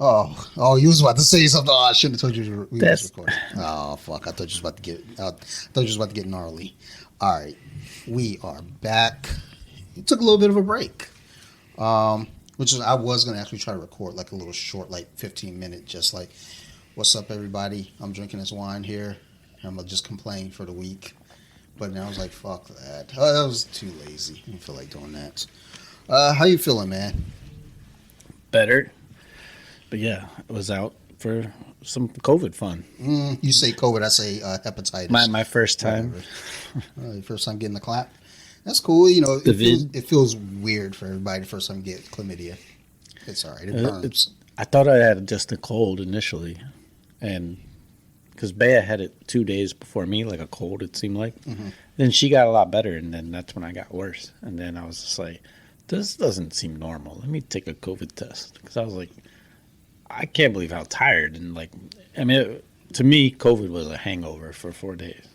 Oh, you was about to say something. Oh, I shouldn't have told you we was That's recording. Oh, fuck! I thought you was about to get. I thought you was about to get gnarly. All right, we are back. It took a little bit of a break, which is I was gonna actually try to record like a little short, like 15-minute, just like, "What's up, everybody? I'm drinking this wine here. I'm gonna just complain for the week." But then I was like, "Fuck that! I was too lazy. I didn't feel like doing that." How you feeling, man? better. But yeah, I was out for some COVID fun. You say COVID, I say My hepatitis. my first time. Whatever. First time getting the clap. That's cool. You know, The vid. it feels weird for everybody the first time get chlamydia. It's all right. It burns. I thought I had just a cold initially, and because Bea had it 2 days before me, like a cold, it seemed like. Then she got a lot better, and then that's when I got worse. And then I was just like, this doesn't seem normal. Let me take a COVID test because I was like, I can't believe how tired and like, I mean, to me, COVID was a hangover for 4 days.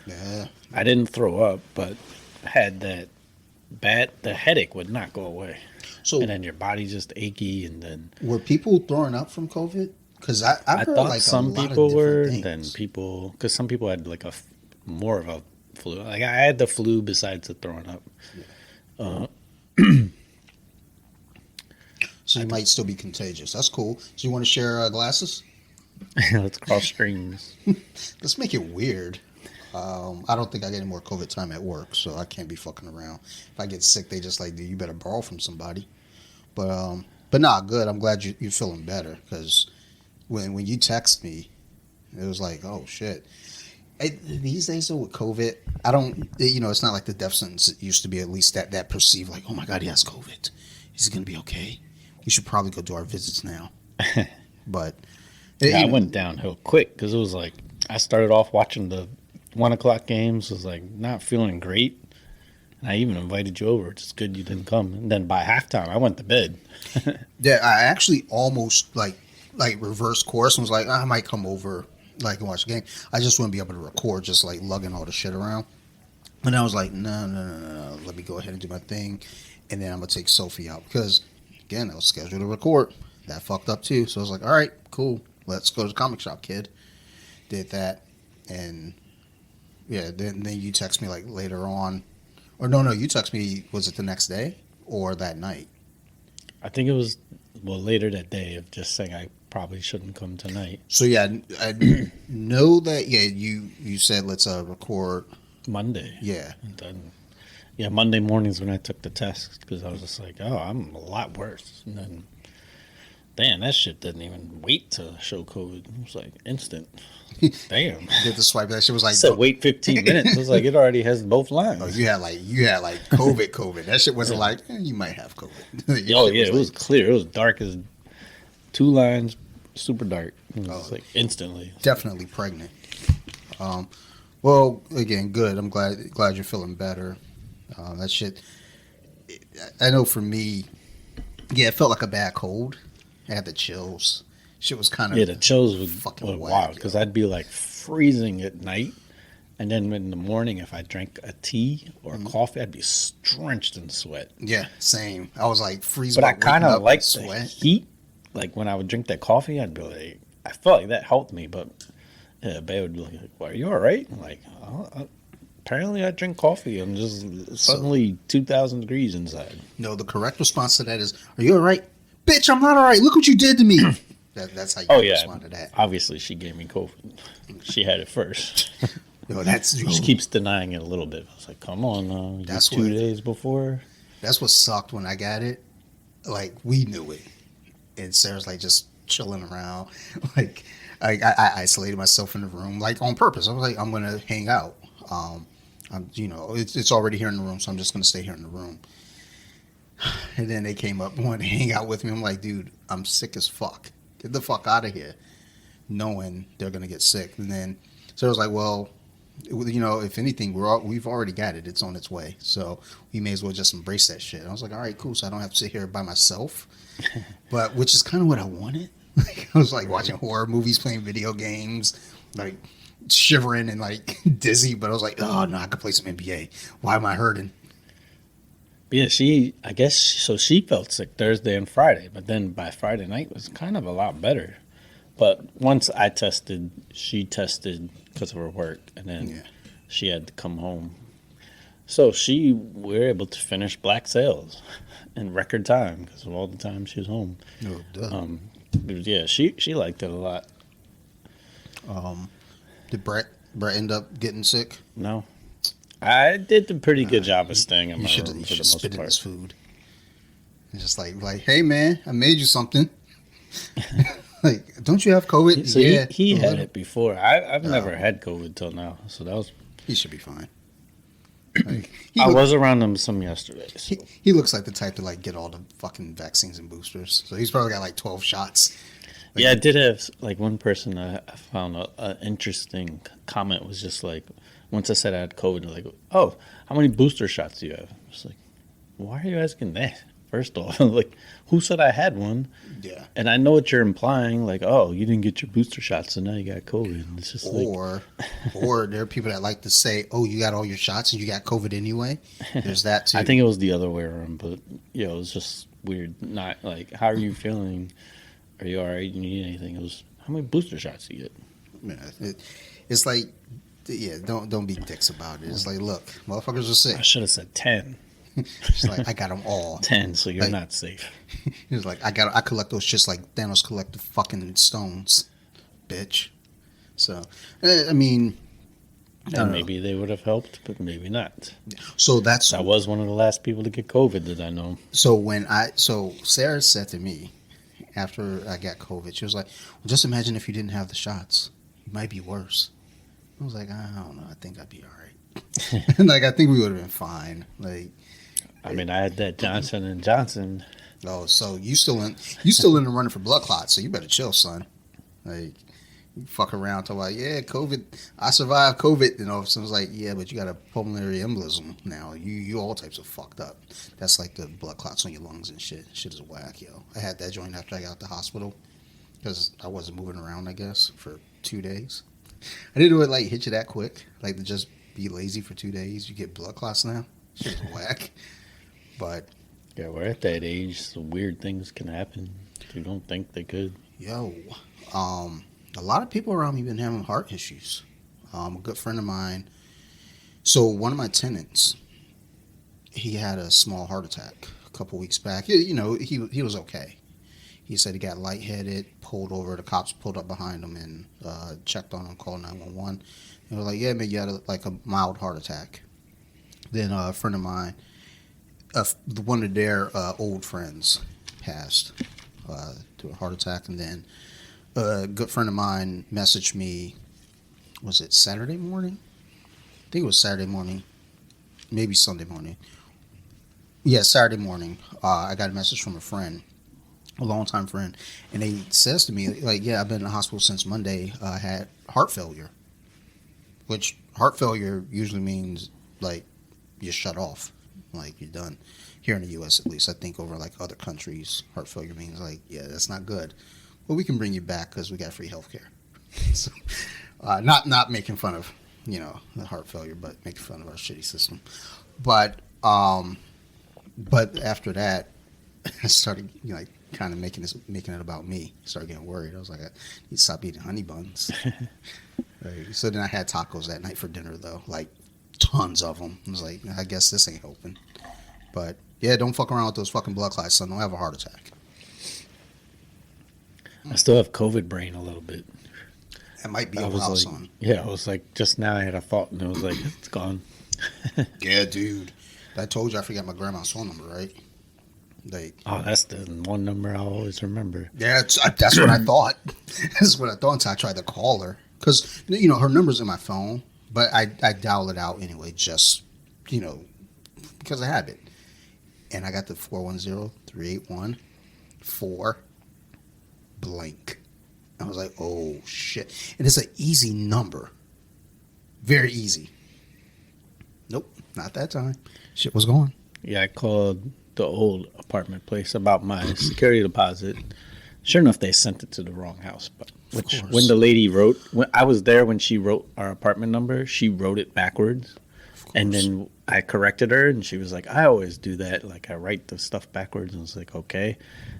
Yeah. I didn't throw up, but had that bad. The headache would not go away, So and then your body just achy, and then were people throwing up from COVID? Because I've I heard thought like a some lot of people were, different and then things. people, because some people had like more of a flu. Like I had the flu besides the throwing up. Uh, So you might still be contagious. That's cool. So you want to share glasses? let's cross streams. Let's make it weird. I don't think I get any more COVID time at work, so I can't be fucking around. If I get sick, they just like, dude, you better borrow from somebody. But nah, good. I'm glad you're feeling better because when you text me, it was like, oh shit. These days though with COVID, I don't. It's not like the death sentence it used to be. At least that perceived like, oh my god, he has COVID. Is he gonna be okay? We should probably go do our visits now. But Yeah, I you know, went downhill quick because it was like I started off watching the 1 o'clock games. Was like not feeling great, and I even invited you over. It's good you didn't come. And then by halftime, I went to bed. yeah, I actually almost like reverse course and was like, I might come over like and watch the game. I just wouldn't be able to record, just like lugging all the shit around. And I was like, no, no, no, no, no. Let me go ahead and do my thing, and then I'm gonna take Sophie out because again, I was scheduled to record. That fucked up too. So I was like, all right, cool. Let's go to the comic shop, kid. Did that, and yeah, then you text me like later on, or no, you text me. Was it the next day or that night? I think it was later that day of just saying I probably shouldn't come tonight. So yeah, I know that. Yeah, you said let's record. Monday. Yeah, And then, yeah, Monday mornings when I took the test because I was just like, oh, I'm a lot worse. And then, damn, that shit didn't even wait to show COVID. It was like instant. Damn. did the swipe. That shit was I like, said wait 15 minutes. It was like it already has both lines. oh, you had like COVID. That shit wasn't like you might have COVID. Your Oh shit yeah, it was like, clear. It was dark as 2 lines, super dark. It was like instantly. definitely pregnant. Well, again, good. I'm glad you're feeling better. That shit. I know for me, yeah, it felt like a bad cold. I had the chills. Shit was kind of Yeah, the chills fucking were whack, wild because yo. I'd be like freezing at night, and then in the morning, if I drank a tea or a coffee, I'd be drenched in sweat. Yeah, same. I was like freezing, But I up, waking kind of up in liked the sweat. heat. Like when I would drink that coffee, I'd be like, I felt like that helped me. But yeah, Babe would be like, well, "Are you all right?" I'm like, apparently I drink coffee. I'm just suddenly 2,000 degrees inside. No, the correct response to that is, "Are you all right, bitch? I'm not all right. Look what you did to me." That's how you Oh yeah, respond to that. obviously she gave me COVID. She had it first. Yo, that's She keeps denying it a little bit. I was like, come on, you That's 2 days before. that's what sucked when I got it. Like we knew it, and Sarah's like just chilling around. Like I isolated myself in the room, like on purpose. I was like, I'm gonna hang out. It's already here in the room, so I'm just gonna stay here in the room. And then they came up and wanted to hang out with me. I'm like, dude, I'm sick as fuck. Get the fuck out of here, knowing they're gonna get sick. And then Sarah's like, well, if anything, we've already got it. It's on its way. So we may as well just embrace that shit. I was like, all right, cool. So I don't have to sit here by myself. But which is kind of what I wanted. Like, I was like watching horror movies, playing video games, like shivering and like dizzy. But I was like, oh no, I could play some NBA. Why am I hurting? Yeah, I guess, so she felt sick Thursday and Friday, but then by Friday night it was kind of a lot better. But once I tested, she tested because of her work, and then Yeah. she had to come home. So we were able to finish Black Sails in record time because of all the time she was home. No, duh. Yeah, she liked it a lot. Did Brett end up getting sick? No, I did a pretty good job of staying in You my should room for the most spit in his part. food. It's just like, hey man, I made you something. Like, don't you have COVID? So Yeah, he a had little. it before. I've never had COVID till now, so that was. He should be fine. Like, I was around him some yesterday. So. he looks like the type to like get all the fucking vaccines and boosters. So he's probably got like 12 shots. Like, Yeah, I did have like one person I found a interesting comment was just like, once I said I had COVID, they're like, oh, how many booster shots do you have? I was like, why are you asking that? First off, like, who said I had one? Yeah. And I know what you're implying, like, oh, you didn't get your booster shot, so now you got COVID. It's just Or there are people that like to say, oh, you got all your shots and you got COVID anyway. There's that too. I think it was the other way around, but yeah, it was just weird. Not like, how are you feeling? Are you all right? Do you need anything? It was, how many booster shots do you get? Yeah, it's like, yeah, don't be dicks about it. It's like, look, motherfuckers are sick. I should have said 10. It's like, I got them all. 10, so you're Like, not safe. He's like, I collect those shits like Thanos collect the fucking stones, bitch. So, I mean, I don't And know. maybe they would have helped, but maybe not. So that's I was one of the last people to get COVID that I know. so Sarah said to me after I got COVID, she was like, well, just imagine if you didn't have the shots, you might be worse. I was like, I don't know, I think I'd be all right. Like, I think we would have been fine. Like, I mean, I had that Johnson and Johnson. oh, so you still in the running for blood clots, so you better chill, son. Like, you fuck around talking about, yeah, COVID, I survived COVID, and all of a sudden it's like, yeah, but you got a pulmonary embolism now. You all types of fucked up. That's like the blood clots on your lungs and shit. Shit is whack, yo. I had that joint after I got out the hospital because I wasn't moving around, I guess, for 2 days. I didn't know it like hit you that quick, like to just be lazy for 2 days. You get blood clots now. Shit is whack. But Yeah, we're at that age, so weird things can happen. You don't think they could. yo, a lot of people around me been having heart issues. A good friend of mine. So one of my tenants, he had a small heart attack a couple weeks back. You know, he was okay. He said he got lightheaded, pulled over. The cops pulled up behind him and checked on him, called 911. They were like, yeah, man, you had a mild heart attack. Then a friend of mine, one of their old friends passed to a heart attack. And then a good friend of mine messaged me, was it Saturday morning? I think it was Saturday morning, maybe Sunday morning. Yeah, Saturday morning. I got a message from a friend, a longtime friend, and he says to me, like, yeah, I've been in the hospital since Monday. I had heart failure, which heart failure usually means, like, you're shut off, like, you're done. Here in the U.S., at least, I think over, like, other countries, heart failure means, like, yeah, that's not good. Well, we can bring you back because we got free health care. So, not making fun of, you know, the heart failure, but making fun of our shitty system. But after that, I started, you know, like, kind of making it about me. Started getting worried. I was like, I need to stop eating honey buns. Right. So then I had tacos that night for dinner, though, like tons of them. I was like, I guess this ain't helping. But yeah, don't fuck around with those fucking blood clots, son. Don't have a heart attack. I still have COVID brain a little bit. That might be a I was while, like, son. yeah, I was like, just now I had a thought, and it was like, it's gone. Yeah, dude. I told you I forgot my grandma's phone number, right? Like, Oh, that's the one number I'll always remember. yeah, that's what I thought. That's what I thought until I tried to call her. Because, you know, her number's in my phone, but I dial it out anyway, just, you know, because of habit. And I got the 410-381-4 blank. I was like, oh, shit. And it's an easy number. Very easy. Nope, not that time. Shit was going. Yeah, I called the old apartment place about my security deposit. Sure enough, they sent it to the wrong house. But course. when the lady wrote, when I was there when she wrote our apartment number, she wrote it backwards. And then I corrected her, and she was like, I always do that. Like, I write the stuff backwards. And I was like, okay.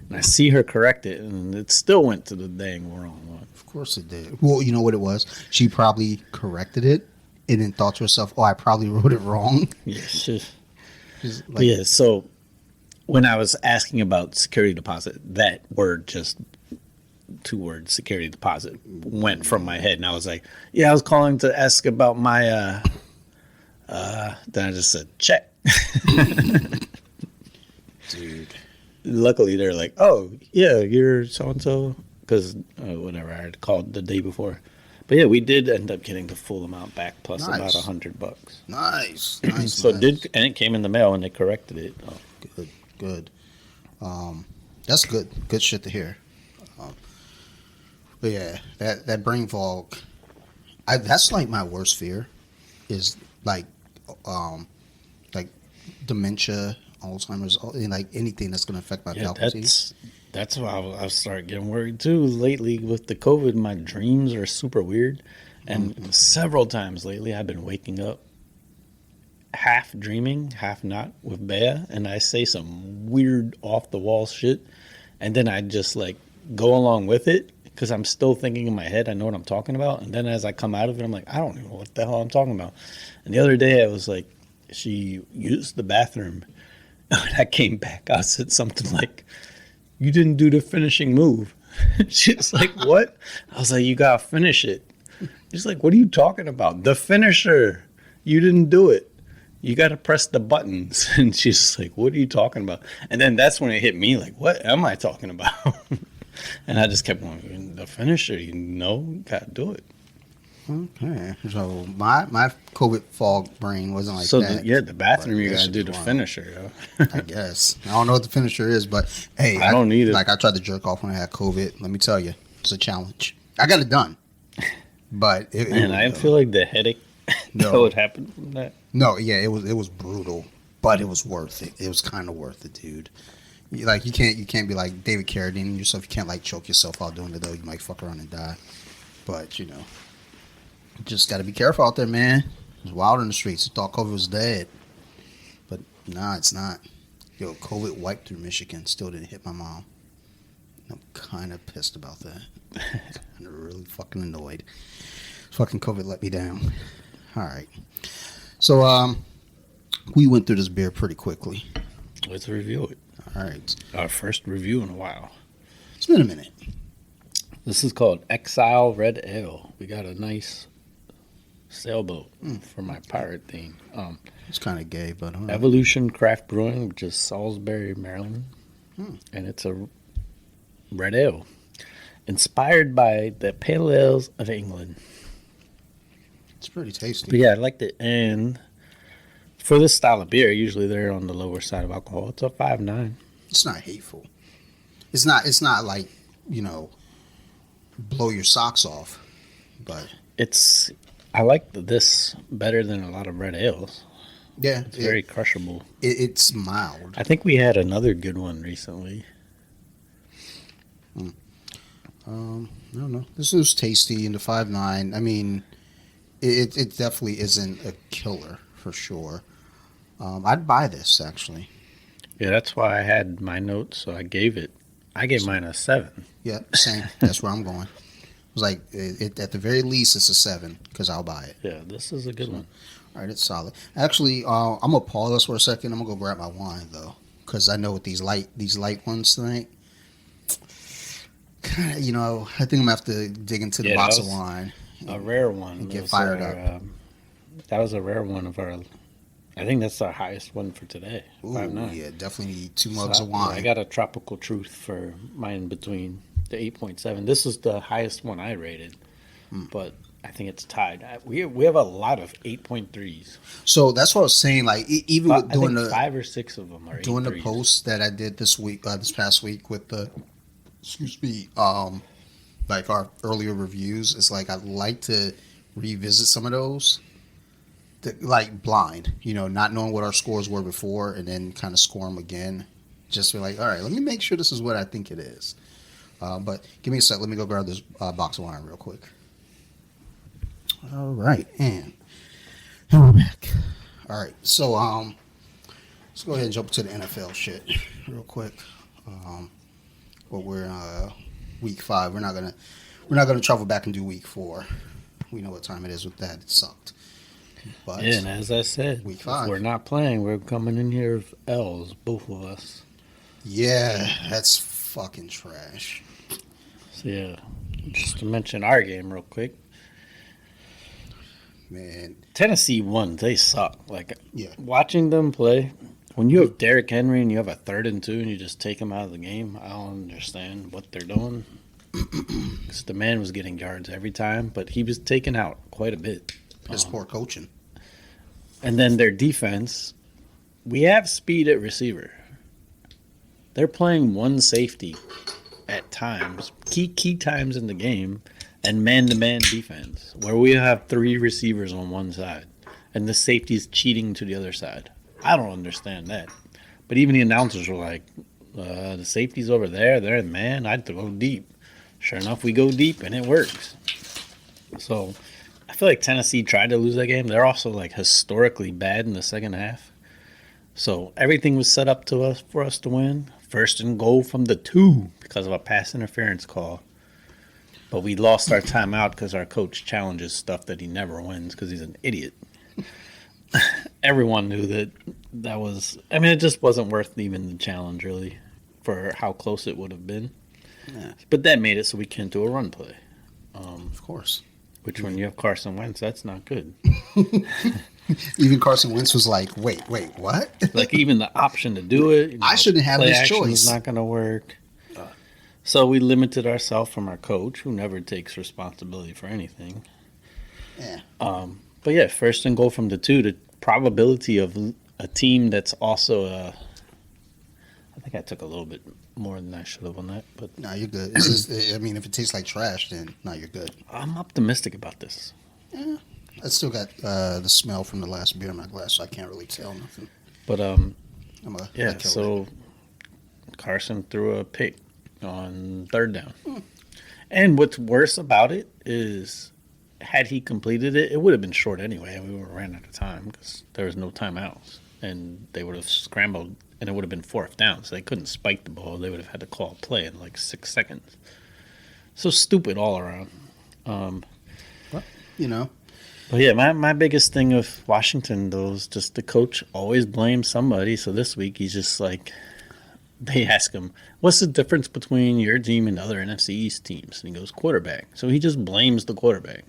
And I see her correct it, and it still went to the dang wrong one. Of course it did. Well, you know what it was? She probably corrected it and then thought to herself, oh, I probably wrote it wrong. Yes. Like, Yeah, so when I was asking about security deposit, that word just 2 words, security deposit, went from my head. And I was like, yeah, I was calling to ask about my, then I just said, check. dude. Luckily, they're like, oh, yeah, you're so-and-so. Because whatever, I had called the day before. But yeah, we did end up getting the full amount back plus Nice. about $100. Nice. So nice. and it came in the mail and they corrected it. Oh. Good. That's good. Good shit to hear. But yeah, that brain fog, that's like my worst fear is like dementia, Alzheimer's, like anything that's going to affect my Yeah, faculties. that's why I started getting worried too. Lately with the COVID, my dreams are super weird. And several times lately, I've been waking up half dreaming, half not with Bea. And I say some weird off the wall shit. And then I just like go along with it because I'm still thinking in my head, I know what I'm talking about. And then as I come out of it, I'm like, I don't know what the hell I'm talking about. And the other day I was like, she used the bathroom. When I came back, I said something like, you didn't do the finishing move. She was like, what? I was like, you got to finish it. She's like, what are you talking about? The finisher. You didn't do it. You got to press the buttons. And she's like, what are you talking about? And then that's when it hit me like, what am I talking about? And I just kept going, the finisher, you know, got to do it. Okay. So my COVID fog brain wasn't like So that. the bathroom, but you that got to shit do was the wild. finisher. I guess. I don't know what the finisher is, but hey, I don't need it. Like I tried to jerk off when I had COVID. Let me tell you, it's a challenge. I got it done, but And I feel like the headache that would happen from that. No, yeah, it was brutal, but it was worth it. It was kind of worth it, dude. Like you can't be like David Carradine yourself. You can't like choke yourself out doing it though. You might fuck around and die. But you know, just got to be careful out there, man. It's wild in the streets. I thought COVID was dead, but nah, it's not. Yo, COVID wiped through Michigan. Still didn't hit my mom. I'm kind of pissed about that. I'm really fucking annoyed. Fucking COVID let me down. All right. So, we went through this beer pretty quickly. Let's review it. All right. Our first review in a while. It's been a minute. This is called Exile Red Hill. We got a nice sailboat for my pirate theme. It's kind of gay, but Evolution Craft Brewing, which is Salisbury, Maryland. And it's a red ale. Inspired by the pale ales of England. it's pretty tasty. But yeah, I liked it. And for this style of beer, usually they're on the lower side of alcohol. It's a 5.9. It's not hateful. It's not like, you know, blow your socks off, but I like this better than a lot of red ales. yeah, It's very crushable. it's mild. I think we had another good one recently. I don't know. This is tasty in the 5.9. I mean, it definitely isn't a killer for sure. I'd buy this actually. Yeah, that's why I had my notes, so I gave mine a 7. Yeah, same. That's where I'm going. It was like at the very least it's a 7 because I'll buy it. Yeah, this is a good one. All right, it's solid. Actually, I'm gonna pause us for a second. I'm gonna go grab my wine though, because I know with these light ones tonight, you know, I think I'm gonna have to dig into the box of wine. A rare one. And get fired up. That was a rare one of our. I think that's our highest one for today. Ooh, 5.9. yeah, definitely need 2 mugs of wine. I got a Tropical Truth for mine between the 8.7. This is the highest one I rated, but I think it's tied. We have a lot of 8.3s. So that's what I was saying. Like even with doing the 5 or 6 of them are doing the 8.3s. post that I did this past week with the, like our earlier reviews. It's like I'd like to revisit some of those. Like blind, you know, not knowing what our scores were before, and then kind of score them again. Just be like, all right, let me make sure this is what I think it is. But give me a sec. Let me go grab this box of wine real quick. All right, and we're back. All right. So let's go ahead and jump to the NFL shit real quick. But we're in week 5. We're not gonna travel back and do week 4. We know what time it is with that. It sucked. But Yeah, and as I said, week if 5. we're not playing, we're coming in here with L's, both of us. Yeah, that's fucking trash. So yeah, just to mention our game real quick. Man, Tennessee won. They suck. Like, yeah. watching them play, when you have Derrick Henry and you have a 3rd and 2 and you just take him out of the game, I don't understand what they're doing. Because the man was getting yards every time, but he was taken out quite a bit. Piss poor coaching. And then their defense, we have speed at receiver. They're playing one safety at times, key times in the game, and man-to-man defense, where we have 3 receivers on one side, and the safety's cheating to the other side. I don't understand that. But even the announcers were like, the safety's over there, they're man, I'd go deep. Sure enough, we go deep, and it works. So I feel like Tennessee tried to lose that game. They're also like historically bad in the second half. So everything was set up for us to win. 1st and goal from the 2 because of a pass interference call. But we lost our timeout because our coach challenges stuff that he never wins because he's an idiot. Everyone knew that was... I mean, it just wasn't worth even the challenge, really, for how close it would have been. Yeah. But that made it so we can't do a run play. Of course. Which, when you have Carson Wentz, that's not good. Even Carson Wentz was like, wait, what? Like, even the option to do it. I shouldn't have this choice. It's not going to work. So we limited ourselves from our coach, who never takes responsibility for anything. Yeah. But yeah, 1st and goal from the 2. The probability of a team that's also I think I took a little bit more than I should have on that. But No, you're good. It's just, I mean, if it tastes like trash, then no, you're good. I'm optimistic about this. Yeah. I still got the smell from the last beer in my glass, so I can't really tell nothing. But Yeah, so Carson threw a pick on 3rd down. And what's worse about it is, had he completed it, it would have been short anyway, and we would have ran out of time because there was no timeouts. And they would have scrambled, and it would have been 4th down, so they couldn't spike the ball. They would have had to call a play in like 6 seconds. So stupid all around. Well, you know. But yeah, my biggest thing of Washington, though, is just the coach always blames somebody. So this week, he's just like, they ask him, what's the difference between your team and other NFC East teams? And he goes, quarterback. So he just blames the quarterback.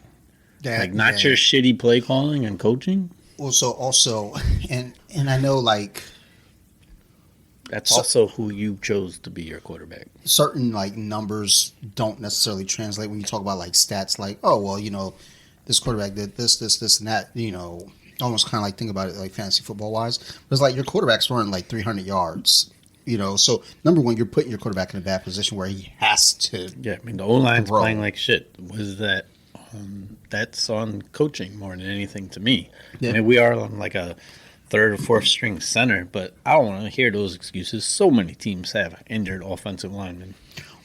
Not your shitty play calling and coaching. Also, and I know, like, that's also who you chose to be your quarterback. Certain, like, numbers don't necessarily translate when you talk about, like, stats. Like, oh, well, you know, this quarterback did this, and that. You know, almost kind of like think about it like fantasy football wise. But it's like your quarterback's running like 300 yards. You know, so number one, you're putting your quarterback in a bad position where he has to. Yeah, I mean the O-line's playing like shit. Was that? That's on coaching more than anything to me. Yeah. I mean, we are on like a 3rd or 4th string center, but I don't want to hear those excuses. So many teams have injured offensive linemen.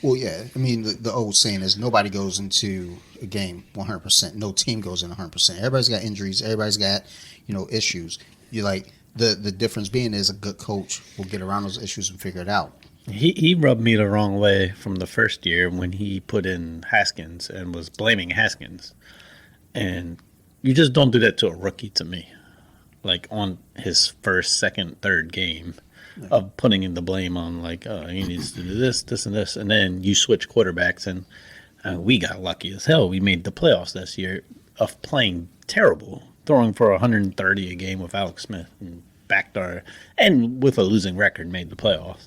Well, yeah. I mean, the old saying is nobody goes into a game 100%. No team goes in 100%. Everybody's got injuries. Everybody's got, you know, issues. You like the difference being is a good coach will get around those issues and figure it out. He rubbed me the wrong way from the first year when he put in Haskins and was blaming Haskins. And you just don't do that to a rookie to me. Like on his 1st, 2nd, 3rd game of putting in the blame on like, oh, he needs to do this, and this. And then you switch quarterbacks and we got lucky as hell. We made the playoffs this year of playing terrible, throwing for 130 a game with Alex Smith and backdoor, and with a losing record made the playoffs.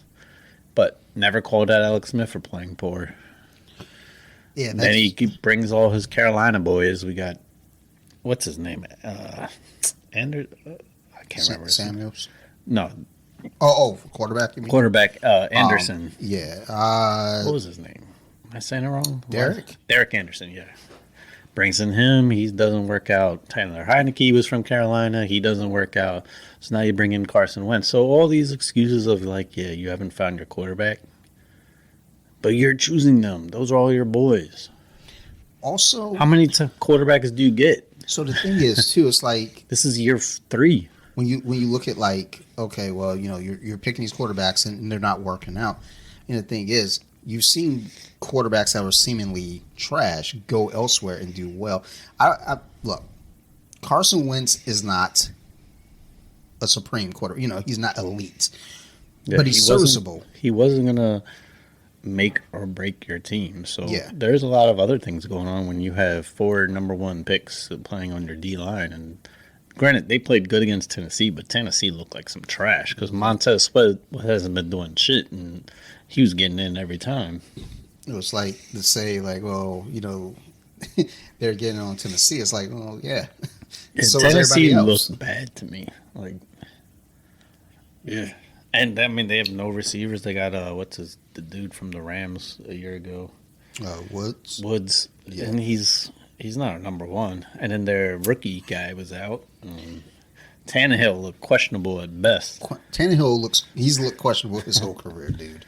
But never called out Alex Smith for playing poor. Yeah, then he brings all his Carolina boys. We got, what's his name? I can't remember. Samuels? No. Oh, quarterback, you mean? Quarterback, Anderson. Yeah. What was his name? Am I saying it wrong? Derek? Derek Anderson, yeah. Brings in him. He doesn't work out. Tyler Heineke was from Carolina. He doesn't work out. So now you bring in Carson Wentz. So all these excuses of like, yeah, you haven't found your quarterback. But you're choosing them. Those are all your boys. Also, how many quarterbacks do you get? So the thing is, too, it's like... This is year 3. when you look at like, okay, well, you're picking these quarterbacks and they're not working out. And the thing is, you've seen quarterbacks that were seemingly trash go elsewhere and do well. I look, Carson Wentz is not a supreme quarter. He's not elite, Yeah, but he's serviceable. He wasn't gonna make or break your team. So Yeah. there's a lot of other things going on when you have 4 number 1 picks playing on your D line. And granted, they played good against Tennessee, but Tennessee looked like some trash because Montez Sweat hasn't been doing shit, and he was getting in every time. It was like to say, like, well, they're getting on Tennessee. It's like, well, yeah. And So is Tennessee everybody else. looked bad to me. Like, yeah. And I mean, they have no receivers. They got the dude from the Rams a year ago, Woods. Yeah. and he's not a number 1. And then their rookie guy was out. Tannehill looked questionable at best. Tannehill he's looked questionable his whole career, dude.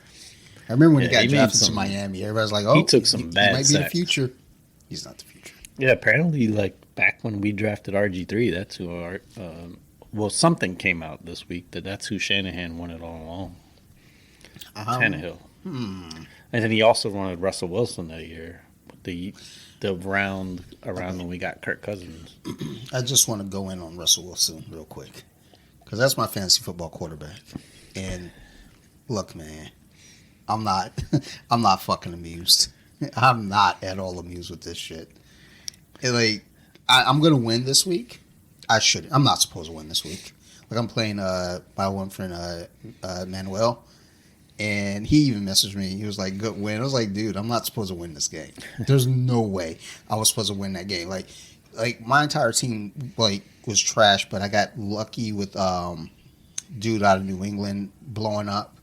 I remember when he got drafted to Miami. Everybody's like, oh, he took some bad he might be sacks. the future. He's not the future. Yeah, apparently, like back when we drafted RG3, that's who something came out this week that's who Shanahan wanted all along. Tannehill. And then he also wanted Russell Wilson that year. The round around when we got Kirk Cousins. I just want to go in on Russell Wilson real quick because that's my fantasy football quarterback. And look, man, I'm not fucking amused. I'm not at all amused with this shit. I'm gonna win this week. I should. I'm not supposed to win this week. Like I'm playing my one friend Manuel, and he even messaged me. He was like, "Good win." I was like, "Dude, I'm not supposed to win this game. There's no way I was supposed to win that game." Like my entire team was trash, but I got lucky with dude out of New England blowing up.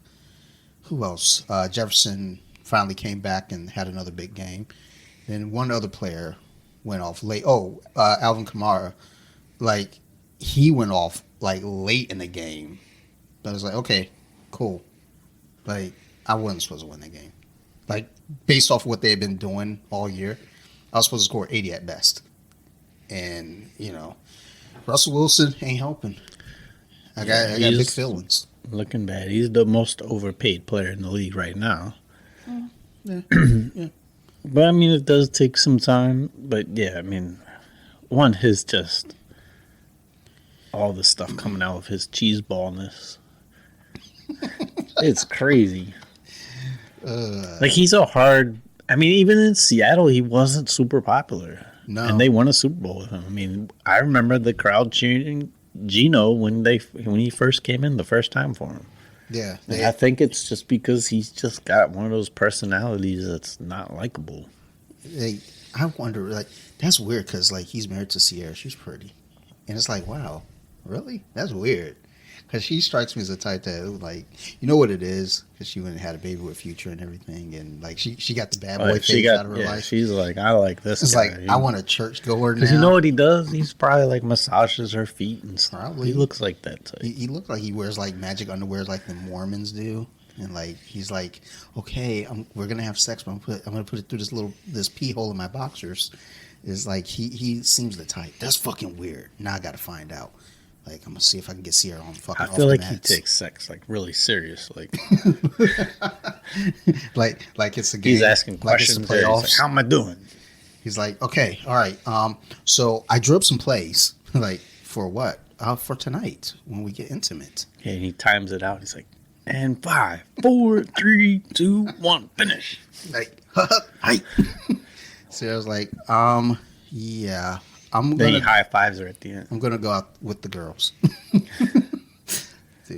Who else? Jefferson finally came back and had another big game. Then one other player went off late. Oh, Alvin Kamara. Like, he went off, like, late in the game. But I was like, okay, cool. Like, I wasn't supposed to win that game. Like, based off what they had been doing all year, I was supposed to score 80 at best. And, Russell Wilson ain't helping. I got big feelings. Looking bad. He's the most overpaid player in the league right now. Yeah. Yeah. But, I mean, it does take some time. But, yeah, I mean, his just all the stuff coming out of his cheese ballness. It's crazy. Like, he's a hard... I mean, even in Seattle, he wasn't super popular. No. And they won a Super Bowl with him. I mean, I remember the crowd cheering Geno when he first came in the first time for him. Yeah. And I think it's just because he's just got one of those personalities that's not likable. I wonder, that's weird because, he's married to Sierra. She's pretty. And it's like, wow, really? That's weird. Because she strikes me as a type that, you know what it is? Because she went and had a baby with Future and everything. And, she got the bad boy phase out of her life. She's like, I like this It's guy. I want a church goer now. Because you know what he does? He's probably, massages her feet and stuff. Probably. He looks like that type. He looks like he wears, magic underwear like the Mormons do. And, he's like, okay, we're going to have sex, but I'm going to put it through this pee hole in my boxers. It's like, he seems the type. That's fucking weird. Now I got to find out. I'm going to see if I can get Sierra on fucking I feel off like the he mats. takes sex, really serious. like it's a game. He's asking questions. Like it's the playoffs. He's like, how am I doing? He's like, okay, all right. So I drew up some plays. For what? For tonight when we get intimate. Yeah, and he times it out. He's like, and 5, 4, 3, 2, 1, finish. Hi. So I was like, yeah. Then he high fives her at the end. I'm gonna go out with the girls.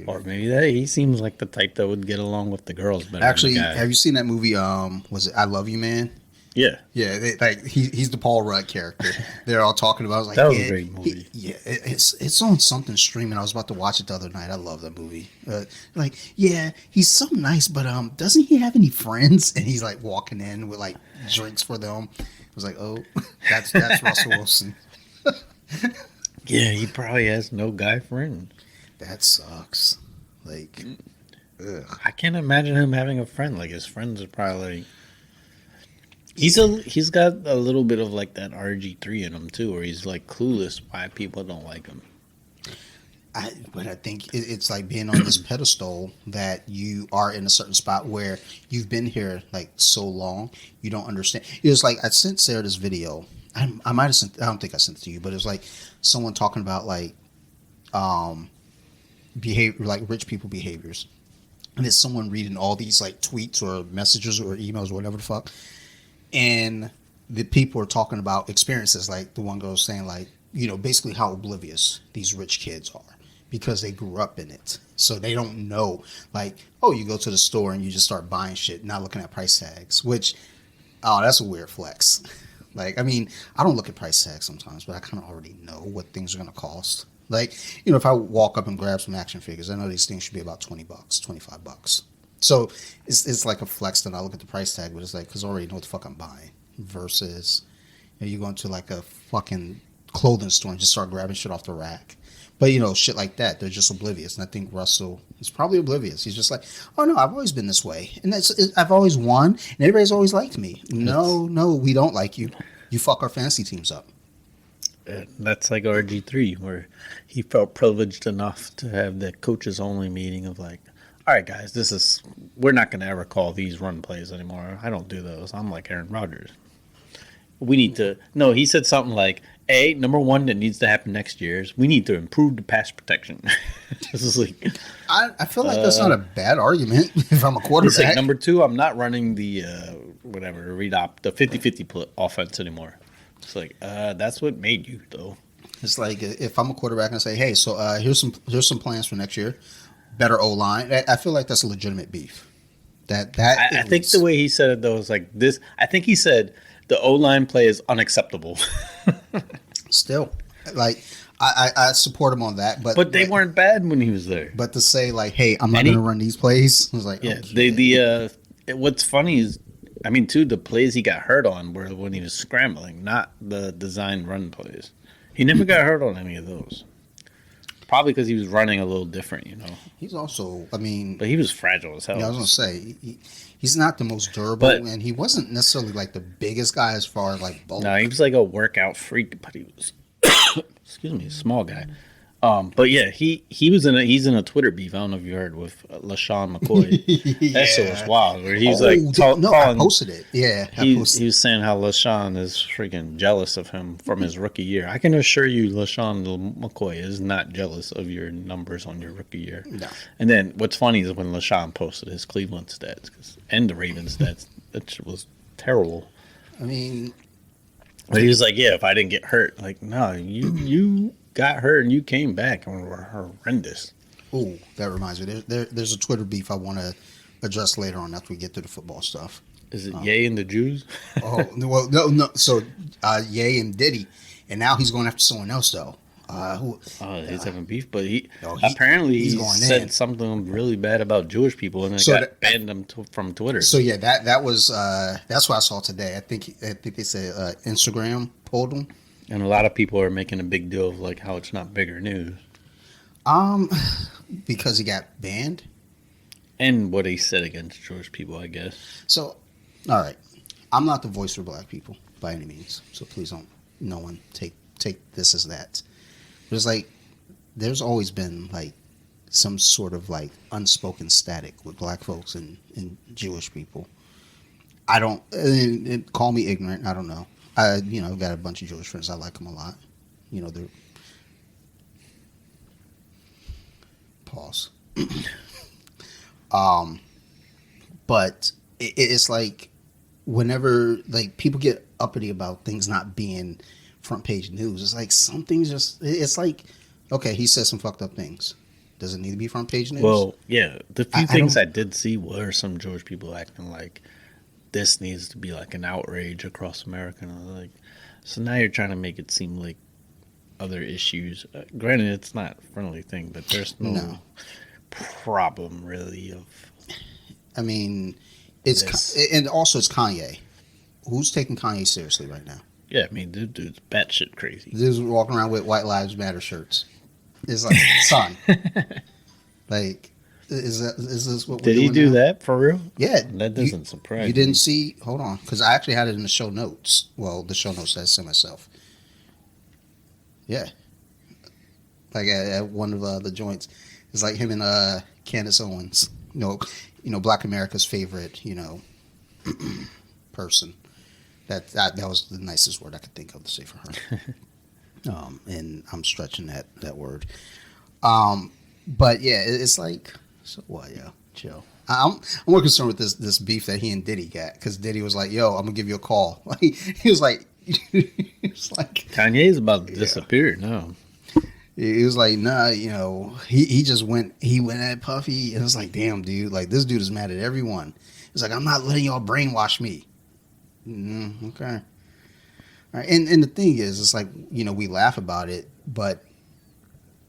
Or maybe he seems like the type that would get along with the girls better. Actually, have you seen that movie? Was it I Love You, Man? Yeah. Yeah, he's the Paul Rudd character. They're all talking about. I was like, that was a great movie. It's on something streaming. I was about to watch it the other night. I love that movie. He's so nice, but doesn't he have any friends? And he's walking in with drinks for them. I was like, oh, that's Russell Wilson. Yeah, he probably has no guy friend. That sucks. Ugh. I can't imagine him having a friend. His friends are probably he's got a little bit of that RG3 in him too, where he's clueless why people don't like him. But I think it's like being on this pedestal that you are in a certain spot where you've been here like so long, you don't understand. It was like I sent Sarah this video. I might have sent. I don't think I sent it to you, but it was like someone talking about like behavior, like rich people behaviors, and it's someone reading all these like tweets or messages or emails or whatever the fuck, and the people are talking about experiences. Like the one girl was saying, like, you know, basically how oblivious these rich kids are because they grew up in it. So they don't know, like, oh, you go to the store and you just start buying shit, not looking at price tags, which, oh, that's a weird flex. Like, I mean, I don't look at price tags sometimes, but I kind of already know what things are going to cost. Like, you know, if I walk up and grab some action figures, I know these things should be about $20, $25. So it's like a flex that I look at the price tag, but it's like, because I already know what the fuck I'm buying. Versus, you know, you go into like a fucking clothing store and just start grabbing shit off the rack. But, you know, shit like that, they're just oblivious. And I think Russell is probably oblivious. He's just like, oh, no, I've always been this way. And I've always won, and everybody's always liked me. No, we don't like you. You fuck our fantasy teams up. That's like RG3, where he felt privileged enough to have that coaches only meeting of like, all right, guys, we're not going to ever call these run plays anymore. I don't do those. I'm like Aaron Rodgers. We need to, no, he said something like, number one that needs to happen next year is we need to improve the pass protection. This is like, I feel like that's not a bad argument if I'm a quarterback. It's like, number two, I'm not running the, the 50-50 offense anymore. It's like, that's what made you, though. It's like if I'm a quarterback and I say, hey, so here's some plans for next year. Better O-line. I feel like that's a legitimate beef. I think the way he said it, though, is like this. I think he said the O-line play is unacceptable. Still, like, I support him on that. But they weren't bad when he was there. But to say, like, hey, I'm not going to run these plays, I was like, yeah. Okay. What's funny is, I mean, too, the plays he got hurt on were when he was scrambling, not the design run plays. He never got hurt on any of those. Probably because he was running a little different, you know. He's also, I mean... But he was fragile as hell. Yeah, I was going to say, he's not the most durable, and he wasn't necessarily, like, the biggest guy as far as, like, bulk. No, he was like a workout freak, but he was, excuse me, a small guy. But yeah, he's in a Twitter beef. I don't know if you heard with LaShawn McCoy. Yeah. That shit was wild. Where he was I posted it. Yeah, he was saying how LaShawn is freaking jealous of him from his rookie year. I can assure you, LaShawn McCoy is not jealous of your numbers on your rookie year. No. And then what's funny is when LaShawn posted his Cleveland stats and the Ravens stats, that shit was terrible. I mean, but he was like, yeah, if I didn't get hurt, like, no, you got hurt and you came back and were horrendous. Oh, that reminds me. There's a Twitter beef I want to address later on after we get to the football stuff. Is it Ye and the Jews? Oh, well, no. So, Ye and Diddy, and now he's going after someone else though. He's having beef, but he said something really bad about Jewish people, and it banned him from Twitter. So yeah, that was that's what I saw today. I think they said Instagram pulled him, and a lot of people are making a big deal of like how it's not bigger news. Because he got banned, and what he said against Jewish people, I guess. So, all right, I'm not the voice for black people by any means, so please don't. No one take this as that. There's like, there's always been like some sort of like unspoken static with black folks and Jewish people. I don't call me ignorant. I don't know. I've got a bunch of Jewish friends. I like them a lot. You know, they're pause. But it's like whenever like people get uppity about things not being front page news, it's like something's just, it's like, okay, he said some fucked up things. Does it need to be front page news? Well, yeah, the few things I did see were some Jewish people acting like this needs to be like an outrage across America. And I was like, so now you're trying to make it seem like other issues. Granted, it's not a friendly thing, but there's no problem really of. I mean, and also it's Kanye. Who's taking Kanye seriously right now? Yeah, I mean, dude's batshit crazy. Dude's walking around with White Lives Matter shirts. It's like, son, like, is this what we're doing? Did he do that for real? Yeah. That doesn't surprise me. You didn't see, hold on, because I actually had it in the show notes. Well, the show notes that I sent myself. Yeah. like at one of the joints. It's like him and Candace Owens. Black America's favorite, person. That was the nicest word I could think of to say for her. And I'm stretching that word. But yeah, it's like, so what? Yeah, chill. I'm more concerned with this beef that he and Diddy got, because Diddy was like, "Yo, I'm gonna give you a call." Like, he was like, Kanye's about to disappear now. He was like, "Nah, he just went at Puffy," and it's like, "Damn, dude, like this dude is mad at everyone." It's like, "I'm not letting y'all brainwash me." Okay. All right. And the thing is, it's like, we laugh about it, but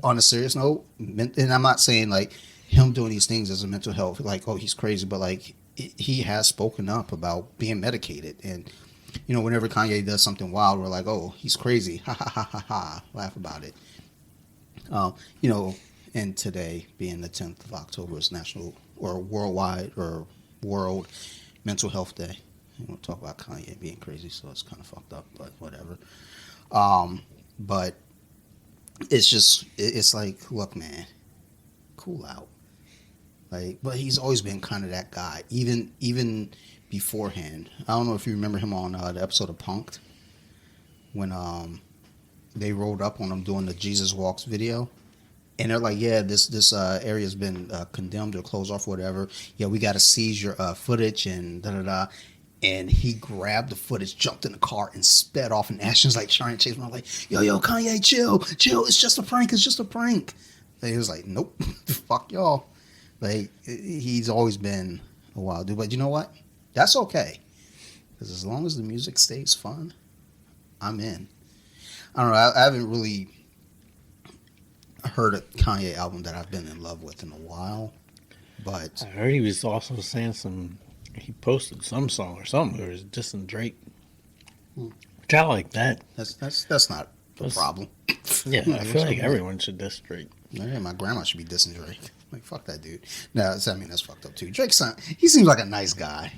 on a serious note, and I'm not saying like him doing these things as a mental health, like, oh, he's crazy, but like he has spoken up about being medicated. And, whenever Kanye does something wild, we're like, oh, he's crazy. Ha ha ha ha ha. Laugh about it. And today being the 10th of October is National or Worldwide or World Mental Health Day. We'll talk about Kanye being crazy, so it's kind of fucked up, but whatever. But it's like, look, man, cool out. Like, but he's always been kind of that guy, even beforehand. I don't know if you remember him on the episode of Punk'd, when they rolled up on him doing the Jesus Walks video. And they're like, yeah, this area's been condemned or closed off, or whatever. Yeah, we got to seize your footage and da-da-da. And he grabbed the footage, jumped in the car, and sped off. And Ashton's like trying to chase him. I'm like, yo, Kanye, chill. It's just a prank. It's just a prank. And he was like, nope, fuck y'all. Like, he's always been a wild dude. But you know what? That's okay. Because as long as the music stays fun, I'm in. I don't know. I haven't really heard a Kanye album that I've been in love with in a while. But I heard he was also saying he posted some song or something where it was dissing Drake. Which I like that. That's not the problem. Yeah, I feel like everyone should diss Drake. Yeah, my grandma should be dissing Drake. Like, fuck that dude. No, that's fucked up too. He seems like a nice guy.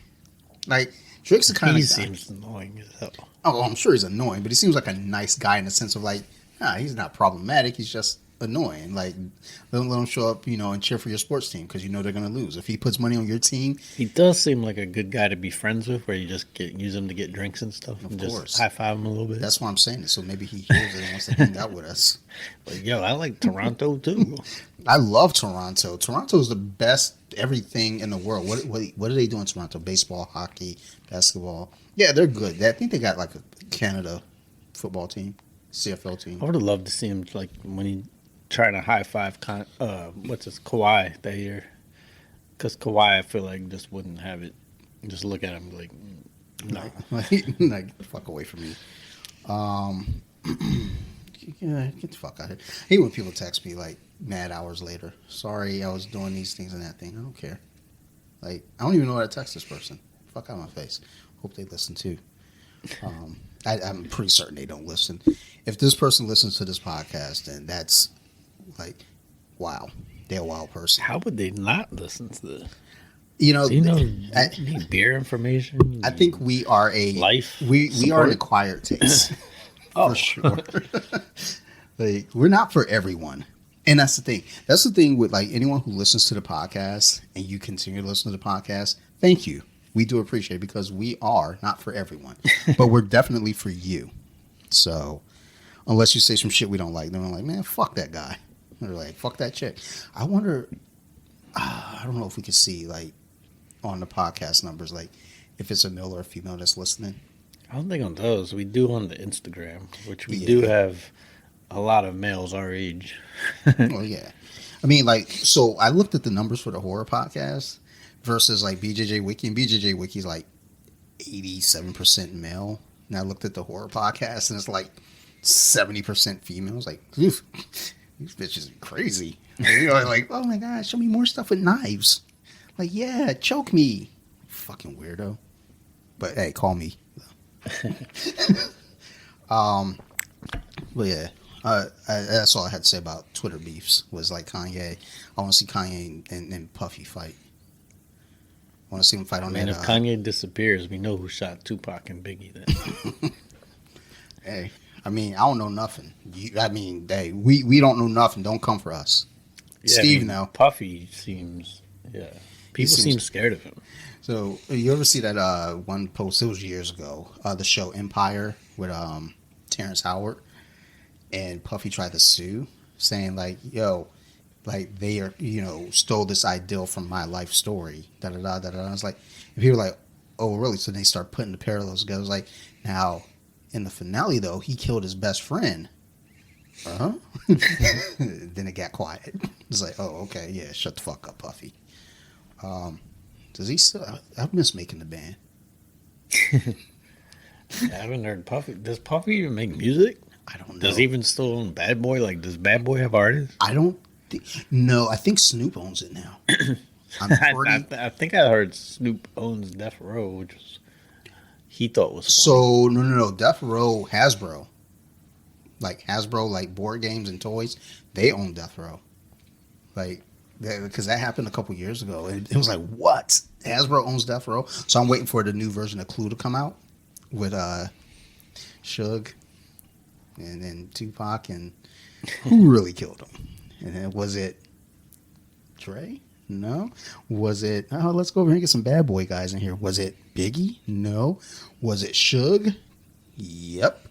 Like, Drake's the kind of guy. He seems annoying as hell. Oh, I'm sure he's annoying, but he seems like a nice guy in the sense of like, he's not problematic. He's just annoying. Like, let him show up, and cheer for your sports team because they're going to lose. If he puts money on your team, he does seem like a good guy to be friends with, where you just use him to get drinks and stuff, and just high five him a little bit. That's why I'm saying it. So maybe he hears it and wants to hang out with us. Like, yo, I like Toronto too. I love Toronto. Toronto is the best everything in the world. What do they do in Toronto? Baseball, hockey, basketball. Yeah, they're good. I think they got like a Canada football team, CFL team. I would have loved to see him like when he trying to high five Kawhi that year, because Kawhi I feel like just wouldn't have it. Just look at him like, no, like get the fuck away from me. Yeah, get the fuck out of here. I hate when people text me like mad hours later. Sorry, I was doing these things and that thing. I don't care. Like, I don't even know how to text this person. Fuck out of my face. Hope they listen too. I'm pretty certain they don't listen. If this person listens to this podcast, then that's like, wow, they're a wild person. How would they not listen to this? Need beer information. I think we are we are an acquired taste. For sure. Like, we're not for everyone. And that's the thing. That's the thing with like anyone who listens to the podcast and you continue to listen to the podcast. Thank you. We do appreciate it because we are not for everyone, but we're definitely for you. So unless you say some shit we don't like, then we're like, man, fuck that guy. Or like, fuck that chick. I wonder, I don't know if we could see like on the podcast numbers, like if it's a male or a female that's listening. I don't think on those. We do on the Instagram, which we do have a lot of males our age. Well, yeah. I mean, like, so I looked at the numbers for the horror podcast versus like BJJ Wiki, and BJJ Wiki's like 87% male. And I looked at the horror podcast and it's like 70% female. I was like, oof, these bitches are crazy. Like, oh my God, show me more stuff with knives. Like, yeah, choke me. Fucking weirdo. But hey, call me. But yeah, that's all I had to say about Twitter beefs. Was like Kanye. I want to see Kanye and Puffy fight. I want to see him fight on that. If Kanye disappears, we know who shot Tupac and Biggie then. Hey, I mean, I don't know nothing. We don't know nothing. Don't come for us. Yeah, Steve, now Puffy seems, yeah. he People seem seems. scared of him. So you ever see that one post? It was years ago. The show Empire with Terrence Howard, and Puffy tried to sue, saying like, "Yo, like they are, stole this ideal from my life story." Da da da da da. I was like, and people were like, "Oh, really?" So they start putting the parallels together. I was like, now in the finale though, he killed his best friend. Huh? Then it got quiet. It's like, oh, okay, yeah, shut the fuck up, Puffy. Does he still? I miss making the band. I haven't heard Puffy. Does Puffy even make music? I don't know. Does he even still own Bad Boy? Like, does Bad Boy have artists? I don't. No, I think Snoop owns it now. I'm pretty. I think I heard Snoop owns Death Row, which was, he thought was funny. So no. Death Row, Hasbro, like board games and toys, they own Death Row. Like, because that happened a couple years ago, and it was like, what? Hasbro owns Death Row. So I'm waiting for the new version of Clue to come out with Suge and then Tupac, and who really killed him? And then was it Dre? No. Was it? Oh, let's go over here and get some Bad Boy guys in here. Was it Biggie? No. Was it Suge? Yep.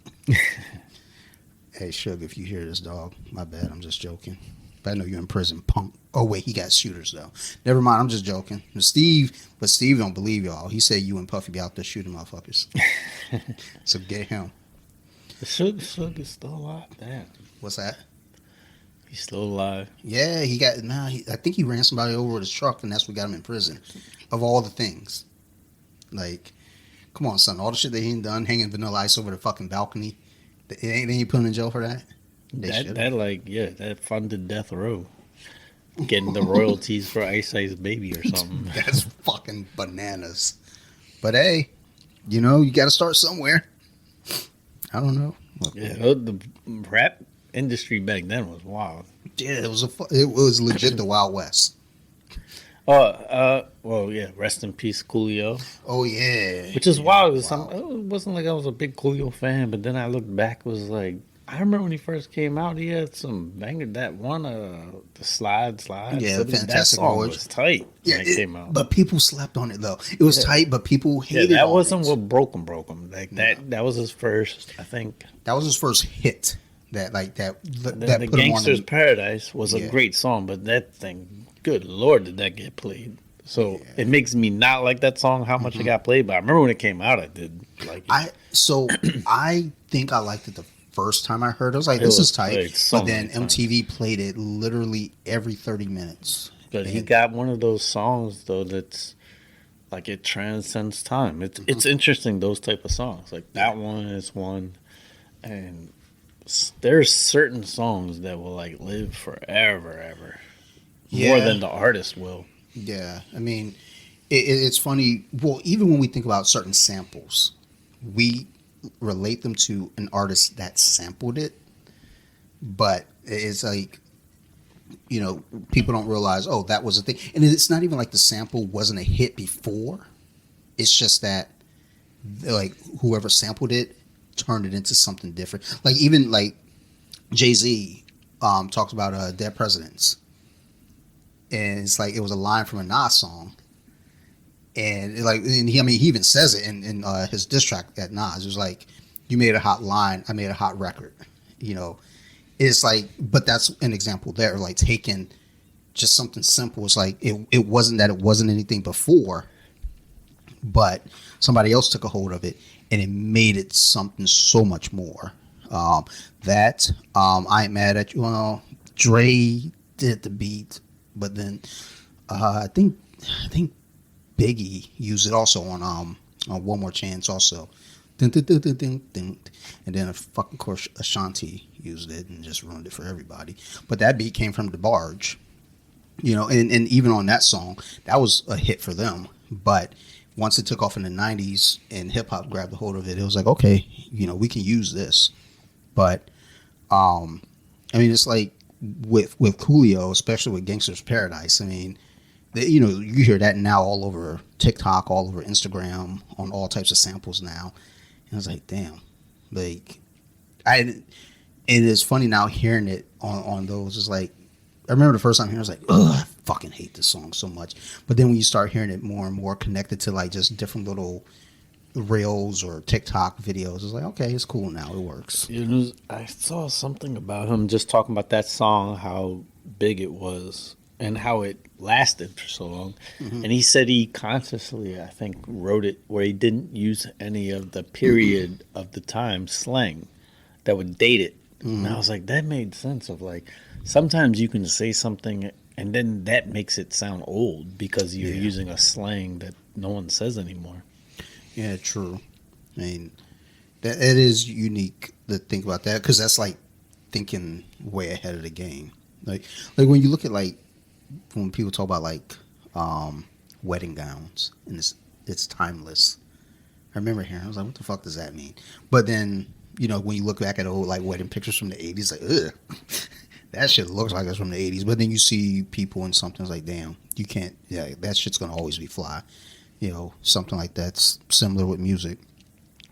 Hey, Suge, if you hear this, dog, my bad. I'm just joking. But I know you're in prison, punk. Oh, wait, he got shooters, though. Never mind, I'm just joking. But Steve don't believe y'all. He said you and Puffy be out there shooting motherfuckers. So get him. Suge is still alive. Damn. What's that? He's still alive. Yeah, he got. I think he ran somebody over with his truck, and that's what got him in prison. Of all the things, like, come on, son, all the shit that he ain't done, hanging Vanilla Ice over the fucking balcony, they ain't put him in jail for that. That funded Death Row, getting the royalties for Ice Ice Baby or something. That's fucking bananas. But hey, you got to start somewhere. I don't know. Yeah, the rap industry back then was wild. Yeah, it was legit the Wild West. Well, yeah, rest in peace, Coolio. Oh yeah, Which is wild. It wasn't like I was a big Coolio fan, but then I looked back, it was like, I remember when he first came out, he had some banger. That one, the slide. Yeah, so Fantastic that song Voyage was tight when it came out. But people slept on it though. It was tight, but people hated that on wasn't it. what broke him. Like that was his first, I think. That was his first hit. That The put Gangster's him on Paradise was a great song, but that thing, good Lord, did that get played? So it makes me not like that song how much it got played. But I remember when it came out, I did like it. I think I liked it the first time I heard it. I was like, this is tight. But then MTV played it literally every 30 minutes. But he got one of those songs though that's like it transcends time. It's interesting, those type of songs. Like that one is one, and there's certain songs that will like live forever, ever. More than the artist will. Yeah, I mean, it's funny. Well, even when we think about certain samples, we relate them to an artist that sampled it, but it's like, people don't realize, oh, that was a thing. And it's not even like the sample wasn't a hit before. It's just that, like, whoever sampled it turned it into something different. Like, even, like, Jay-Z talks about Dead Presidents. And it's like, it was a line from a Nas song. And he even says it in his diss track at Nas. It was like, you made a hot line, I made a hot record. It's like, but that's an example there, like taking just something simple. It's like, it wasn't that it wasn't anything before, but somebody else took a hold of it and it made it something so much more. I Ain't Mad at You. Well, Dre did the beat, but then I think Biggie used it also on One More Chance also. Dun, dun, dun, dun, dun, dun. And then of course Ashanti used it and just ruined it for everybody. But that beat came from DeBarge, and even on that song, that was a hit for them. But once it took off in the 90s and hip hop grabbed a hold of it, it was like, okay, we can use this. But it's like with Coolio, especially with Gangster's Paradise. I mean, you hear that now all over TikTok, all over Instagram, on all types of samples now. And I was like, damn, like, it is funny now hearing it on those. It's like I remember the first time hearing it, I was like, ugh, I fucking hate this song so much. But then when you start hearing it more and more connected to like just different little reels or TikTok videos, it's like, okay, it's cool now. It works. I saw something about him just talking about that song, how big it was and how it lasted for so long. And he said he consciously, I think, wrote it where he didn't use any of the period of the time slang that would date it. And I was like, that made sense of like, sometimes you can say something and then that makes it sound old because you're using a slang that no one says anymore. Yeah, true. I mean, that it is unique to think about that because that's like thinking way ahead of the game. Like when you look at like when people talk about like wedding gowns and it's timeless. I remember hearing, I was like, what the fuck does that mean? But then when you look back at old like wedding pictures from the 80s, like ugh, that shit looks like it's from the 80s. But then you see people in something, it's like, damn, you can't. Yeah, that shit's gonna always be fly. Something like that's similar with music.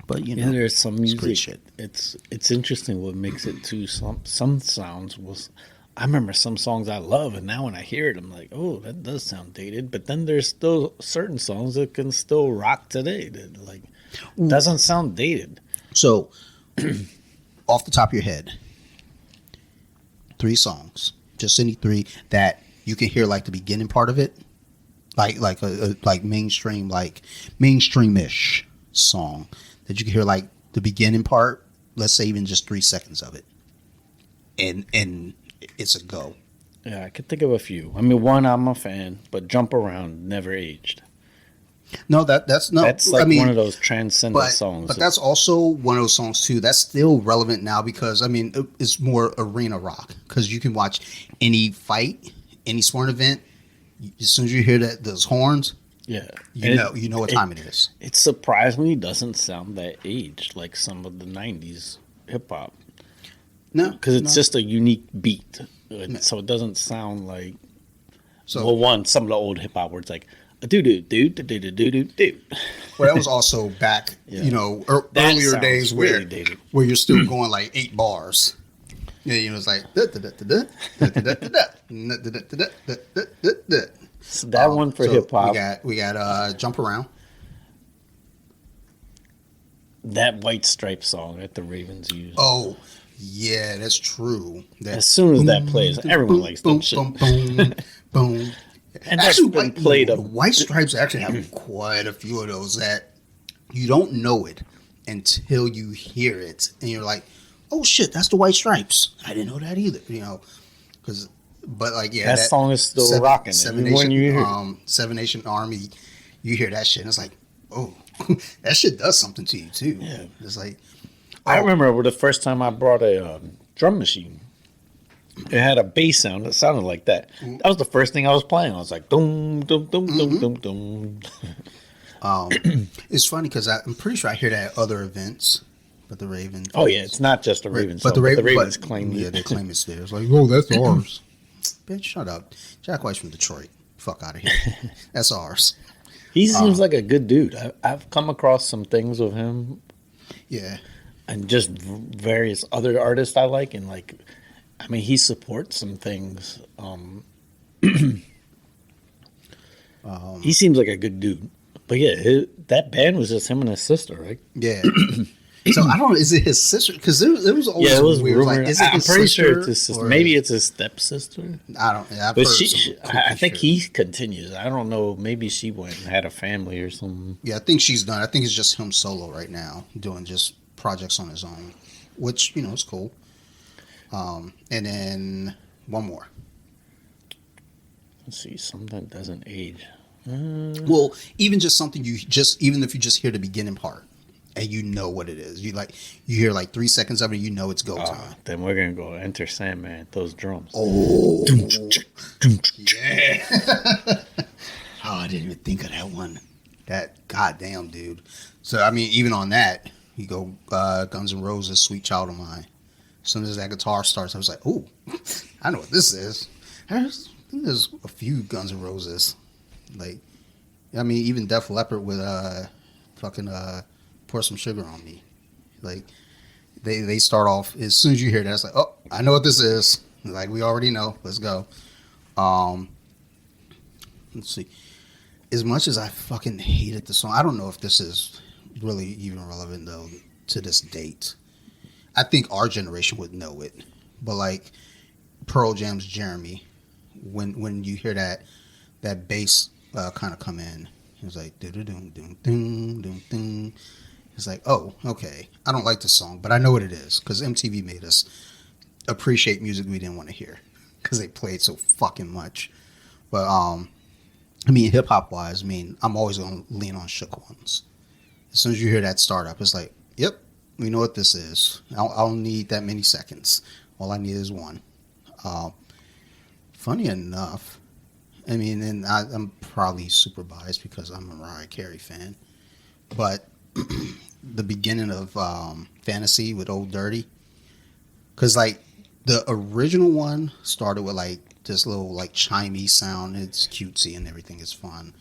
But there's some music. Shit. It's interesting what makes it too. Some sounds was. I remember some songs I love, and now when I hear it, I'm like, oh, that does sound dated. But then there's still certain songs that can still rock today. That like doesn't sound dated. So, off the top of your head, 3 songs, just any 3 that you can hear like the beginning part of it. Like a mainstream, like mainstream-ish song that you can hear like the beginning part, let's say even just 3 seconds of it, and it's a go. Yeah, I could think of a few. I mean, one I'm a fan, but "Jump Around" never aged. No, that's no. That's like one of those transcendent songs. But that's also one of those songs too. That's still relevant now because I mean it's more arena rock because you can watch any fight, any sporting event. As soon as you hear those horns, yeah, you know what time it is. It surprisingly doesn't sound that aged like some of the '90s hip hop. No, because it's just a unique beat, so it doesn't sound like. So some of the old hip hop where it's like do do do do do do do do. Well, that was also back, earlier days where you're still going like 8 bars. Yeah, it's like so that one for hip hop. We got Jump Around. That White Stripe song that the Ravens use. Oh, yeah, that's true. As soon as that plays, everyone likes that shit. Boom, boom. And actually, that's been played up. White Stripes actually have quite a few of those that you don't know it until you hear it, and you're like, "Oh shit, that's the White Stripes." I didn't know that either. But like, yeah, that song is still rocking. Seven Nation Army, you hear that shit, and it's like, oh, that shit does something to you too. Yeah, it's like, I remember the first time I brought a drum machine. It had a bass sound that sounded like that. That was the first thing I was playing. I was like, dum dum dum dum dum dum. It's funny because I'm pretty sure I hear that at other events, but the Ravens. Oh yeah, it's not just the Ravens. But the Ravens claim it. Yeah, they claim it's theirs. Like, oh, that's ours. Bitch, shut up. Jack White's from Detroit. Fuck out of here. That's ours. He seems like a good dude. I've come across some things with him. Yeah. And just various other artists I like, and like, I mean, he supports some things. He seems like a good dude. But yeah, that band was just him and his sister, right? Yeah. So I don't know. Is it his sister? Because there was always it was weird. Like, is it I'm pretty sure it's his sister. Maybe it's his stepsister. I don't. Yeah, but I think he continues. I don't know. Maybe she went and had a family or something. Yeah, I think she's done. I think it's just him solo right now, doing just projects on his own, which is cool. And then one more. Let's see, something that doesn't age. Well, even just something even if you just hear the beginning part and you know what it is, you hear like 3 seconds of it, it's go time. Then we're gonna go Enter Sandman. Those drums. Oh, yeah. Oh, I didn't even think of that one. That goddamn dude. So I mean, even on that, you go Guns N' Roses, "Sweet Child of Mine." As soon as that guitar starts, I was like, "Oh, I know what this is." I think there's a few Guns N' Roses. Like, I mean, even Def Leppard with fucking "Pour Some Sugar on Me." Like, They start off as soon as you hear that, it's like, oh, I know what this is. Like we already know. Let's go. Um, let's see. As much as I fucking hated the song, I don't know if this is really even relevant though to this date. I think our generation would know it, but like Pearl Jam's Jeremy, when you hear that bass kind of come in, it's like do do do do do do do. It's like, oh, okay. I don't like the song, but I know what it is because MTV made us appreciate music we didn't want to hear because they played so fucking much. But I mean, hip hop wise, I mean, I'm always gonna lean on Shook Ones. As soon as you hear that startup, it's like, yep, we know what this is. I don't need that many seconds. All I need is one. Funny enough, I mean, and I'm probably super biased because I'm a Mariah Carey fan, but the beginning of Fantasy with Old Dirty, because like the original one started with like this little like chimey sound. It's cutesy and everything is fun,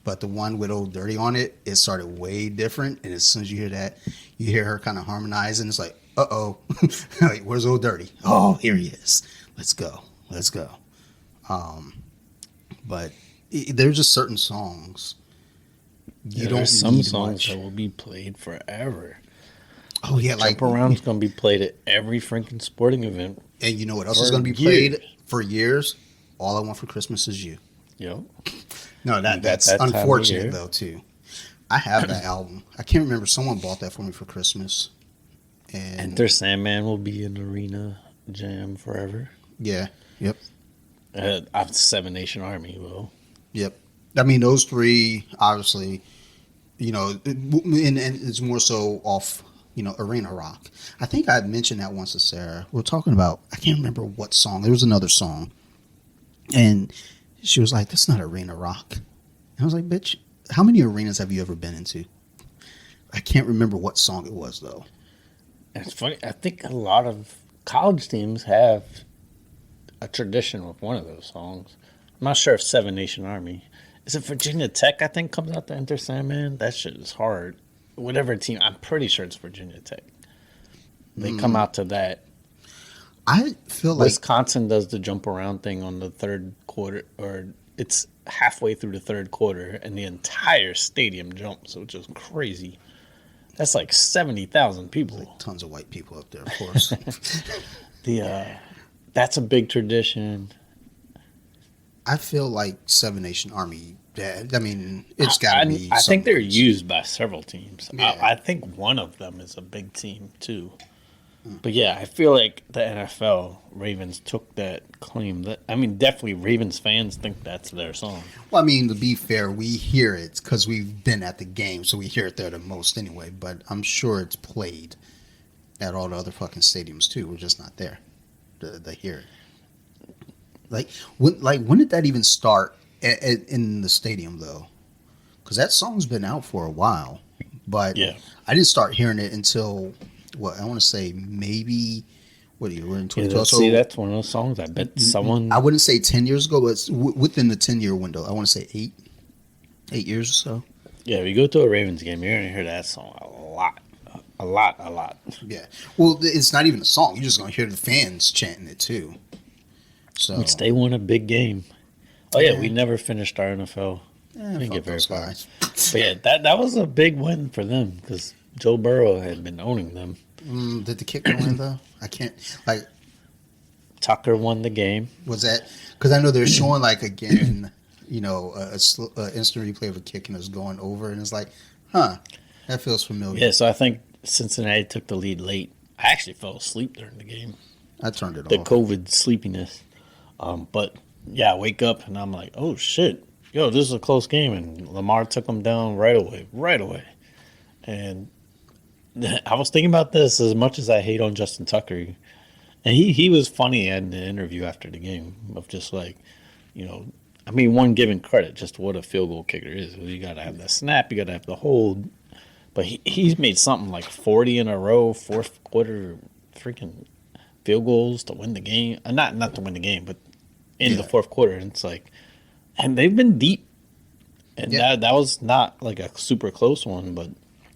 but the one with Old Dirty on it, it started way different. And as soon as you hear that, you hear her kind of harmonizing. It's like, uh-oh, like where's Old Dirty? Oh, here he is. Let's go. But there's just certain songs you don't there's some need songs much. that will be played forever. Oh yeah, like Jump Around's gonna be played at every freaking sporting event. and you know what else is For going to be played years. for years? All I Want for Christmas Is You. Yo, No, that's that time of unfortunate year. though too. I have that album. I can't remember. Someone bought that for me for Christmas, and Enter Sandman will be an arena jam forever. yeah, yep, Seven Nation Army will. yep. I mean, those three obviously, you know, and it's more so off, you know, arena rock. I think I had mentioned that once to Sarah. We were talking about, I can't remember what song. There was another song, and she was like, "That's not arena rock." And I was like, "Bitch, how many arenas have you ever been into?" I can't remember what song it was though. And it's funny. I think a lot of college teams have a tradition with one of those songs. I'm not sure if Seven Nation Army. Is it Virginia Tech? I think comes out to Enter Sandman. That shit is hard. Whatever team, I'm pretty sure it's Virginia Tech. They come out to that. I feel like Wisconsin does the jump around thing on the third quarter, or it's halfway through the third quarter, and the entire stadium jumps, which is crazy. That's like 70,000 people. tons of white people up there, of course. That's a big tradition. I feel like Seven Nation Army. Yeah, I mean, it's got to be. I think they're someone's. used by several teams. Yeah. I think one of them is a big team too. But yeah, I feel like the NFL Ravens took that claim. That I mean, definitely Ravens fans think that's their song. Well, I mean, to be fair, we hear it because we've been at the game, so we hear it there the most anyway. But I'm sure it's played at all the other fucking stadiums too. We're just not there to hear it. When did that even start in the stadium though? Because that song's been out for a while, but Yeah. I didn't start hearing it until what I want to say maybe. What are you? We're in Yeah, 2012. see, that's one of those songs. I bet someone. I wouldn't say 10 years ago, but it's within the 10-year window. I want to say 8 years or so. Yeah, if you go to a Ravens game, you're gonna hear that song a lot. Yeah. Well, it's not even a song. You're just going to hear the fans chanting it too. So Which they won a big game. Oh yeah, we never finished our NFL. Didn't fuck get very those far. guys. But yeah, that was a big win for them because Joe Burrow had been owning them. Did the kicker win though? I can't like. Tucker won the game. Was that because I know they're showing like again, you know, a instant replay of a kick and it's going over and it's like, huh, that feels familiar. Yeah, so I think Cincinnati took the lead late. I actually fell asleep during the game. I turned it The off. COVID sleepiness. But yeah, I wake up and I'm like, oh shit, yo, this is a close game, and Lamar took them down right away. And I was thinking about this as much as I hate on Justin Tucker, and he was funny in the interview after the game of just like, you know, I mean, one giving credit just what a field goal kicker is. You got to have the snap, you got to have the hold, but he's made something like 40 in a row, fourth quarter, freaking field goals to win the game. Not to win the game, but in the fourth quarter. And it's like, and they've been deep. And that was not like a super close one, but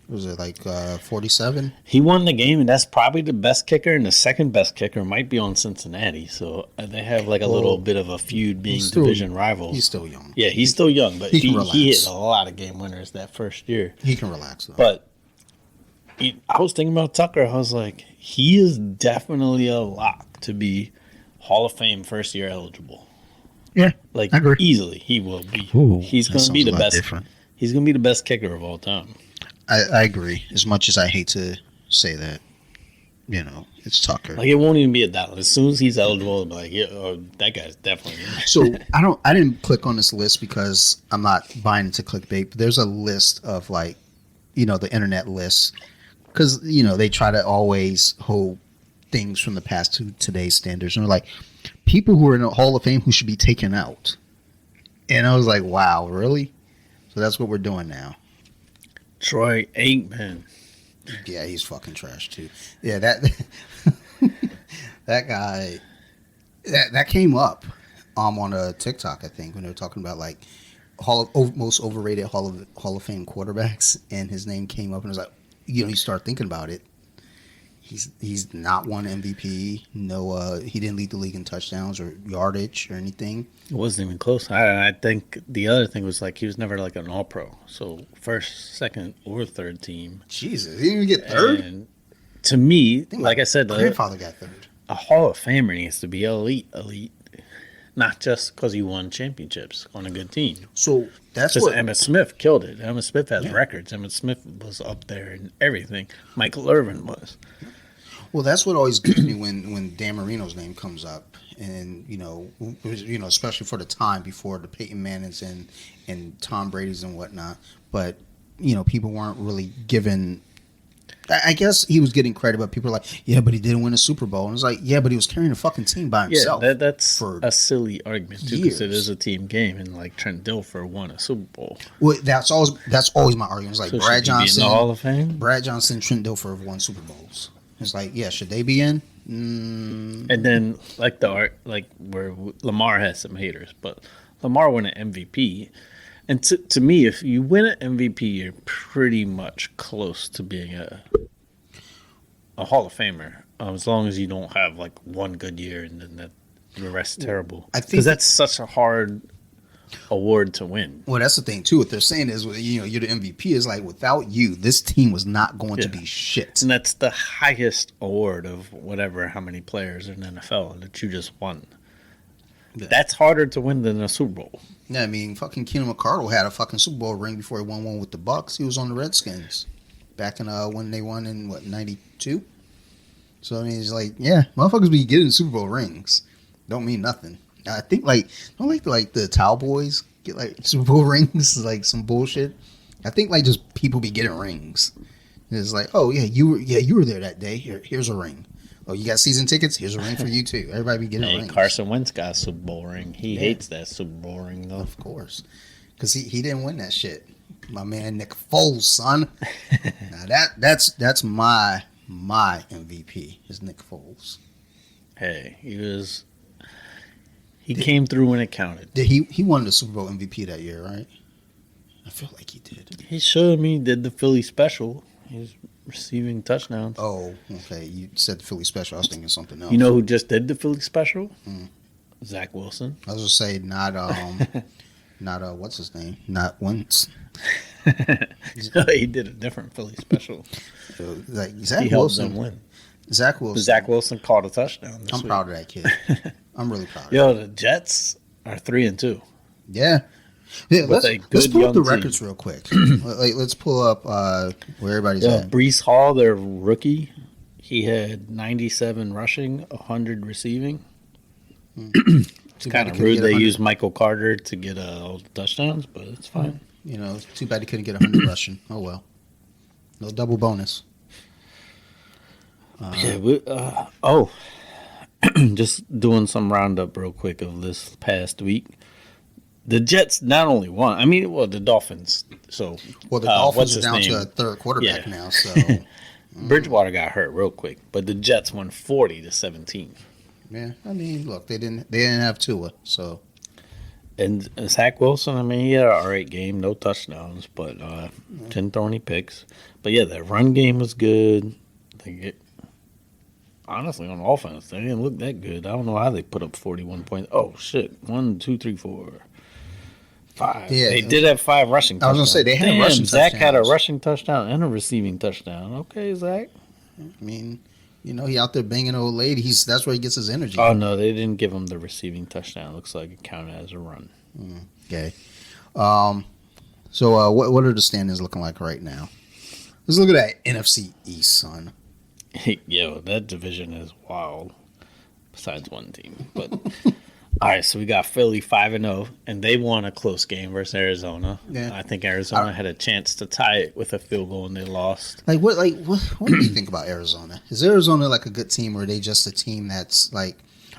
Was it like 47? He won the game, and that's probably the best kicker, and the second best kicker might be on Cincinnati. So they have like a little bit of a feud being division rivals. He's still young. Yeah, he's still young, but he can he relax. hit a lot of game winners that first year. He can relax, though. But I was thinking about Tucker. I was like, he is definitely a lock to be Hall of Fame first year eligible. Yeah, Like, I agree. easily, he will be. Ooh, He's going to be the best. Different. He's going to be the best kicker of all time. I agree. As much as I hate to say that, it's Tucker. Like, it won't even be a doubt. As soon as he's eligible, it'll be like, yeah, that guy's definitely in. So I didn't click on this list because I'm not buying into clickbait. But there's a list of the internet lists because they try to always hold things from the past to today's standards, and they're like people who are in the Hall of Fame who should be taken out. And I was like, wow, really? So that's what we're doing now. Troy Aikman. Yeah, he's fucking trash too. Yeah, that that guy that came up on a TikTok, I think, when they were talking about like most overrated Hall of Fame quarterbacks, and his name came up, and it was like, you start thinking about it. He's not won MVP. No, he didn't lead the league in touchdowns or yardage or anything. It wasn't even close. I think the other thing was like he was never like an All-Pro. So first, second, or third team. Jesus, he didn't even get third. And to me, like I said, grandfather got third. A Hall of Famer needs to be elite, not just because he won championships on a good team. So that's because what Emmitt Smith killed it. Emmitt Smith has records. Emmitt Smith was up there and everything. Michael Irvin was. Well, that's what always gets me when Dan Marino's name comes up, and especially for the time before the Peyton Mannings and Tom Brady's and whatnot. But people weren't really given. I guess he was getting credit, but people are like, yeah, but he didn't win a Super Bowl. And it's like, yeah, but he was carrying a fucking team by himself. Yeah, that's a silly argument too, because it is a team game, and like Trent Dilfer won a Super Bowl. Well, that's always my argument. It's like so Brad Johnson, in the Hall of Fame. Brad Johnson, Trent Dilfer have won Super Bowls. It's like, yeah, should they be in? And then where Lamar has some haters, but Lamar won an MVP. And to me, if you win an MVP, you're pretty much close to being a Hall of Famer, as long as you don't have like one good year and then the rest terrible. Because that's such a hard award to win. Well, that's the thing too. What they're saying is, you're the MVP. Is like without you, this team was not going to be shit. And that's the highest award of how many players in the NFL that you just won. Yeah. That's harder to win than a Super Bowl. Yeah, I mean, fucking Keenan McCardle had a fucking Super Bowl ring before he won one with the Bucks. He was on the Redskins back in when they won in '92. So I mean, it's like, yeah, motherfuckers be getting Super Bowl rings. Don't mean nothing. I think don't the Towel Boys get like Super Bowl rings, like some bullshit. I think like just people be getting rings. It's like, oh yeah, you were there that day. Here's a ring. Oh, you got season tickets? Here's a ring for you too. Everybody be getting rings. Carson Wentz got a Super Bowl ring. He hates that Super Bowl ring though. Of course, because he didn't win that shit. My man Nick Foles, son. Now that's my MVP is Nick Foles. Hey, he came through when it counted. He won the Super Bowl MVP that year, right? I feel like he did. He showed me did the Philly special. He was receiving touchdowns. Oh, okay. You said the Philly special. I was thinking something else. You know who just did the Philly special? Zach Wilson. I was gonna say not what's his name? Not Wentz. He did a different Philly special. Like Zach he Wilson helped them win. Zach Wilson. Zach Wilson caught a touchdown. I'm proud of that kid. I'm really proud of him. Yo, the Jets are 3-2. Yeah. Let's pull up the records real quick. Let's pull up where everybody's at. Breece Hall, their rookie, he had 97 rushing, 100 receiving. It's kind of rude they used Michael Carter to get all the touchdowns, but it's fine. Too bad he couldn't get 100 rushing. Oh, well. No double bonus. Just doing some roundup real quick of this past week. The Jets not only won, the Dolphins. So, the Dolphins are down to a third quarterback now. So, Bridgewater got hurt real quick, but the Jets won 40-17. Yeah, look, they didn't have Tua, so. And Zach Wilson, I mean, he had an all right game, no touchdowns, but didn't throw any picks. But yeah, their run game was good. Honestly, on offense, they didn't look that good. I don't know how they put up 41 points. Oh shit! 1, 2, 3, 4, 5. Yeah, They did have 5 rushing touchdowns. I was gonna say they had rushing Zach had a touchdowns. rushing touchdown and a receiving touchdown. Okay, Zach. I mean, he out there banging old ladies. That's where he gets his energy. Oh no, they didn't give him the receiving touchdown. Looks like it counted as a run. Okay. So what are the standings looking like right now? Let's look at that NFC East, son. Yo, that division is wild. Besides one team, but all right. So we got Philly 5-0, and they won a close game versus Arizona. Yeah. I think Arizona had a chance to tie it with a field goal, and they lost. What do you think about Arizona? Is Arizona like a good team, or are they just a team that's like?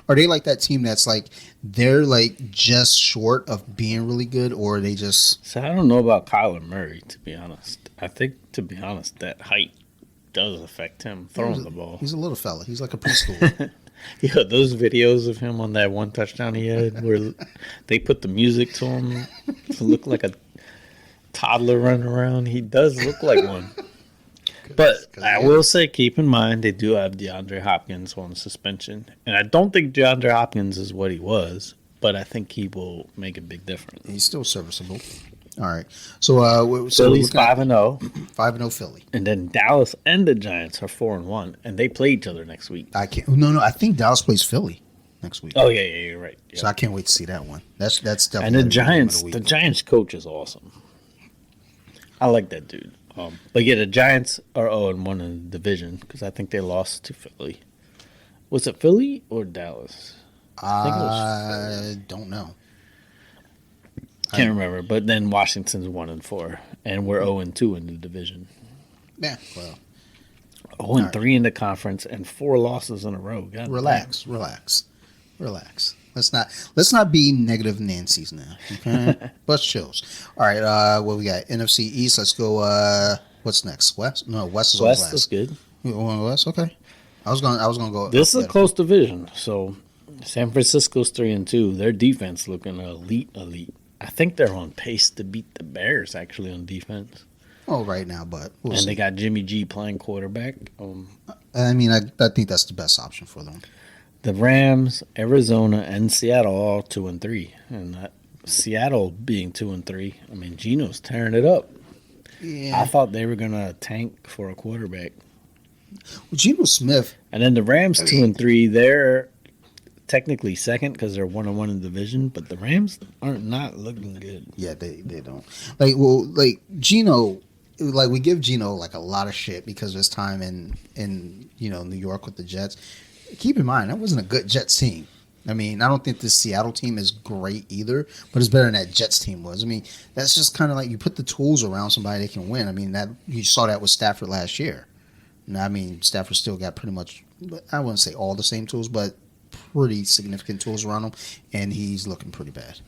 Are they like that team that's like they're like just short of being really good, or are they just? So I don't know about Kyler Murray, to be honest. I think, to be honest, that height does affect him throwing the ball. He's a little fella. He's like a preschooler. Yeah, those videos of him on that one touchdown he had, where they put the music to him to look like a toddler running around. He does look like one. But I will say, keep in mind, they do have DeAndre Hopkins on suspension. And I don't think DeAndre Hopkins is what he was, but I think he will make a big difference. He's still serviceable. All right. So Philly's 5-0. 5-0 Philly. And then Dallas and the Giants are 4-1. And they play each other next week. I can't. No. I think Dallas plays Philly next week. Oh, yeah, you're right. Yeah. So I can't wait to see that one. That's definitely. And the Giants coach is awesome. I like that dude. But yeah, the Giants are 0-1 in the division because I think they lost to Philly. Was it Philly or Dallas? I don't know. Can't remember. But then Washington's 1-4, and we're 0-2 in the division. Yeah, well, 0-3 in the conference, and 4 losses in a row. God relax. Let's not be negative Nancy's now. Okay, but shows. All right, what we got? NFC East. Let's go. What's next? West? No, West is always West last. is good. You want West? Okay. I was gonna go. This is a close division. So San Francisco's 3-2. Their defense looking elite. I think they're on pace to beat the Bears actually on defense. Oh, right now, but we'll see. They got Jimmy G playing quarterback. I mean, I think that's the best option for them. The Rams, Arizona, and Seattle all 2-3, and Seattle being 2-3. I mean, Geno's tearing it up. Yeah. I thought they were gonna tank for a quarterback. Well, Geno Smith. And then the Rams 2-3. They're technically second because they're 1-1 in the division, but the Rams aren't not looking good. Yeah, they don't. Geno. Like we give Geno like a lot of shit because of his time in New York with the Jets. Keep in mind that wasn't a good Jets team. I mean, I don't think this Seattle team is great either, but it's better than that Jets team was. I mean, that's just kind of like you put the tools around somebody that can win. I mean, that you saw that with Stafford last year. Now, I mean, Stafford still got pretty much, I wouldn't say all the same tools, but pretty significant tools around him, and he's looking pretty bad.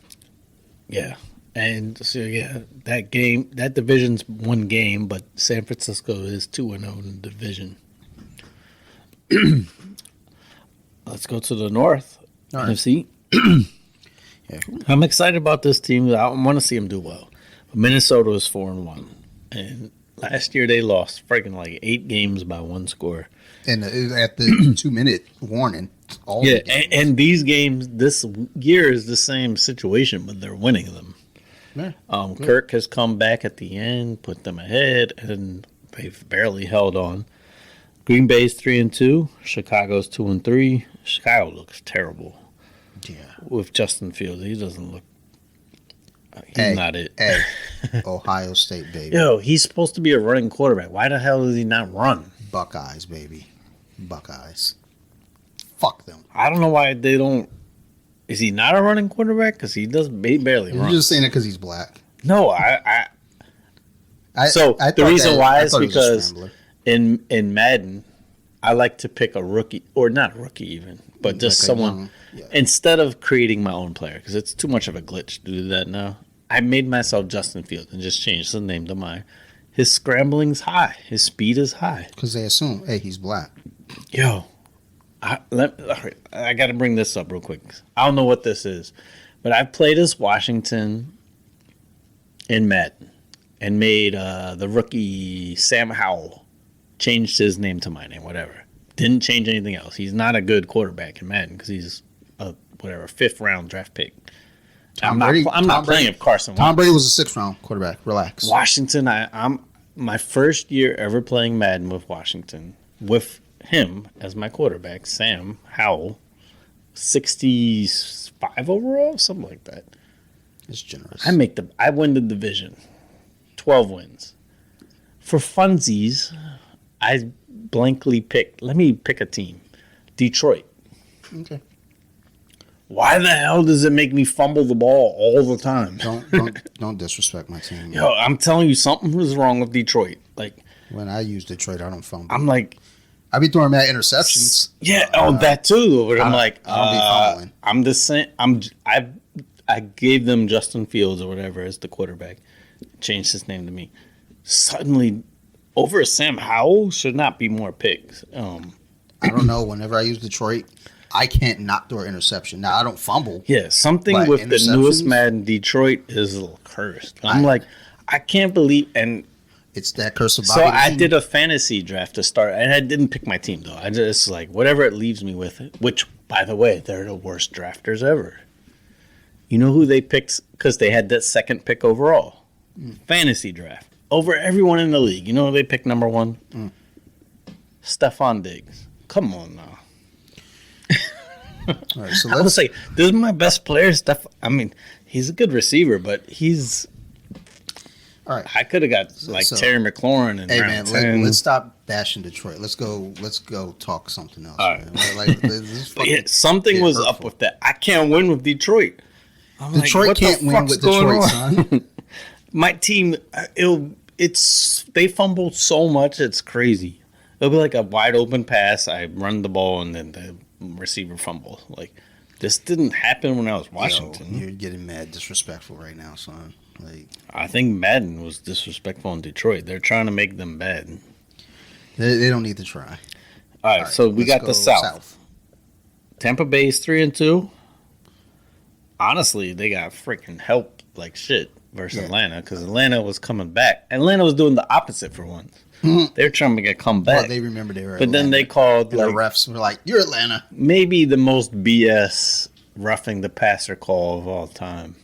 Yeah. And so, yeah, that division's one game, but San Francisco is 2-0 in the division. Let's go to the North. All right. NFC. Yeah. I'm excited about this team. I want to see them do well. But Minnesota is 4-1. And last year they lost freaking like 8 games by 1 score. And at the 2-minute warning. And these games this year is the same situation, but they're winning them. Yeah, Kirk has come back at the end, put them ahead, and they've barely held on. Green Bay's 3-2, Chicago's 2-3. Chicago looks terrible. Yeah, with Justin Fields, he doesn't look. He's not it. Hey, Ohio State baby. Yo, he's supposed to be a running quarterback. Why the hell does he not run? Buckeyes, baby, Buckeyes. Fuck them. I don't know why they don't. Is he not a running quarterback? Because he barely runs. You're just saying it because he's black. No, the reason why is because in Madden, I like to pick a rookie, or not a rookie even, but just someone, instead of creating my own player, because it's too much of a glitch to do that now. I made myself Justin Fields and just changed the name to mine. His scrambling's high. His speed is high. Because they assume, hey, he's black. Yo. I got to bring this up real quick. I don't know what this is, but But I've played as Washington in Madden and made the rookie Sam Howell changed his name to my name, whatever. Didn't change anything else. He's not a good quarterback in Madden because he's a fifth round draft pick. I'm not playing with Carson Wentz. Tom Brady was a 6th round quarterback. Relax. Washington, I'm my first year ever playing Madden with Washington with him as my quarterback, Sam Howell, 65 overall, something like that. It's generous. I win the division, 12 wins. For funsies, I blankly picked. Let me pick a team, Detroit. Okay. Why the hell does it make me fumble the ball all the time? Don't disrespect my team. Yo, I'm telling you, something was wrong with Detroit. Like when I use Detroit, I don't fumble. I'm like, I be throwing mad interceptions. Yeah, that too. But I'm like, I don't be fumbling. I'm the same. I gave them Justin Fields or whatever as the quarterback. Changed his name to me. Suddenly, over Sam Howell should not be more picks. I don't know. Whenever I use Detroit, I can't not throw an interception. Now I don't fumble. Yeah, something with the newest Madden Detroit is a little cursed. I'm like, I can't believe and. It's that curse of Bobby. So I did a fantasy draft to start, and I didn't pick my team, though. I just, like, whatever it leaves me with, which, by the way, they're the worst drafters ever. You know who they picked because they had that second pick overall? Fantasy draft. Over everyone in the league. You know who they picked number 1? Stephon Diggs. Come on now. All right, so I was like, this is my best player, I mean, he's a good receiver, but he's... All right. I could have got Terry McLaurin and let's stop bashing Detroit. Let's go talk something else. All right. Like, something was hurtful. Up with that. I can't win with Detroit. Detroit can't win with Detroit, son. My team, they fumble so much, it's crazy. It'll be like a wide open pass. I run the ball and then the receiver fumble. Like this didn't happen when I was Washington. You're getting mad disrespectful right now, son. Like I think Madden was disrespectful in Detroit. They're trying to make them bad. They don't need to try. All right, so we got the South. Tampa Bay's 3-2. Honestly, they got freaking help like shit versus Atlanta because Atlanta was coming back. Atlanta was doing the opposite for once. Mm-hmm. They were trying to come back. Well, they remember they were But Atlanta. Then they called and the refs were like, "You're Atlanta." Maybe the most BS roughing the passer call of all time.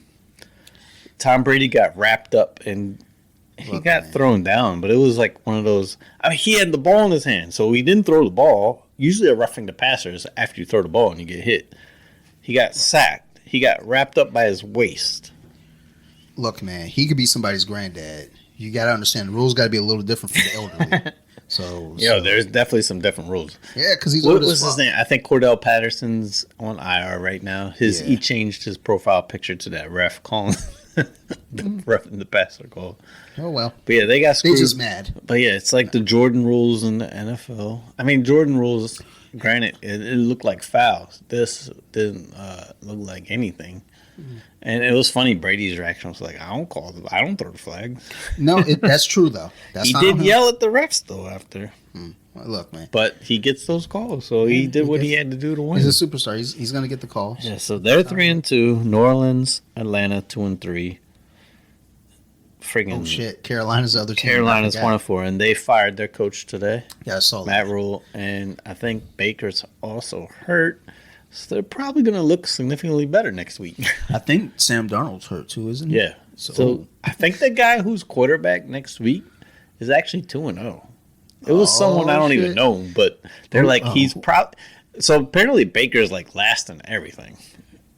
Tom Brady got wrapped up and he got thrown down, but it was like one of those. I mean, he had the ball in his hand, so he didn't throw the ball. Usually, a roughing the passer is after you throw the ball and you get hit. He got sacked. He got wrapped up by his waist. Look, man, he could be somebody's granddad. You got to understand the rules got to be a little different for the elderly. So there's definitely some different rules. Yeah, because he's what was his name? I think Cordell Patterson's on IR right now. He changed his profile picture to that ref calling. The ref in the passer call. Oh well. But yeah, they got screwed. They just mad. But yeah, it's like the Jordan rules in the NFL. I mean, Jordan rules. Granted, it looked like fouls. This didn't look like anything. Mm-hmm. And it was funny. Brady's reaction was like, "I don't throw the flag." No, that's true though. He did yell at the refs though after. Well, look, man. But he gets those calls, so he did what he had to do to win. He's a superstar. He's going to get the calls. Yeah, so they're 3-2. New Orleans, Atlanta 2-3. Friggin' oh shit! Carolina's the other team. Carolina's 1-4, and they fired their coach today. Yeah, I saw that. Matt Rule, and I think Baker's also hurt, so they're probably going to look significantly better next week. I think Sam Darnold's hurt too, isn't he? Yeah. So I think the guy who's quarterback next week is actually 2-0. It was someone I don't even know, but they're like he's probably. So apparently Baker's like last in everything,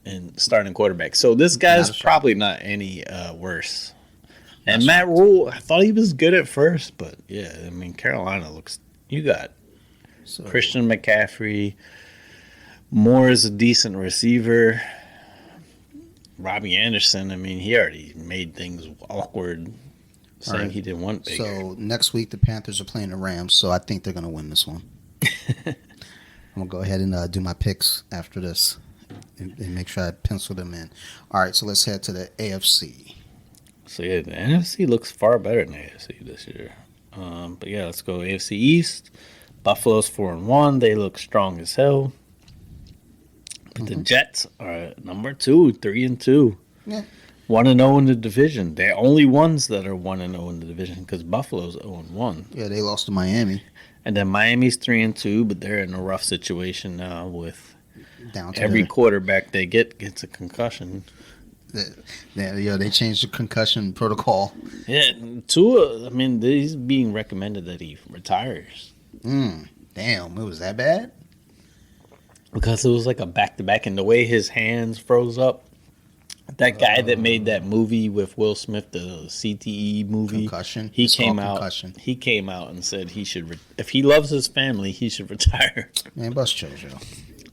and starting quarterback. So this guy's probably not any worse. And Matt Rule, I thought he was good at first, but yeah, I mean Carolina looks. You got Christian McCaffrey. Moore is a decent receiver. Robbie Anderson, I mean, he already made things awkward. Saying he didn't want Baker. So next week the Panthers are playing the Rams, so I think they're going to win this one. I'm going to go ahead and do my picks after this and make sure I pencil them in. All right, so let's head to the AFC. So yeah, the NFC looks far better than the AFC this year. But yeah, let's go AFC East. Buffalo's 4-1. They look strong as hell. But the Jets are number 2, 3-2. Yeah. 1-0 in the division. They're only ones that are 1-0 in the division because Buffalo's 0-1. Yeah, they lost to Miami. And then Miami's 3-2, but they're in a rough situation now with Down to every their- quarterback they get gets a concussion. they changed the concussion protocol. Yeah, Tua, I mean, he's being recommended that he retires. Damn, it was that bad? Because it was like a back-to-back, and the way his hands froze up. That guy that made that movie with Will Smith, the CTE movie, Concussion. He It's came called out. Concussion. He came out and said he should, if he loves his family, he should retire. Man, bust Jojo.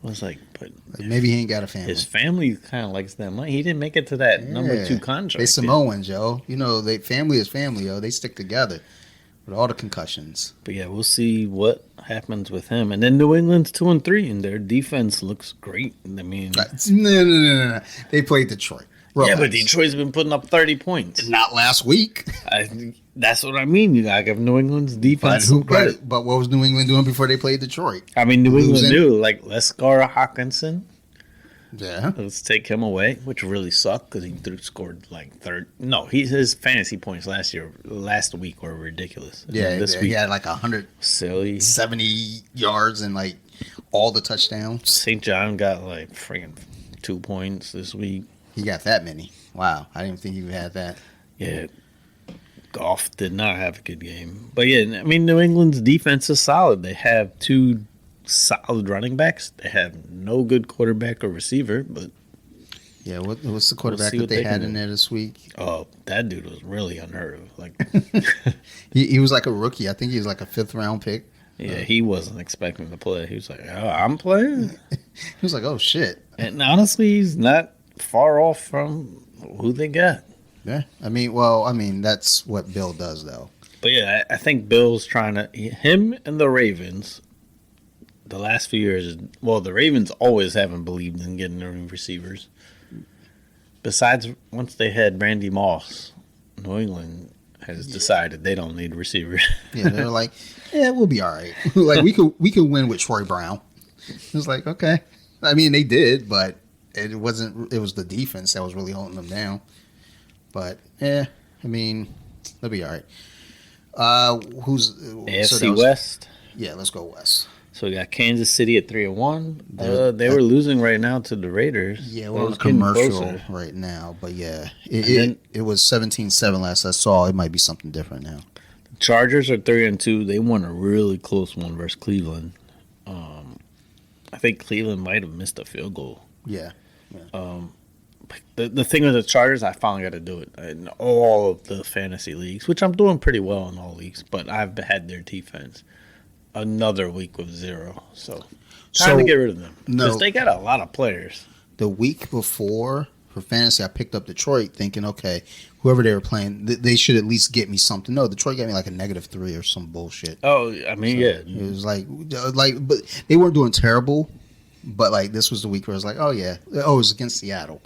I was like, but Like, maybe he ain't got a family. his family kind of likes that money. He didn't make it to that number 2 contract. They Samoans, yo. You know, family is family, yo. They stick together with all the concussions. But yeah, we'll see what happens with him. And then New England's 2-3, and their defense looks great. I mean, No. They played Detroit. yeah, Relax. but Detroit's been putting up 30 points. Not last week. That's what I mean. You gotta give New England's defense some credit. But what was New England doing before they played Detroit? I mean, New England Losing. knew, like, let's score Hawkinson. Yeah. Let's take him away, which really sucked because he scored like third. No, his fantasy points last week were ridiculous. Yeah, this he week had like 170 silly. yards and like all the touchdowns. St. John got like freaking 2 points this week. He got that many. Wow. I didn't think he had that. Yeah, Goff did not have a good game, but yeah, I mean, New England's defense is solid. They have 2 solid running backs. They have no good quarterback or receiver, but Yeah, what's the quarterback see that what they they had can in do. there this week? oh, that dude was really unheard of. Like, He was like a rookie. I think he was like a 5th round pick. yeah, he wasn't expecting to play. He was like, "Oh, I'm playing." He was like, oh shit. And honestly, he's not far off from who they got. Yeah. I mean, that's what Bill does though. But yeah, I think Bill's trying to, him and the Ravens, the last few years, well, the Ravens always haven't believed in getting their new receivers. Besides, once they had Randy Moss, New England has decided they don't need receivers. Yeah, they're like, yeah, we'll be all right. Like we could win with Troy Brown. It was like, okay. I mean, they did, but it wasn't. It was the defense that was really holding them down. But yeah, I mean, they'll be all right. Who's AFC West. Yeah, let's go West. So we got Kansas City at 3-1. They're- They were losing right now to the Raiders. Yeah, That we're on was a getting commercial closer. right now, but yeah, then- it was 17-7 last I saw. It might be something different now. Chargers are 3-2. They won a really close one versus Cleveland. I think Cleveland might have missed a field goal. Yeah, The thing with the Chargers, I finally got to do it in all of the fantasy leagues, which I'm doing pretty well in all leagues. But I've had their defense another week with 0, so time to get rid of them because No. they got a lot of players. the week before for fantasy, I picked up Detroit, thinking, okay, whoever they were playing, they should at least get me something. No, Detroit got me like a -3 or some bullshit. Oh, I mean, yeah, It was like, but they weren't doing terrible. But like this was the week where I was like, oh yeah, oh it was against Seattle.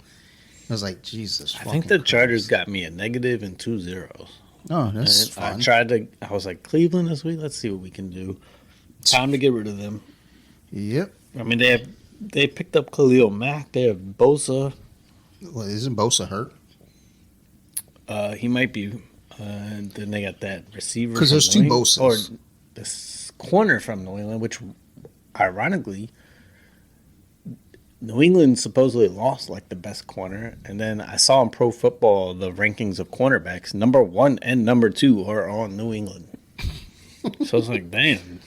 I was like, Jesus. I think the Chargers got me a negative and 2 zeros. Oh, that's And fun. I was like, Cleveland this week. Let's see what we can do. Time to get rid of them. Yep. I mean, they picked up Khalil Mack. They have Bosa. Well, isn't Bosa hurt? He might be. Then they got that receiver. 'Cause from there's New two England- Bosas. Or this corner from New England, which ironically, New England supposedly lost like the best corner. And then I saw in Pro Football the rankings of cornerbacks. Number 1 and number 2 are on New England. So it's like, damn.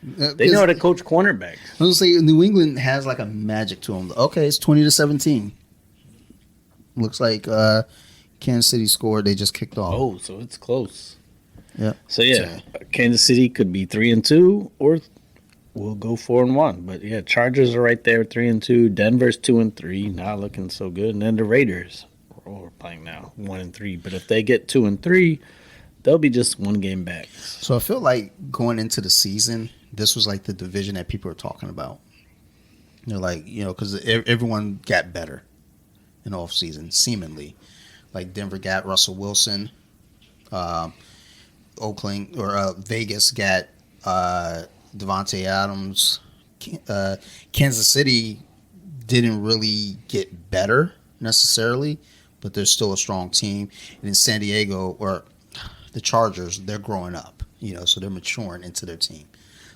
They know how to coach cornerbacks. I was gonna say New England has like a magic to them. Okay, it's 20-17. Looks like Kansas City scored. They just kicked off. Oh, so it's close. Yeah. So yeah, Kansas City could be 3-2, or we'll go 4-1. But yeah, Chargers are right there, 3-2. Denver's 2-3, not looking so good. And then the Raiders, we're playing now, 1-3. But if they get 2-3, they'll be just one game back. So I feel like going into the season, this was like the division that people were talking about. They're like, because everyone got better in off season, seemingly. Like Denver got Russell Wilson. Oakland or Vegas got Devontae Adams. Kansas City didn't really get better necessarily, but they're still a strong team. And in San Diego, or the Chargers, they're growing up, so they're maturing into their team.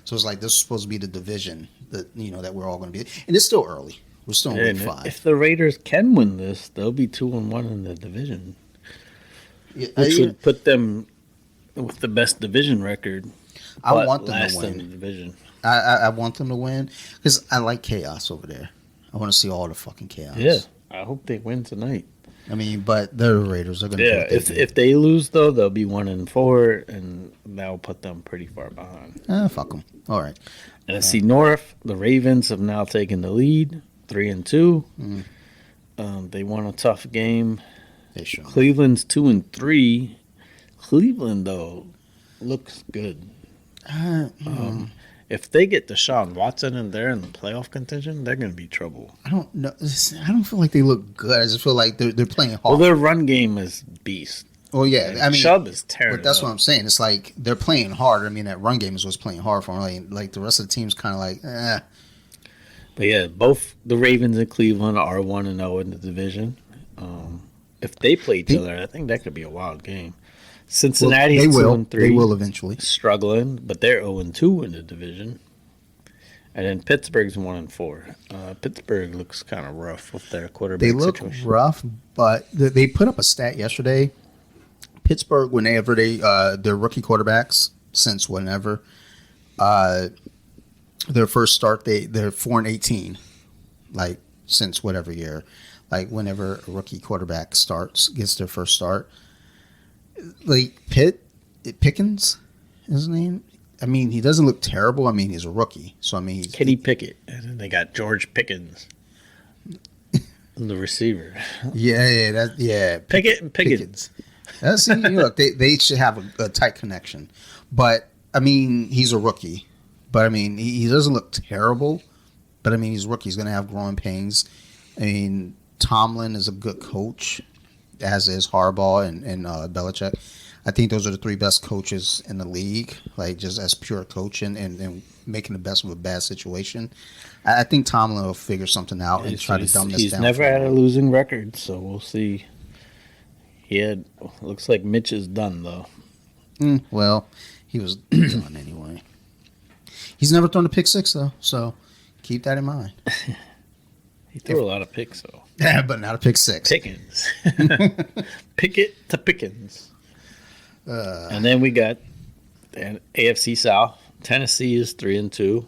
So it's like this is supposed to be the division that that we're all going to be. And it's still early. We're still in week 5. If the Raiders can win this, they'll be 2-1 in the division, which would put them with the best division record. I want them to win. In the division. I want them to win because I like chaos over there. I want to see all the fucking chaos. Yeah, I hope they win tonight. I mean, but they're the Raiders. They're going to. Yeah, if they lose though, they'll be 1-4, and that'll put them pretty far behind. Fuck them. All right. NFC North, the Ravens have now taken the lead, 3-2. They won a tough game. They should. Cleveland's 2-3. Cleveland though looks good. If they get Deshaun Watson in there in the playoff contention, they're going to be trouble. I don't know. I don't feel like they look good. I just feel like they're playing hard. Well, their run game is beast. Well, yeah. I mean, Chubb is terrible. But that's what I'm saying. It's like they're playing hard. I mean, that run game is what's playing hard for them. Like the rest of the team's kind of like, eh. But yeah, both the Ravens and Cleveland are 1-0 in the division. If they play each other, I think that could be a wild game. Cincinnati is 2-3. They will eventually. Struggling, but they're 0-2 in the division. And then Pittsburgh's 1-4. Pittsburgh looks kind of rough with their quarterback situation. They look rough, but they put up a stat yesterday. Pittsburgh, whenever their rookie quarterbacks since whenever their first start, they're 4-18, like since whatever year, like whenever a rookie quarterback gets their first start. Like Pickens, is his name. I mean, he doesn't look terrible. I mean, he's a rookie, so I mean, Kenny Pickett, and then they got George Pickens, the receiver. Yeah, Pickett and Pickens. Look, they should have a tight connection, but I mean, he's a rookie, but I mean, he doesn't look terrible, but I mean, he's a rookie. He's going to have growing pains. I mean, Tomlin is a good coach, as is Harbaugh and Belichick. I think those are the 3 best coaches in the league, like just as pure coaching and making the best of a bad situation. I think Tomlin will figure something out and try to dumb this down. He's never had a losing record, so we'll see. Looks like Mitch is done, though. Well, he was done anyway. He's never thrown a pick 6, though, so keep that in mind. He threw a lot of picks, though. Yeah, but not a pick 6. Pickens. Pickett to Pickens. And then we got the AFC South. Tennessee is 3-2.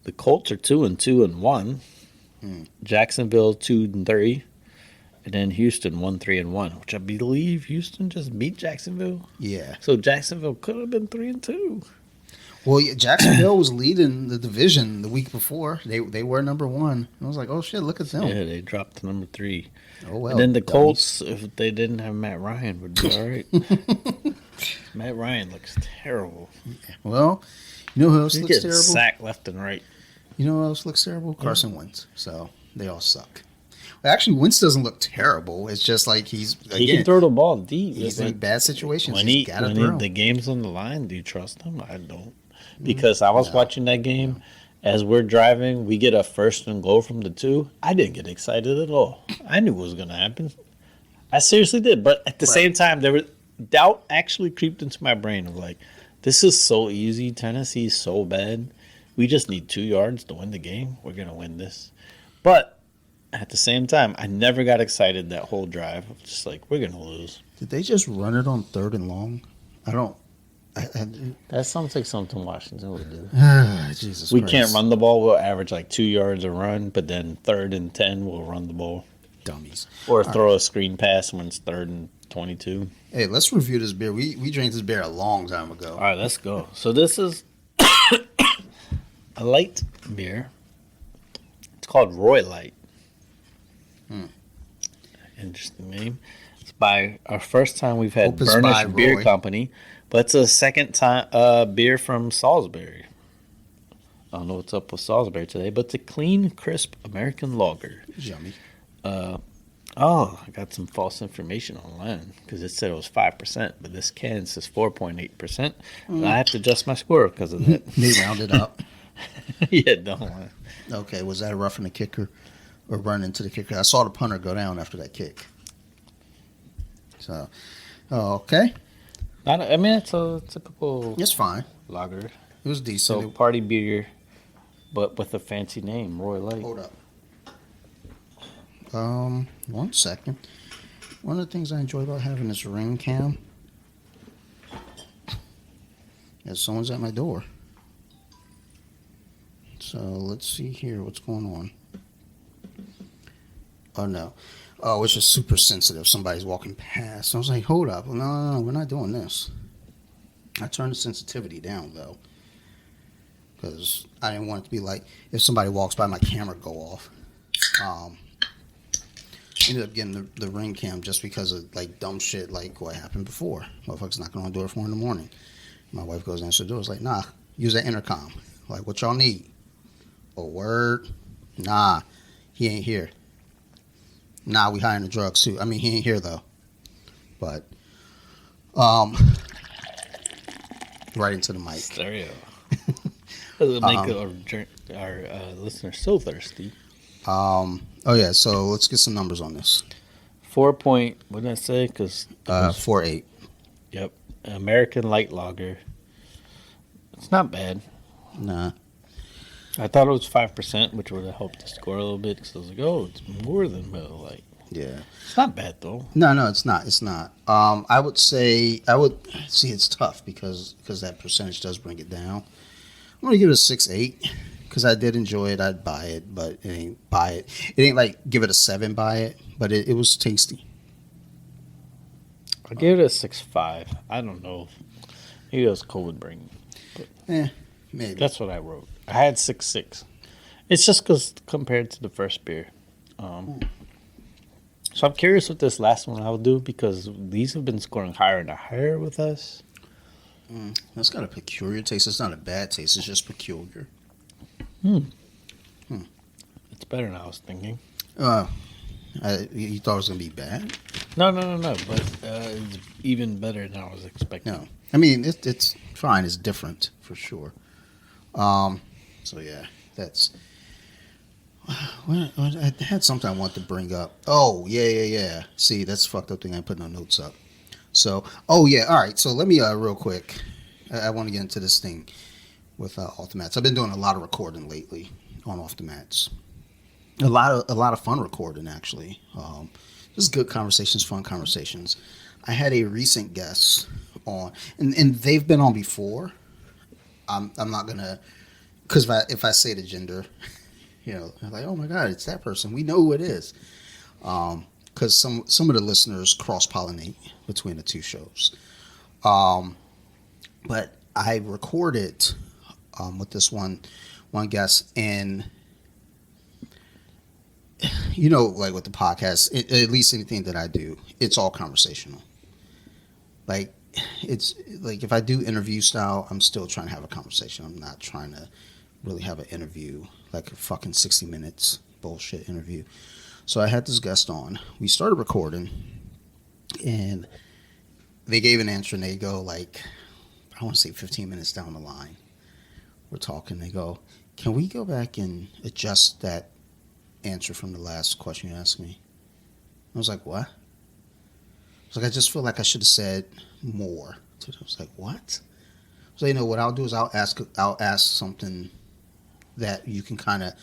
The Colts are 2-1. Jacksonville 2-3. And then Houston 1-3-1, which I believe Houston just beat Jacksonville. Yeah. So Jacksonville could have been 3-2. Well, yeah, Jacksonville was leading the division the week before. They were number 1. And I was like, oh shit, look at them. Yeah, they dropped to number 3. Oh well. And then the Colts, if they didn't have Matt Ryan, would be all right. Matt Ryan looks terrible. Well, you know who else looks terrible? Sacked left and right. You know who else looks terrible? Carson Wentz. So they all suck. Well, actually, Wentz doesn't look terrible. It's just like he can throw the ball deep. He's in bad situations. When the game's on the line, do you trust him? I don't. Because Mm-hmm. I was watching that game. As we're driving, we get a 1st and goal from the 2. I didn't get excited at all. I knew what was going to happen. I seriously did. But at the same time, there was doubt actually creeped into my brain of like, this is so easy. Tennessee's so bad. We just need 2 yards to win the game. We're going to win this. But at the same time, I never got excited that whole drive. Just like, we're going to lose. Did they just run it on 3rd and long? I don't. That sounds like something Washington would do. Jesus We Christ. can't run the ball. We'll average like 2 yards a run, but then 3rd and 10, we'll run the ball. Dummies. Or throw a screen pass when it's 3rd and 22. Hey, let's review this beer. We drank this beer a long time ago. All right, let's go. So this is a light beer. It's called Roy Light. Interesting name. It's by our first time we've had Hope it's by Burnish Beer Roy. Company, but it's a second time beer from Salisbury. I don't know what's up with Salisbury today, but it's a clean, crisp American lager. Yummy. I got some false information online because it said it was 5%, but this can says 4.8%. I have to adjust my score because of that. They rounded up. Yeah, don't. Okay, was that a roughing the kicker? or run into the kicker. I saw the punter go down after that kick. So, okay. I mean, it's a typical It's fine. lager. It was decent. So party beer, but with a fancy name, Roy Light. Hold up. 1 second. One of the things I enjoy about having this ring cam is someone's at my door. So let's see here what's going on. Oh no. Oh, it's just super sensitive. Somebody's walking past. I was like, hold up. No, we're not doing this. I turned the sensitivity down though, because I didn't want it to be like if somebody walks by, my camera go off. Ended up getting the ring cam just because of like dumb shit like what happened before. Motherfuckers knocking on the door at 4 in the morning. My wife goes answer the door. It's like, nah, use that intercom. Like, what y'all need? A word? Nah, he ain't here. Nah, we hiding the drugs too. I mean, he ain't here though. But, right into the mic. Stereo. Doesn't make our listeners so thirsty. Oh yeah, so let's get some numbers on this. 4 point. What did I say? 4.8. Yep, American light lager. It's not bad. Nah. I thought it was 5%, which would have helped the score a little bit. Because I was like, oh, it's more than Miller Lite. Yeah. It's not bad though. No, it's not. It's not. I would see it's tough because that percentage does bring it down. I'm gonna give it a 6.8 because I did enjoy it. I'd buy it, but it ain't buy it. It ain't like give it a 7, buy it, but it was tasty. I gave it a 6.5. I don't know. Maybe it was COVID bringing. Maybe. That's what I wrote. I had 6.6. It's just because compared to the first beer. So I'm curious what this last one I'll do because these have been scoring higher and higher with us. It's got a peculiar taste. It's not a bad taste. It's just peculiar. It's better than I was thinking. You thought it was gonna be bad? No. But it's even better than I was expecting. No. I mean, it's fine. It's different for sure. So yeah, that's. I had something I wanted to bring up. Oh yeah. See, that's a fucked up thing. I put no notes up. So, oh yeah, all right. So let me real quick. I want to get into this thing with off the mats. I've been doing a lot of recording lately on off the mats. A lot of fun recording actually. Just good conversations, fun conversations. I had a recent guest on, and they've been on before. I'm not gonna, because if I say the gender, I'm like, oh my god, it's that person. We know who it is. Because some of the listeners cross-pollinate between the two shows. But I recorded with this one guest, and like with the podcast, at least anything that I do, it's all conversational. Like, it's like if I do interview style, I'm still trying to have a conversation. I'm not trying to really have an interview, like a fucking 60 minutes bullshit interview. So I had this guest on. We started recording, and they gave an answer, and they go like, I want to say 15 minutes down the line. We're talking. They go, can we go back and adjust that answer from the last question you asked me? I was like, what? I was like, I just feel like I should have said more. So I was like, what? So what I'll do is I'll ask something that you can kind of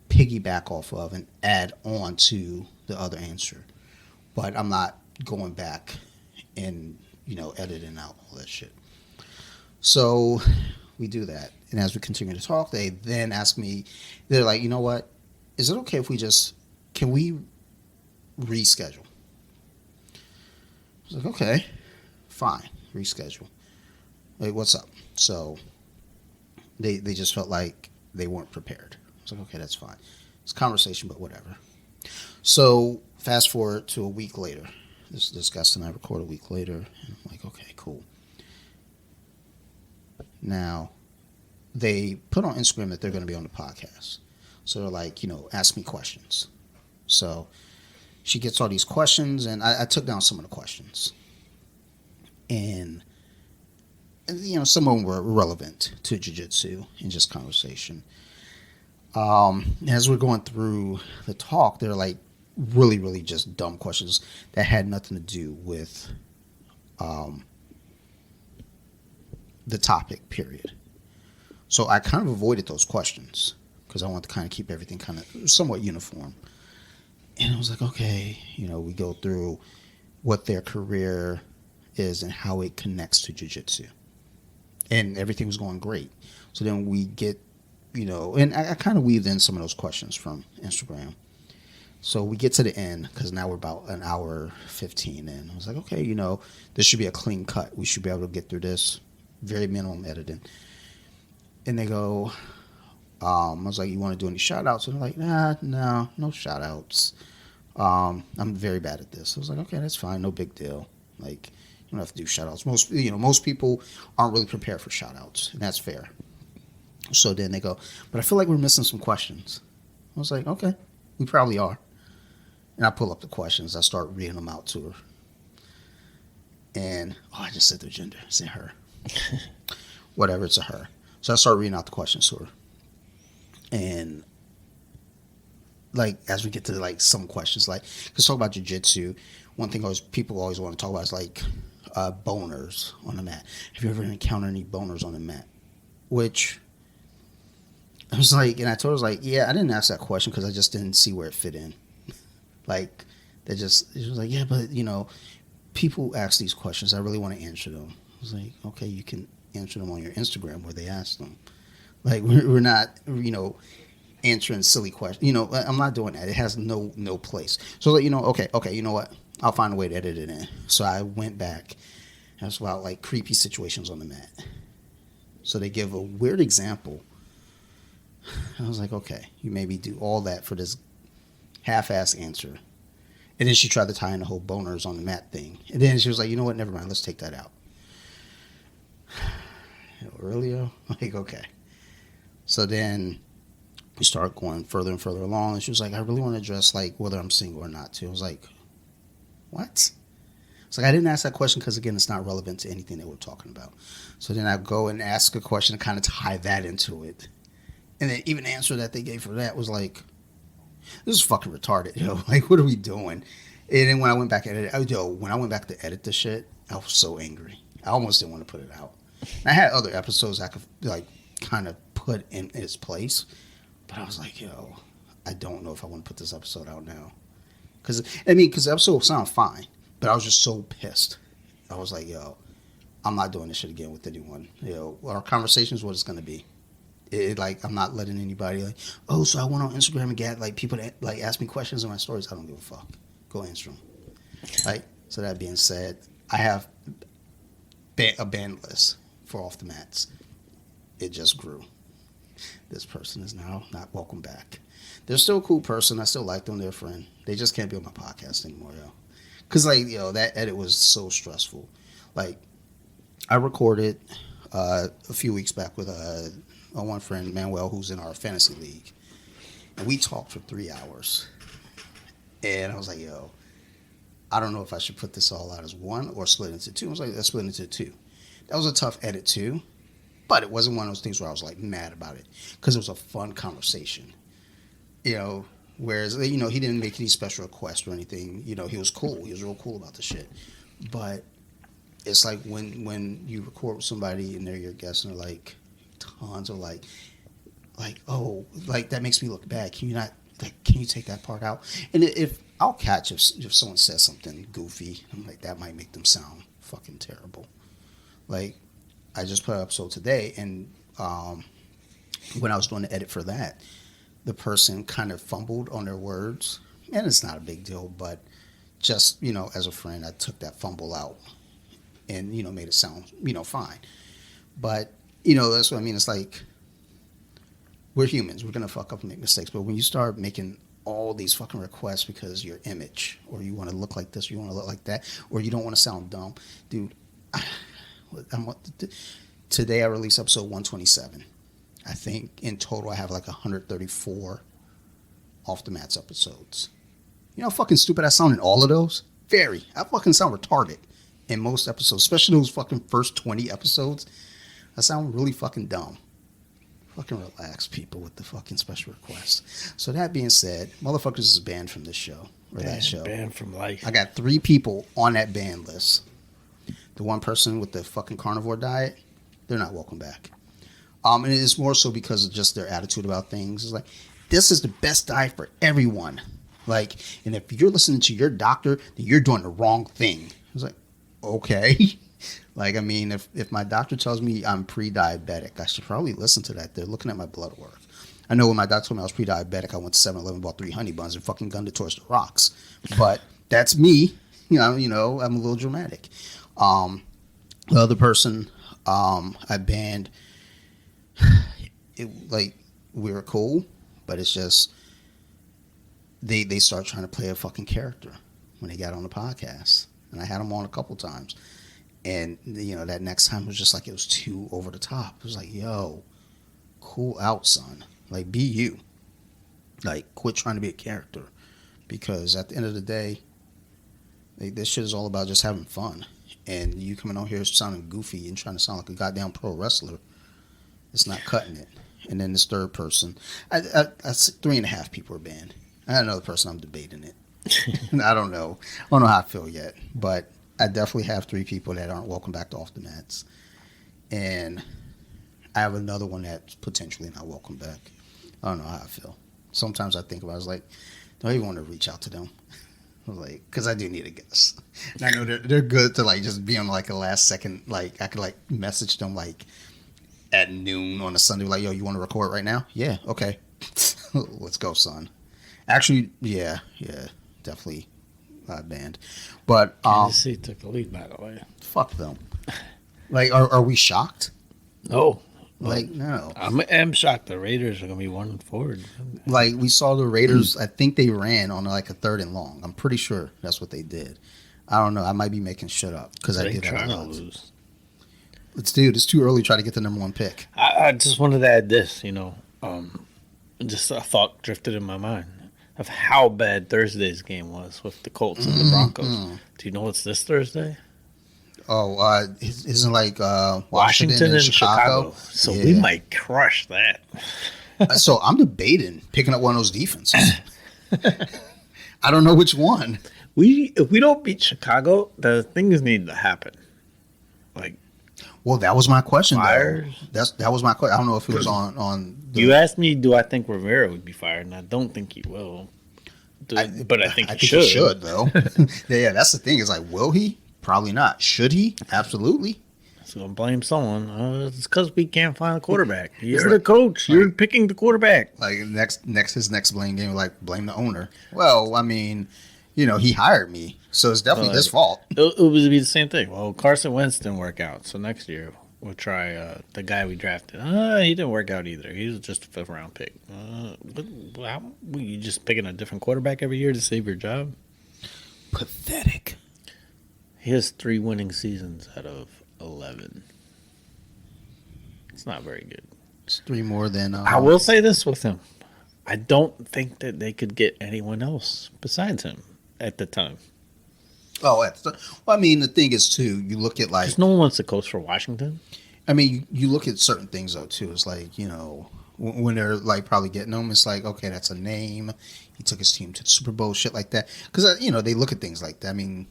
piggyback off of and add on to the other answer. But I'm not going back and, editing out all that shit. So we do that. And as we continue to talk, they then ask me, they're like, you know what? Is it okay if can we reschedule? I was like, okay, fine, reschedule. Like, what's up? So they just felt like they weren't prepared. I was like, okay, that's fine. It's a conversation, but whatever. So fast forward to a week later. This guest and I record a week later. And I'm like, okay, cool. Now, they put on Instagram that they're going to be on the podcast. So they're like, ask me questions. So she gets all these questions, and I took down some of the questions. And some of them were relevant to jiu-jitsu and just conversation. As we're going through the talk, they're like really, really just dumb questions that had nothing to do with um, the topic, period. So I kind of avoided those questions because I want to kind of keep everything kind of somewhat uniform. And I was like, okay, we go through what their career is and how it connects to jiu-jitsu. And everything was going great. So then we get, and I kind of weaved in some of those questions from Instagram. So we get to the end because now we're about an hour 15 in. I was like, okay, this should be a clean cut. We should be able to get through this. Very minimum editing. And they go, I was like, you want to do any shout outs? And they're like, no shout outs. I'm very bad at this. I was like, okay, that's fine. No big deal. Like, you don't have to do shout outs. Most people aren't really prepared for shout outs, and that's fair. So then they go, but I feel like we're missing some questions. I was like, okay, we probably are. And I pull up the questions. I start reading them out to her. And, I just said their gender. I said her. Whatever, it's a her. So I start reading out the questions to her. And, like, as we get to, like, some questions, like, let's talk about jiu-jitsu. One thing people always want to talk about is, like, boners on the mat. Have you ever encountered any boners on the mat? Which, I was like, and I told her, I was like, yeah, I didn't ask that question because I just didn't see where it fit in. Like, she was like, yeah, but, people ask these questions. I really want to answer them. I was like, okay, you can answer them on your Instagram where they ask them. Like, we're not, answering silly questions. I'm not doing that. It has no place. So, like, okay, you know what? I'll find a way to edit it in. So I went back. And it's about, like, creepy situations on the mat. So they give a weird example. I was like, okay, you maybe do all that for this half-ass answer. And then she tried to tie in the whole boners on the mat thing. And then she was like, you know what? Never mind. Let's take that out. Really? Like, okay. So then we start going further and further along. And she was like, I really want to address, like, whether I'm single or not, too. I was like, what? It's like, I didn't ask that question because, again, it's not relevant to anything that we're talking about. So then I go and ask a question to kind of tie that into it. And then even the answer that they gave for that was like, this is fucking retarded, Like, what are we doing? And then when I went back to edit the shit, I was so angry. I almost didn't want to put it out. And I had other episodes I could, like, kind of put in its place. But I was like, I don't know if I want to put this episode out now. Because the episode will sound fine. But I was just so pissed. I was like, I'm not doing this shit again with anyone. Our conversation is what it's going to be. Like, I'm not letting anybody, like, so I went on Instagram and get, like, people that, like, ask me questions in my stories. I don't give a fuck. Go answer them. Right? So that being said, I have a ban list for Off the Mats. It just grew. This person is now not welcome back. They're still a cool person. I still like them. They're a friend. They just can't be on my podcast anymore, Because, like, that edit was so stressful. Like, I recorded a few weeks back with one friend, Manuel, who's in our fantasy league. And we talked for 3 hours. And I was like, I don't know if I should put this all out as one or split into two. I was like, let's split into two. That was a tough edit, too. But it wasn't one of those things where I was, like, mad about it. Because it was a fun conversation. Whereas, he didn't make any special requests or anything. He was cool. He was real cool about the shit. But it's like when you record with somebody and they're your guest and they're like, tons of like, that makes me look bad. Can you not, like, can you take that part out? And if I'll catch if someone says something goofy, I'm like, that might make them sound fucking terrible. Like, I just put an episode today, and when I was doing the edit for that, the person kind of fumbled on their words, and it's not a big deal, but just, as a friend, I took that fumble out and, made it sound, fine. But, that's what I mean. It's like, we're humans. We're going to fuck up and make mistakes. But when you start making all these fucking requests because your image, or you want to look like this, or you want to look like that, or you don't want to sound dumb, dude, today I released episode 127. I think in total I have like 134 Off the Mats episodes. You know how fucking stupid I sound in all of those? Very. I fucking sound retarded in most episodes, especially those fucking first 20 episodes. I sound really fucking dumb. Fucking relax, people, with the fucking special requests. So that being said, motherfuckers is banned from this show or that show. Banned from life. I got 3 people on that ban list. The one person with the fucking carnivore diet, they're not welcome back. And it is more so because of just their attitude about things. It's like, this is the best diet for everyone. Like, and if you're listening to your doctor, then you're doing the wrong thing. It's like, okay. Like, I mean, if my doctor tells me I'm pre-diabetic, I should probably listen to that. They're looking at my blood work. I know when my doctor told me I was pre-diabetic, I went to 7-Eleven, bought 3 honey buns, and fucking gunned it towards the rocks. But that's me. You know, I'm a little dramatic. The other person I banned, like, we were cool, but it's just they start trying to play a fucking character when they got on the podcast. And I had them on a couple times. And, you know, that next time was just like, it was too over the top. It was like, yo, cool out, son. Like, be you. Like, quit trying to be a character. Because at the end of the day, this shit is all about just having fun. And you coming on here sounding goofy and trying to sound like a goddamn pro wrestler, it's not cutting it. And then this third person, I 3.5 people are banned. I had another person, I'm debating it. I don't know how I feel yet. But I definitely have 3 people that aren't welcome back to Off the Mats. And I have another one that's potentially not welcome back. I don't know how I feel. Sometimes I think about it, I was like, do I even want to reach out to them? Like, because I do need a guess. And I know they're good to, like, just be on, like, a last second. Like, I could, like, message them, like, at noon on a Sunday. Like, yo, you want to record right now? Yeah, okay. Let's go, son. Actually, yeah, definitely banned. But Tennessee took the lead, by the way. Fuck them. Like, are we shocked? No. Like, no. I'm shocked the Raiders are going to be 1 forward. Like, we saw the Raiders, I think they ran on, like, a 3rd and long. I'm pretty sure that's what they did. I don't know. I might be making shit up because I did trying to odds. lose. It's too early to try to get the number 1 pick. I just wanted to add this, you know. Just a thought drifted in my mind of how bad Thursday's game was with the Colts and the Broncos. Do you know what's this Thursday? Oh, isn't like Washington and Chicago. So we might crush that. So I'm debating picking up one of those defenses. I don't know which one. If we don't beat Chicago, the things need to happen. Like, well, that was my question. Fires. That was my question. I don't know if it was on. You asked me, do I think Rivera would be fired? And I don't think he will. But I think he should. He should, though. Yeah, that's the thing. Is like, will he? Probably not. Should he? Absolutely. So I'm blame someone. It's because we can't find a quarterback. You're the coach. You're picking the quarterback. Like his next blame game, like blame the owner. Well, I mean, you know, he hired me, so it's definitely his fault. It would be the same thing. Well, Carson Wentz didn't work out, so next year we'll try the guy we drafted. He didn't work out either. He was just a 5th round pick. You just picking a different quarterback every year to save your job? Pathetic. He has 3 winning seasons out of 11. It's not very good. It's 3 more than. I will say this with him. I don't think that they could get anyone else besides him at the time. Oh, well, I mean, the thing is, too, you look at, like... Because no one wants to coach for Washington. I mean, you look at certain things, though, too. It's like, you know, when they're, like, probably getting them, it's like, okay, that's a name. He took his team to the Super Bowl, shit like that. Because, you know, they look at things like that. I mean,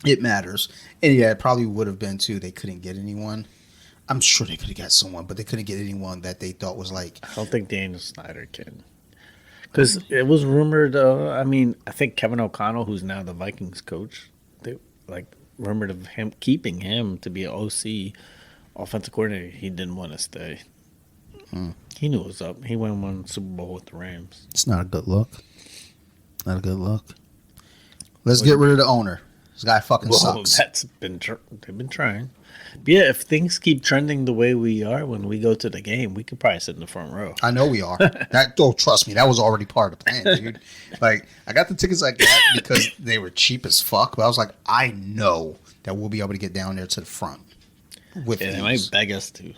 it matters. And, yeah, it probably would have been, too, they couldn't get anyone. I'm sure they could have got someone, but they couldn't get anyone that they thought was, like... I don't think Daniel Snyder can. Because it was rumored, I think Kevin O'Connell, who's now the Vikings coach, they rumored of him keeping him to be an OC, offensive coordinator. He didn't want to stay. He knew it was up. He went and won Super Bowl with the Rams. It's not a good look. Not a good look. Let's get rid of the owner. This guy fucking sucks. They've been trying. But yeah, if things keep trending the way we are when we go to the game, we could probably sit in the front row. I know we are. Trust me, that was already part of the plan, dude. Like, I got the tickets like that because they were cheap as fuck. But I was like, I know that we'll be able to get down there to the front. They might beg us to.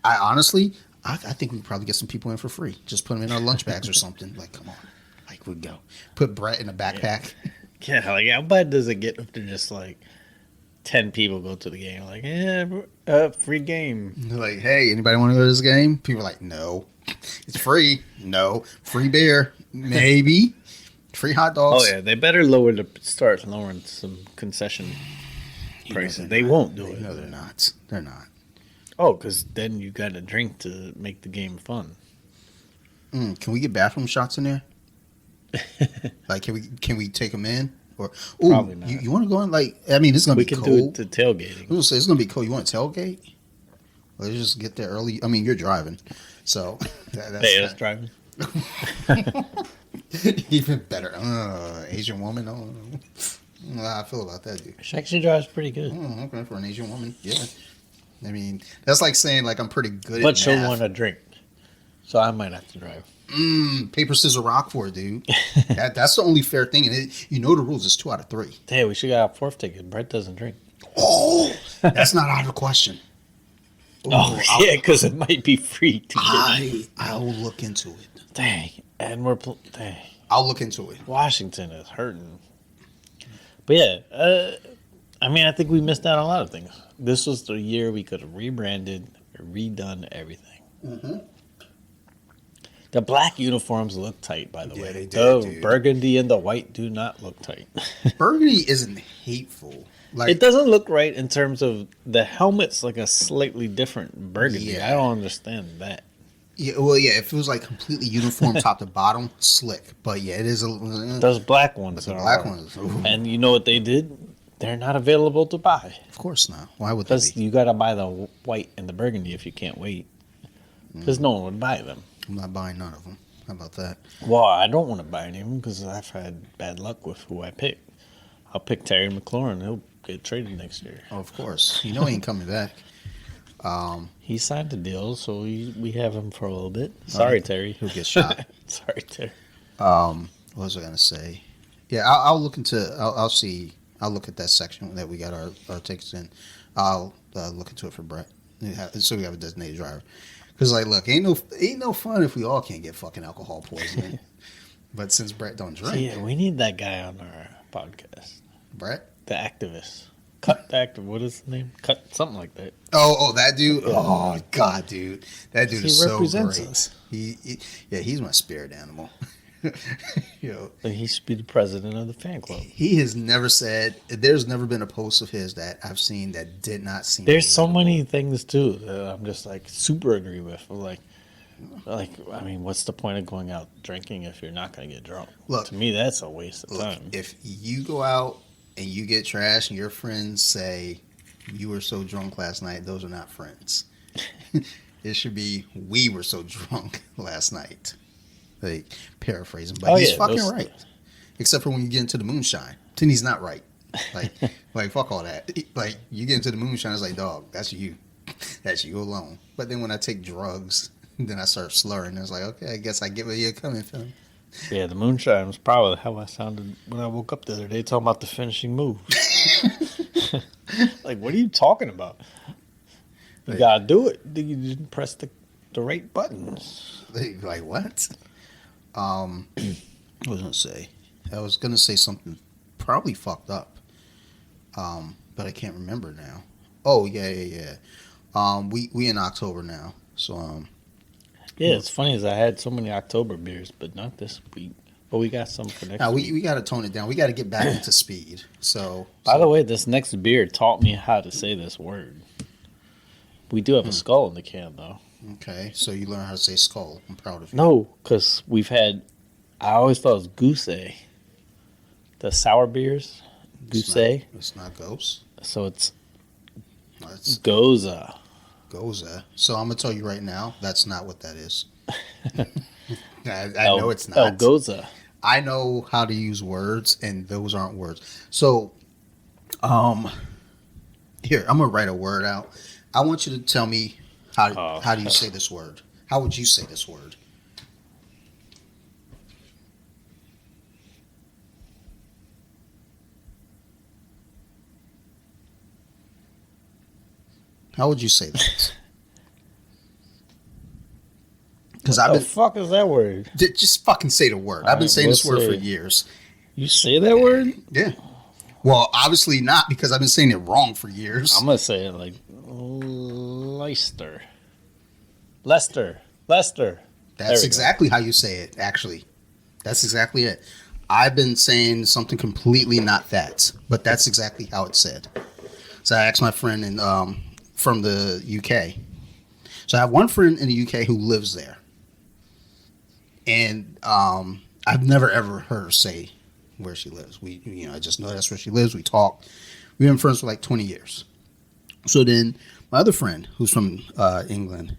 I honestly, I think we could probably get some people in for free. Just put them in our lunch bags or something. Like, come on. Like, we'd go. Put Brett in a backpack. Yeah, like, how bad does it get if they're just like, 10 people go to the game. Like, free game. They're like, hey, anybody want to go to this game? People are like, no. It's free. No. Free beer. Maybe. Free hot dogs. Oh, yeah. They better start lowering some concession prices. They won't do it. No, they're not. They're not. Oh, because then you got to drink to make the game fun. Can we get bathroom shots in there? Like, can we take them in? Or Probably not. You want to go in? Like, I mean, this is gonna We be can cold. do it to tailgating. I was gonna say it's gonna be cold. You want to tailgate? Let's just get there early. I mean, you're driving, so That's driving. even better. Asian woman. I don't know how I feel about that, dude. She actually drives pretty good. Okay, for an Asian woman, yeah. I mean, that's like saying like I'm pretty good But at she'll math. want to drink. So I might have to drive. Paper, scissors, rock for it, dude. That's the only fair thing. And you know the rules. It's 2 out of 3. Hey, we should get a 4th ticket. Brett doesn't drink. Oh, that's not out of the question. Yeah, because it might be free to get. I'll look into it. Dang. And dang. I'll look into it. Washington is hurting. But yeah, I mean, I think we missed out on a lot of things. This was the year we could have rebranded, redone everything. Mm-hmm. The black uniforms look tight, by the Yeah, way. they did, The dude. burgundy and the white do not look tight. Burgundy isn't hateful. Like It doesn't look right in terms of the helmet's like a slightly different burgundy. Yeah. I don't understand that. yeah, well, yeah. If it was like completely uniform, top to bottom, slick. But yeah, it is a. Those black ones the are. black ones. Ooh. And you know what they did? They're not available to buy. Of course not. Why would they Because be? you got to buy the white and the burgundy if you can't wait. Because no one would buy them. I'm not buying none of them. How about that? Well, I don't want to buy any of them because I've had bad luck with who I pick. I'll pick Terry McLaurin. He'll get traded next year. Oh, of course. You know he ain't coming back. He signed the deal, so we have him for a little bit. Sorry, Terry. He'll get shot. Sorry, Terry. What was I gonna say? Yeah, I'll look into. I'll see. I'll look at that section that we got our tickets in. I'll look into it for Brett, so we have a designated driver. Because like, look, ain't no fun if we all can't get fucking alcohol poisoning. But since Brett don't drink, So yeah, we need that guy on our podcast. Brett. The activist. Cut the active. What is his name? Cut something like that. Oh, that dude. Oh God, dude, that dude He is so represents great. us. He's my spirit animal. Yo, But he should be the president of the fan club. he has never said. There's never been a post of his that I've seen that did not seem. There's so relatable. many things too that I'm just like super agree with. Like I mean, what's the point of going out drinking if you're not going to get drunk? Look, to me, that's a waste of Look, time. if you go out and you get trashed and your friends say you were so drunk last night, those are not friends. It should be we were so drunk last night. Like paraphrasing, but he's fucking right. Except for when you get into the moonshine, then he's not right. Like fuck all that. Like you get into the moonshine, it's like dog, that's you alone. But then when I take drugs, then I start slurring. It's like okay, I guess I get where you're coming from. Yeah, the moonshine was probably how I sounded when I woke up the other day talking about the finishing move. Like, what are you talking about? You gotta do it. You didn't press the right buttons. Like what? What was I gonna say? I was gonna say something probably fucked up. But I can't remember now. Oh yeah. We in October now, so Yeah, it's funny as I had so many October beers, but not this week. But we got some for next now week. we got to tone it down. We got to get back into speed. So By the way, this next beer taught me how to say this word. We do have a skull in the can, though. okay, so you learn how to say skull. I'm proud of you. No, because we've had. I always thought it was goose. The sour beers, goose. It's not ghost. So it's It's goza. goza. So I'm gonna tell you right now, that's not what that is. I El- know it's not. El goza. I know how to use words, and those aren't words. So, here I'm gonna write a word out. I want you to tell me how do you say this word? How would you say this word? How would you say that? Because I've What the been fuck is that word? just fucking say the word. I've been Alright, saying this we'll word for say it. years. You say that word? Yeah. Well, obviously not, because I've been saying it wrong for years. I'm gonna say it like Leicester. Leicester. There That's we go. exactly how you say it, actually. That's exactly it. I've been saying something completely not that, but that's exactly how it's said. So I asked my friend from the UK. So I have one friend in the UK who lives there. And I've never ever heard her say where she lives. I just know that's where she lives. We talk. We've been friends for like 20 years. So then my other friend, who's from England,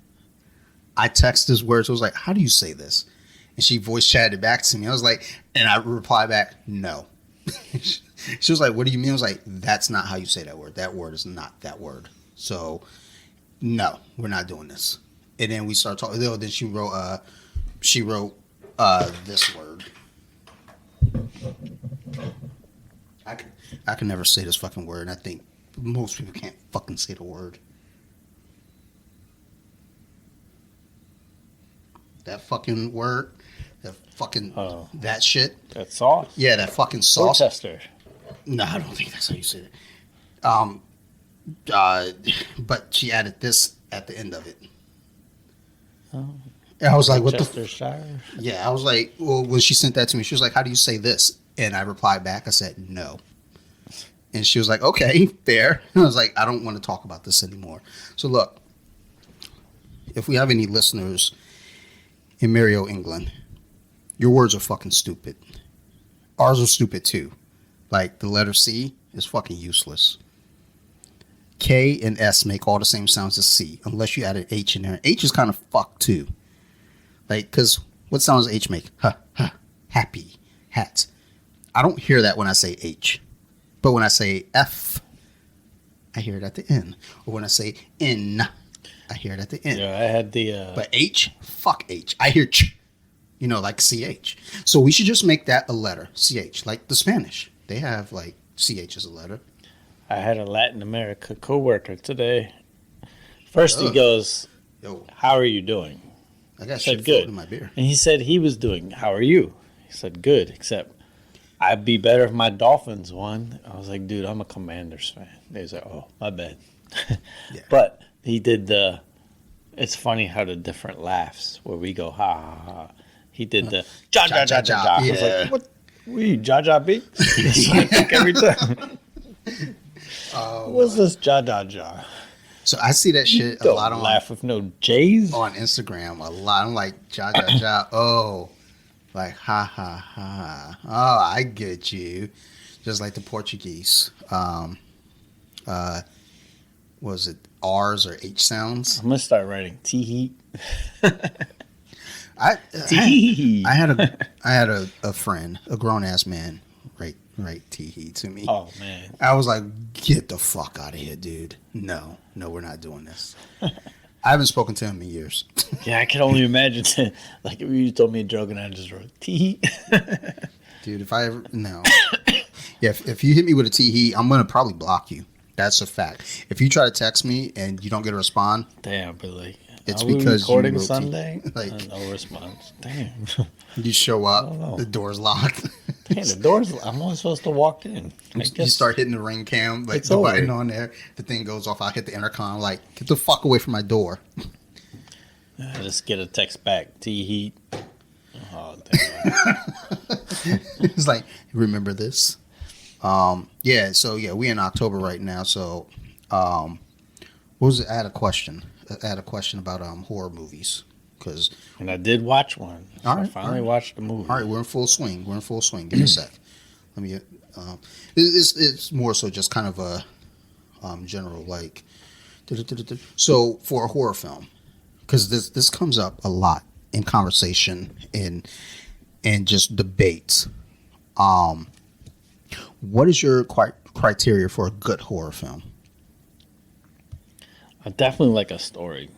I text his words. I was like, "How do you say this?" And she voice chatted back to me. I was like, and I replied back, "No." She was like, "What do you mean?" I was like, "That's not how you say that word. That word is not that word. So, no, we're not doing this." And then we started talking. Then she wrote this word. I can never say this fucking word, and I think most people can't fucking say the word. That fucking word. That fucking that shit. That sauce. Yeah, that fucking sauce. Worcester. No, I don't think that's how you say it. But she added this at the end of it. Oh. And I was like, "What the?" Worcestershire. Yeah, I was like, "Well, when she sent that to me, she was like, how do you say this?" And I replied back, I said, "No." And she was like, "Okay, fair." And I was like, "I don't want to talk about this anymore." So look, if we have any listeners in Mario, England, your words are fucking stupid. Ours are stupid too. Like the letter C is fucking useless. K and S make all the same sounds as C, unless you add an H in there. H is kind of fucked too. Like, because what sound does H make? Huh, happy, hat. I don't hear that when I say H. But when I say F, I hear it at the end. Or when I say N, I hear it at the end. Yeah, I had the... But H, fuck H. I hear ch, like CH. So we should just make that a letter, CH, like the Spanish. They have, like, CH as a letter. I had a Latin America coworker today. First he goes, "Yo, how are you doing?" I got I shit said, good. in my beer." And he said he was doing, how are you? He said, good, except I'd be better if my Dolphins won. I was like, dude, I'm a Commanders fan. He was like, oh, my bad. Yeah. But he did it's funny how the different laughs, where we go, ha, ha, ha. He did the, ja, ja, ja, ja, ja. I was Yeah. like, what? We Ja Ja Binks? That's what I think every time. What's this Ja Ja Ja? So I see that shit a Don't lot on laugh with no J's. on Instagram. A lot. I'm like, ja, ja, ja. Oh, like, ha, ha, ha. Oh, I get you. Just like the Portuguese. Was it R's or H sounds? I'm gonna start writing T-heat. I Tee-hee. had a friend, a grown ass man, write tee to me. Oh man, I was like, get the fuck out of here, dude. No, we're not doing this. I haven't spoken to him in years. yeah, I can only imagine. Like if you told me a joke and I just wrote T-heat. Dude, if I ever, no. Yeah, if you hit me with a tee, I'm going to probably block you. That's a fact. If you try to text me and you don't get a response, Damn, but like, it's are we because you recording wrote Sunday. Like, no response. Damn. you show I don't know. up, the door's locked. Damn, the door's. I'm only supposed to walk in. You start hitting the ring cam, like It's the over. button on there, the thing goes off. I hit the intercom, like, get the fuck away from my door. I just get a text back. T-heat. Oh damn. It's like, remember this? Yeah, so yeah, we in October right now. So, what was it? I had a question. About horror movies because. And I did watch one. So All right, I finally all right. watched the movie. All right, we're in full swing. Give me a sec. Let me. It's more so just kind of a general like. So for a horror film, because this comes up a lot in conversation and just debates. What is your criteria for a good horror film? I definitely like a story.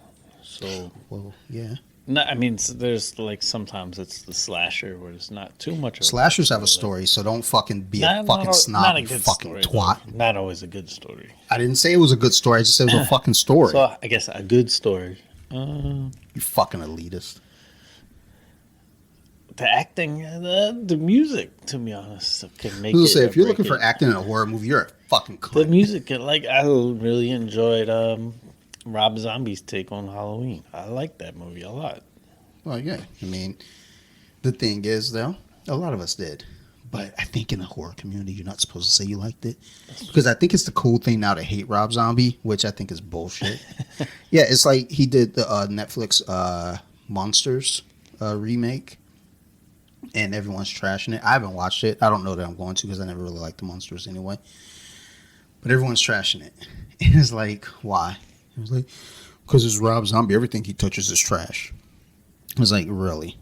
So, Well, yeah. no, I mean, there's like sometimes it's the slasher where it's not too much. Of Slashers have a like- story, so don't fucking be a Not- fucking not snob, a you good fucking story, twat. though. Not always a good story. I didn't say it was a good story. I just said it was a fucking story. So I guess a good story. You fucking elitist. the acting, the music, to be honest, can make I was it. gonna say, or if you're break looking for it. acting in a horror movie, you're a fucking The cunt. music, like I really enjoyed Rob Zombie's take on Halloween. I like that movie a lot. Well, yeah. I mean, the thing is, though, a lot of us did. But I think in the horror community, you're not supposed to say you liked it. Because I think it's the cool thing now to hate Rob Zombie, which I think is bullshit. Yeah, it's like he did the Netflix Monsters remake, and everyone's trashing it. I haven't watched it. I don't know that I'm going to because I never really liked the Monsters anyway. But everyone's trashing it. And it's like, why? It was like, because it's Rob Zombie. Everything he touches is trash. I was like, really?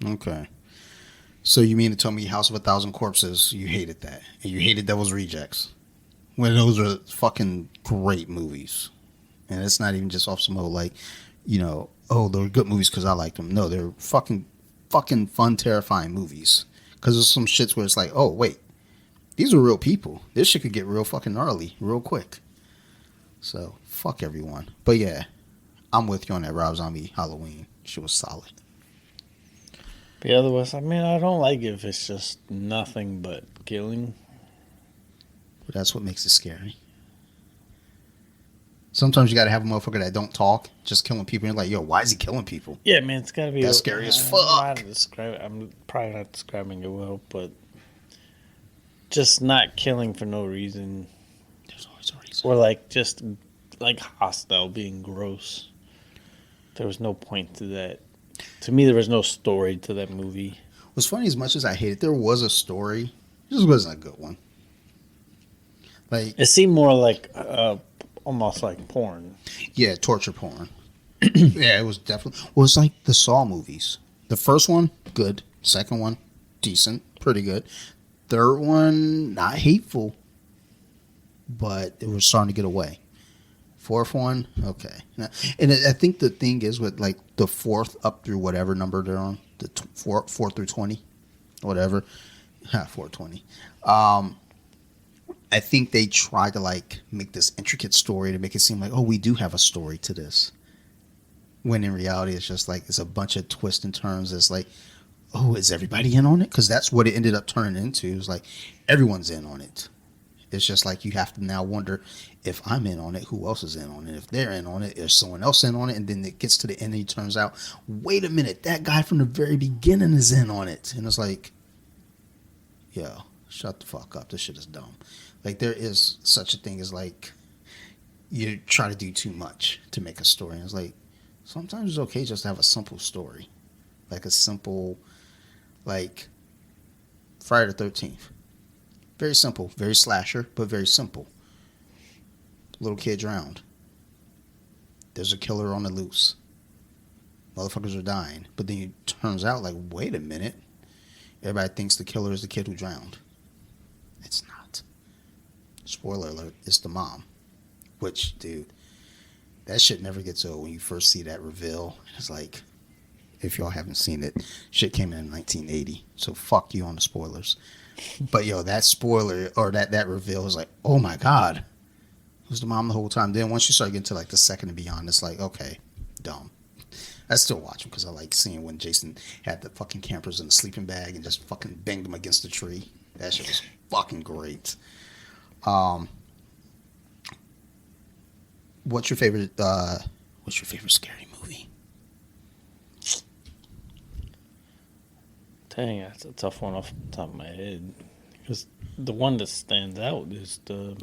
Okay. So you mean to tell me House of a Thousand Corpses, you hated that? And you hated Devil's Rejects? When those are fucking great movies. And it's not even just off some old, like, oh, they're good movies because I liked them. No, they're fucking fun, terrifying movies. Because there's some shits where it's like, oh, wait. These are real people. This shit could get real fucking gnarly real quick. So, fuck everyone. But yeah, I'm with you on that Rob Zombie Halloween. Shit was solid. The other was, I mean, I don't like it if it's just nothing but killing. But that's what makes it scary. Sometimes you gotta have a motherfucker that don't talk, just killing people. And you're like, yo, why is he killing people? Yeah, man, it's gotta be. That's scary as fuck. I'm probably not describing it well, but just not killing for no reason. There's always a reason. Or like just like hostile, being gross. There was no point to that. To me, there was no story to that movie. What's funny, as much as I hate it, there was a story. It just wasn't a good one. Like, It seemed more like almost like porn. yeah, torture porn. Yeah, it was definitely. Well, it's like the Saw movies. The first one, good. Second one, decent, pretty good. Third one, not hateful, but it was starting to get away. Fourth one, okay. And I think the thing is with like the fourth up through whatever number they're on, the four through 20, whatever, 420. I think they try to like make this intricate story to make it seem like, oh, we do have a story to this. When in reality, it's just like it's a bunch of twists and turns. It's like, oh, is everybody in on it? Because that's what it ended up turning into. It's like everyone's in on it. It's just like you have to now wonder if I'm in on it, who else is in on it? If they're in on it, is someone else in on it? And then it gets to the end and it turns out, wait a minute, that guy from the very beginning is in on it. And it's like, yo, shut the fuck up. This shit is dumb. Like, there is such a thing as like you try to do too much to make a story. And it's like, sometimes it's okay just to have a simple story. Like a simple, like Friday the 13th. Very simple, very slasher, but very simple. Little kid drowned. There's a killer on the loose. Motherfuckers are dying. But then it turns out, like, wait a minute. Everybody thinks the killer is the kid who drowned. It's not. Spoiler alert, it's the mom. Which, dude, that shit never gets old when you first see that reveal. It's like, if y'all haven't seen it, shit came in 1980. So fuck you on the spoilers. But yo, that spoiler or that reveal was like, oh my god, it was the mom the whole time. Then once you start getting to like the second and beyond, it's like, okay, dumb. I still watch them because I like seeing when Jason had the fucking campers in the sleeping bag and just fucking banged them against the tree. That shit was fucking great. What's your favorite scary movie? Dang, that's a tough one off the top of my head. Because the one that stands out is the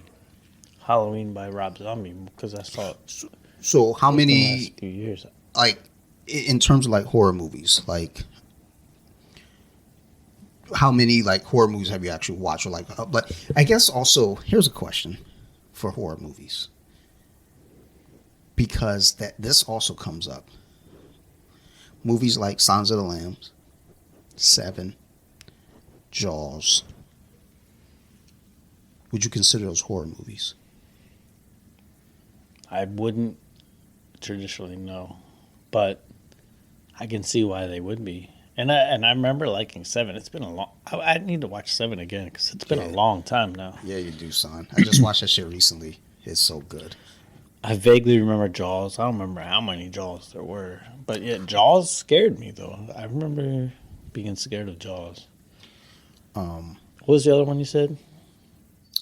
Halloween by Rob Zombie. Because I saw it So how in the many, last few years. like, in terms of like horror movies, like, how many like horror movies have you actually watched? Or like, but I guess also here's a question for horror movies, because this also comes up. Movies like Silence of the Lambs, Seven, Jaws. Would you consider those horror movies? I wouldn't traditionally know, but I can see why they would be. And I remember liking Seven. It's been a long. I need to watch Seven again because it's been a long time now. Yeah, you do, son. I just watched that shit recently. It's so good. I vaguely remember Jaws. I don't remember how many Jaws there were, but yeah, Jaws scared me though. I remember being scared of Jaws. Um, What was the other one you said?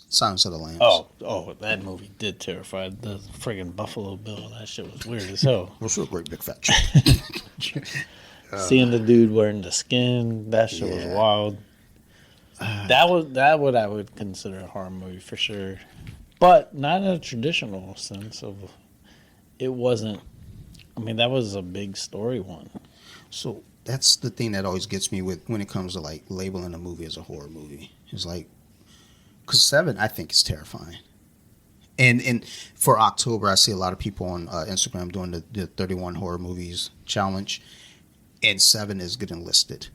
Silence of the Lambs. Oh, that movie did terrify. The friggin' Buffalo Bill. That shit was weird as hell. What's a great big fat chick? Seeing the dude wearing the skin, that shit was wild. That what I would consider a horror movie for sure, but not in a traditional sense of. It wasn't. I mean, that was a big story one. So that's the thing that always gets me with when it comes to like labeling a movie as a horror movie. It's like, because Seven, I think, is terrifying. And for October, I see a lot of people on Instagram doing the 31 horror movies challenge, and Seven is getting listed.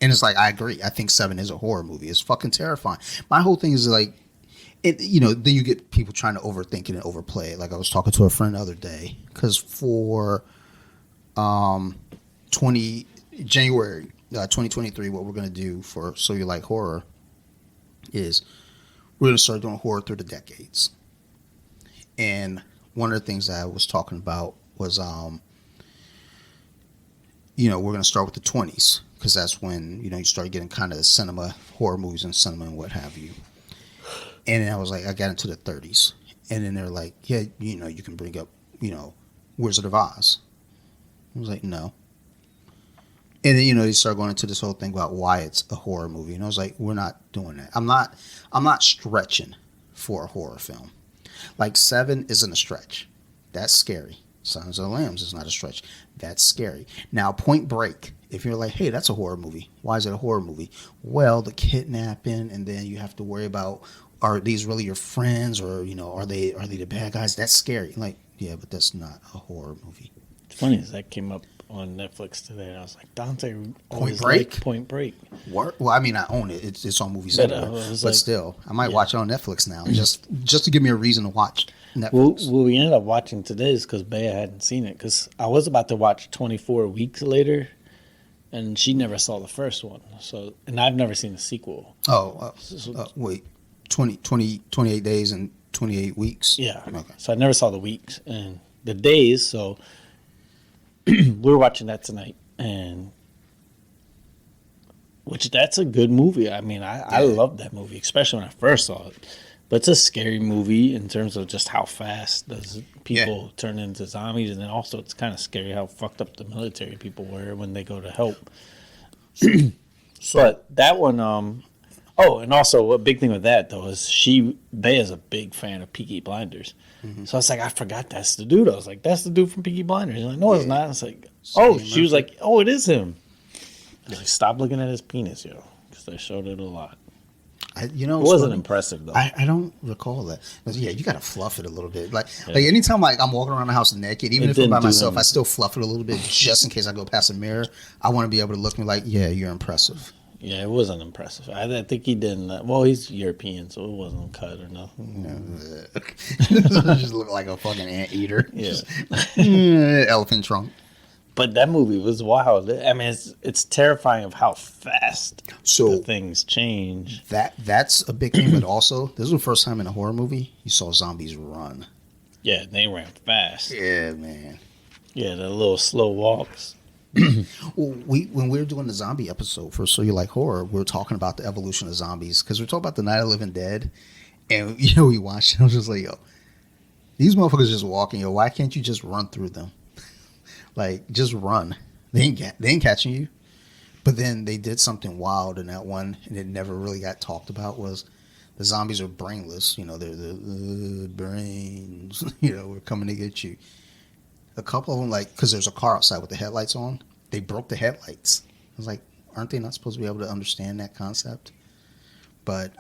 And it's like, I agree. I think Seven is a horror movie. It's fucking terrifying. My whole thing is like, then you get people trying to overthink it and overplay it. Like I was talking to a friend the other day, because for January 2023, what we're going to do for So You Like Horror is we're going to start doing horror through the decades. And one of the things that I was talking about was, we're going to start with the 20s, because that's when, you start getting kind of the cinema, horror movies and cinema and what have you. And then I was like, I got into the 30s. And then they're like, yeah, you can bring up, Wizard of Oz. I was like, no. And then, they start going into this whole thing about why it's a horror movie. And I was like, we're not doing that. I'm not stretching for a horror film. Like Seven isn't a stretch. That's scary. Silence of the Lambs is not a stretch. That's scary. Now, Point Break, if you're like, hey, that's a horror movie. Why is it a horror movie? Well, the kidnapping, and then you have to worry about, are these really your friends, or are they the bad guys? That's scary. Like, yeah, but that's not a horror movie. It's funny as that came up on Netflix today. I was like, Dante always Point Break? liked Point Break. What? Well, I mean, I own it. It's on Movie Center, but still, I might watch it on Netflix now, just to give me a reason to watch Netflix. Well, we ended up watching today's because Bea hadn't seen it. Because I was about to watch 24 Weeks Later, and she never saw the first one. So, and I've never seen the sequel. Wait. 28 days and 28 weeks? Yeah. Okay. So I never saw the weeks and the days. So we're watching that tonight. And which that's a good movie. I mean, I love that movie, especially when I first saw it. But it's a scary movie in terms of just how fast does people turn into zombies. And then also it's kind of scary how fucked up the military people were when they go to help. But that one, and also a big thing with that, though, is Bea is a big fan of Peaky Blinders. Mm-hmm. So I was like, I forgot that's the dude. I was like, that's the dude from Peaky Blinders. She's like, no, it's not. I was like, she was like, oh, it is him. I was like, stop looking at his penis, because they showed it a lot. It wasn't impressive, though. I don't recall that. Yeah, you got to fluff it a little bit. Like anytime I'm walking around the house naked, even if I'm by myself, I still fluff it a little bit just in case I go past a mirror. I want to be able to look at me like, yeah, you're impressive. Yeah, it wasn't impressive. I think he didn't. Well, he's European, so it wasn't cut or nothing. Just look like a fucking anteater. Yeah. Elephant trunk. But that movie was wild. I mean, it's terrifying of how fast the things change. That's a big thing, but also, this was the first time in a horror movie you saw zombies run. Yeah, they ran fast. Yeah, man. Yeah, the little slow walks. Well, when we were doing the zombie episode for So You Like Horror, we were talking about the evolution of zombies, because we were talking about the Night of the Living Dead, and we watched it. I was just like, these motherfuckers just walking. Why can't you just run through them? Like, just run. They ain't catching you. But then they did something wild in that one, and it never really got talked about. Was the zombies are brainless? They're the brains. We're coming to get you. A couple of them, because there's a car outside with the headlights on, they broke the headlights. I was like, aren't they not supposed to be able to understand that concept? But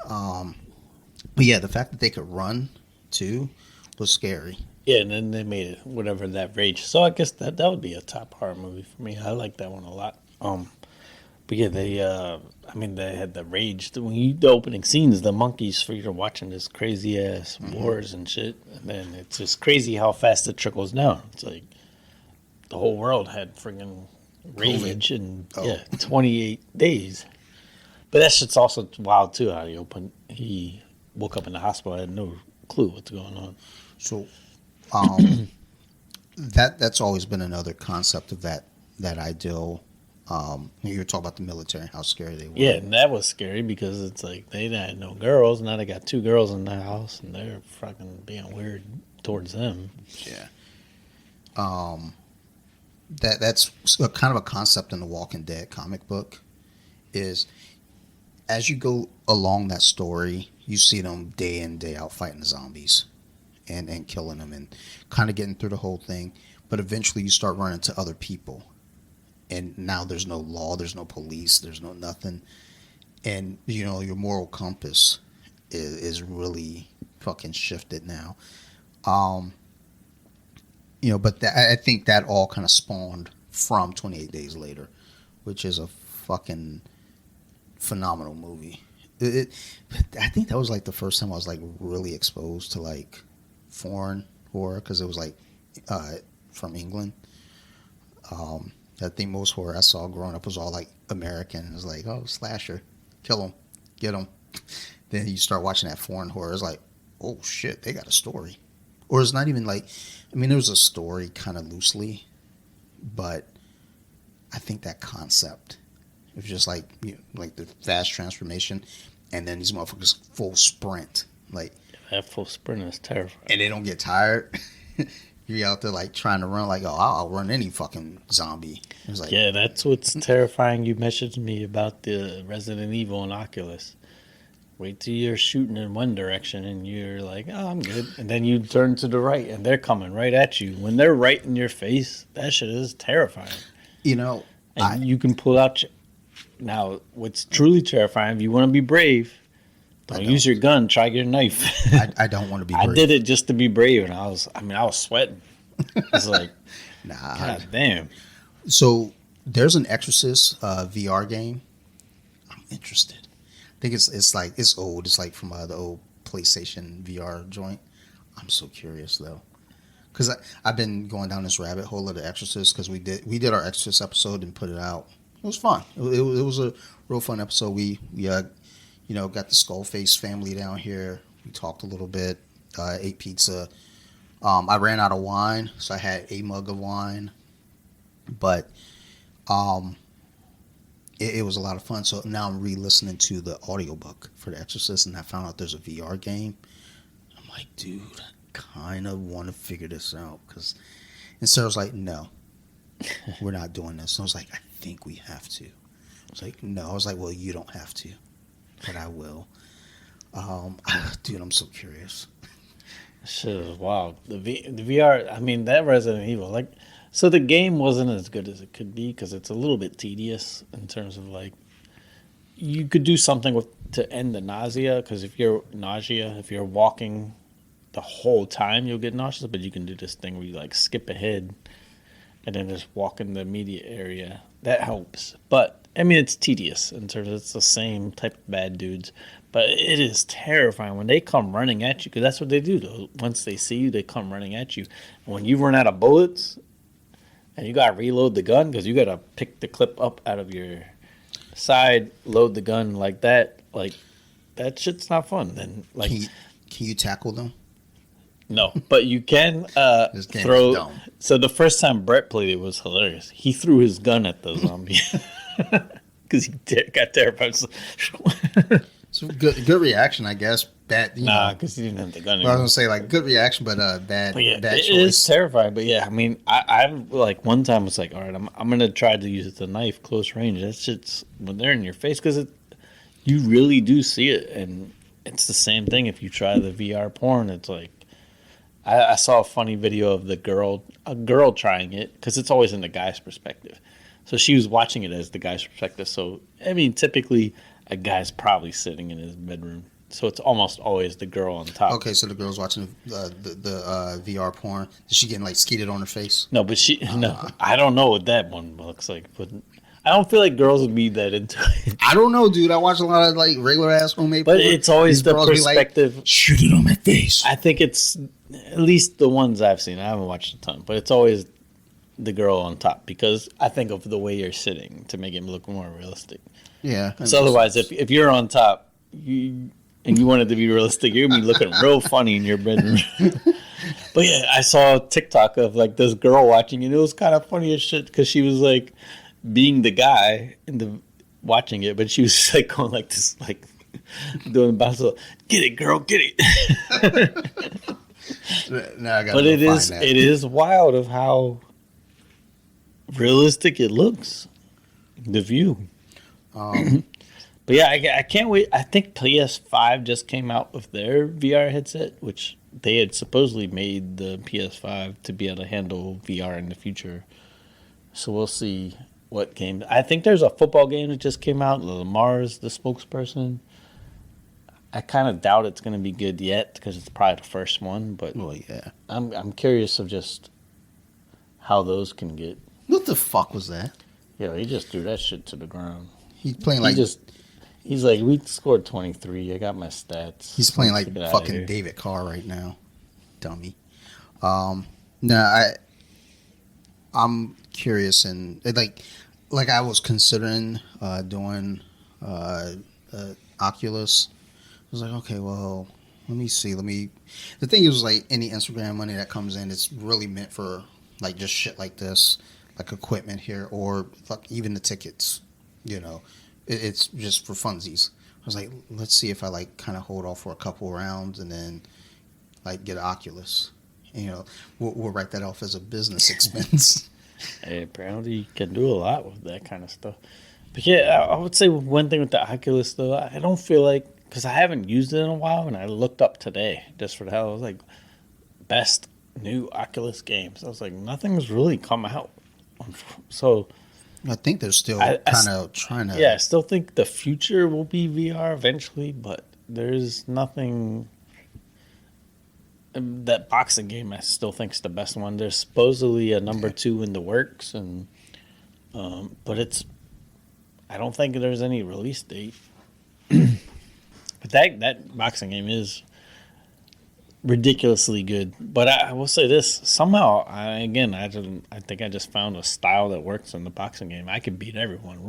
yeah, the fact that they could run too was scary. Yeah, and then they made it whatever that rage. So I guess that would be a top horror movie for me. I like that one a lot. But yeah, they had the rage. The opening scenes, the monkeys you're watching this crazy ass wars and shit, and then it's just crazy how fast it trickles down. It's like the whole world had friggin' rage in 28 days. But that shit's also wild too. How he woke up in the hospital, had no clue what's going on. So, that's always been another concept of that ideal You were talking about the military, how scary they were. Yeah, and that was scary because it's like they had no girls. Now they got 2 girls in the house, and they're fucking being weird towards them. Yeah. That's kind of a concept in the Walking Dead comic book. Is as you go along that story, you see them day in, day out fighting the zombies and killing them and kind of getting through the whole thing. But eventually you start running into other people. And now there's no law, there's no police, there's no nothing. And, you know, your moral compass is really fucking shifted now. You know, but I think that all kind of spawned from 28 Days Later, which is a fucking phenomenal movie. I think that was like the first time I was like really exposed to like foreign horror because it was like from England. I think most horror I saw growing up was all like American. It was like, oh, slasher, kill them, get them. Then you start watching that foreign horror. It's like, oh shit, they got a story. Or it's not even like, I mean, there was a story kind of loosely, but I think that concept of just like, you know, like the fast transformation, and then these motherfuckers full sprint, like That full sprint is terrifying. and they don't get tired. You're out there like trying to run, like, oh, I'll run any fucking zombie. It's like, Yeah, that's what's terrifying. You messaged me about the Resident Evil and Oculus. Wait till you're shooting in one direction and you're like, oh, I'm good. And then you turn to the right and they're coming right at you. When they're right in your face, that shit is terrifying. you know, And you can pull out. Now, what's truly terrifying, if you want to be brave, don't use your gun. Try your knife. I don't want to be I brave. did it just to be brave, and I was sweating. It's like, Nah. God damn. So there's an Exorcist VR game. I'm interested. I think it's like it's old. It's like from the old PlayStation VR joint. I'm so curious though, because I've been going down this rabbit hole of the Exorcist because we did our Exorcist episode and put it out. It was fun. It was a real fun episode. We you know, got the Skullface family down here. We talked a little bit. Ate pizza. I ran out of wine, so I had a mug of wine. But it was a lot of fun. So now I'm re-listening to the audiobook for The Exorcist, and I found out there's a VR game. I'm like, dude, I kind of want to figure this out. And Sarah's like, no, we're not doing this. And I was like, I think we have to. I was like, no. I was like, well, you don't have to, but I will. Dude, I'm so curious. Shit is wild. The VR, I mean, that Resident Evil, like, so the game wasn't as good as it could be because it's a little bit tedious in terms of, like, you could do something to end the nausea, because if you're walking the whole time, you'll get nauseous, but you can do this thing where you, like, skip ahead and then just walk in the immediate area. That helps. But, I mean, it's tedious in terms of it's the same type of bad dudes. But it is terrifying when they come running at you, because that's what they do. Though. Once they see you, they come running at you. And when you run out of bullets and you got to reload the gun, because you got to pick the clip up out of your side, load the gun like that that shit's not fun. Then, like, can you tackle them? No, but you can throw. So the first time Brett played it was hilarious. He threw his gun at the zombie because he got terrified. So good reaction, I guess. Bad, because he didn't have the gun anymore. I was gonna say like good reaction, but bad. But yeah, bad it choice. is terrifying. But yeah, I mean, I'm like one time it's like, all right, I'm gonna try to use the knife close range. That shit's when they're in your face, because you really do see it, and it's the same thing if you try the VR porn. It's like I saw a funny video of a girl trying it, because it's always in the guy's perspective. So she was watching it as the guy's perspective. So I mean, typically a guy's probably sitting in his bedroom. So it's almost always the girl on top. Okay, so the girl's watching the VR porn. Is she getting like skeeted on her face? No, but no. I don't know what that one looks like, but I don't feel like girls would be that into it. I don't know, dude. I watch a lot of like regular ass homemade porn. But it's always the perspective. Like, shoot it on my face. I think it's at least the ones I've seen. I haven't watched a ton, but it's always the girl on top, because I think of the way you're sitting to make it look more realistic. Yeah. So otherwise, if you're on top, and you want it to be realistic, you're gonna be looking real funny in your bedroom. But yeah, I saw a TikTok of like this girl watching, and it was kind of funny as shit, because she was like, being the guy in the watching it, but she was like going like this, like doing bounce. Get it, girl, get it. Now I gotta But go it find is that. it is wild of how realistic it looks. The view. But yeah, I can't wait. I think PS5 just came out with their VR headset, which they had supposedly made the PS5 to be able to handle VR in the future. So we'll see what game. I think there's a football game that just came out. Lamar's the spokesperson. I kind of doubt it's going to be good yet because it's probably the first one. But Well, yeah. I'm curious of just how those can get. What the fuck was that? Yeah, he just threw that shit to the ground. He's playing like He's like, we scored 23. I got my stats. he's playing like Let's get outta fucking here. David Carr right now, dummy. No, I'm curious and like I was considering doing Oculus. I was like, okay, well, let me see. The thing is, like, any Instagram money that comes in, it's really meant for like just shit like this, like equipment here, or fuck, even the tickets. You know, it's just for funsies. I was like, let's see if I like kind of hold off for a couple rounds and then like get an Oculus. You know, we'll write that off as a business expense. Hey, apparently you can do a lot with that kind of stuff. But yeah, I would say one thing with the Oculus, though, I don't feel like, because I haven't used it in a while, and I looked up today just for the hell. I was like, best new Oculus games. I was like, nothing's really come out. So I think they're still I kind of trying to. yeah, I still think the future will be VR eventually, but there's nothing. That boxing game, I still think is the best one. There's supposedly a number 2 in the works, and but it's. I don't think there's any release date. But that boxing game is ridiculously good. But I will say this: somehow, I think I just found a style that works in the boxing game. I could beat everyone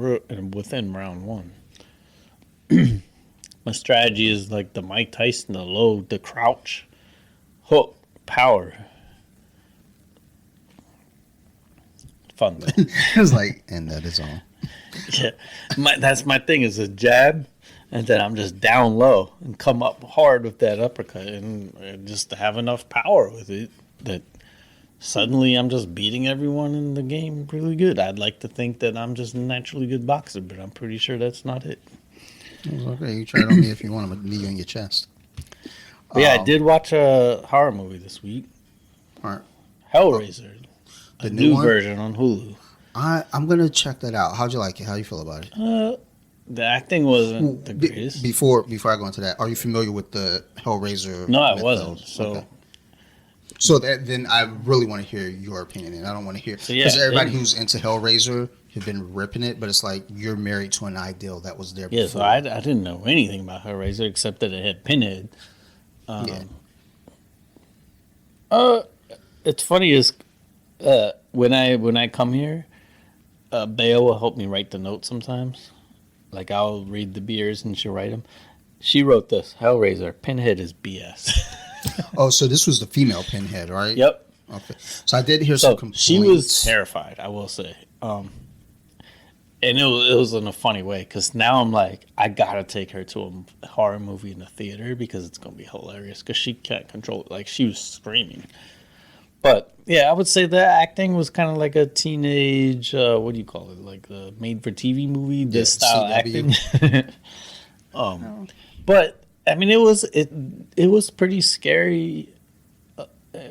within round 1. My strategy is like the Mike Tyson, the crouch, hook, power. Fun though. It was like, and that is all. Yeah, that's my thing is a jab, and then I'm just down low and come up hard with that uppercut, and just to have enough power with it that suddenly I'm just beating everyone in the game really good. I'd like to think that I'm just a naturally good boxer, but I'm pretty sure that's not it. It was okay. You try it on me if you want. I'm gonna knee on your chest. But yeah, I did watch a horror movie this week, All right. Hellraiser, The a new new one? version on Hulu. I'm gonna check that out. How'd you like it? How you feel about it? The acting wasn't the greatest. Before I go into that, are you familiar with the Hellraiser? No, I mythos? wasn't. So. Okay. So then I really want to hear your opinion, and I don't want to hear So, yeah, because everybody who's into Hellraiser have been ripping it, but it's like you're married to an ideal that was there Yeah, before. so I didn't know anything about Hellraiser except that it had Pinhead. Yeah. It's funny is when I come here, Bea will help me write the notes sometimes. Like I'll read the beers and she'll write them. She wrote this: Hellraiser, Pinhead is BS. Oh, so this was the female Pinhead, right? Yep. Okay. So I did hear some So complaints. she was terrified, I will say. And it was in a funny way because now I'm like, I gotta take her to a horror movie in the theater because it's gonna be hilarious because she can't control it. Like she was screaming. But yeah, I would say the acting was kind of like a teenage, what do you call it? Like a made-for-TV movie, this style CW. acting. But I mean, it was pretty scary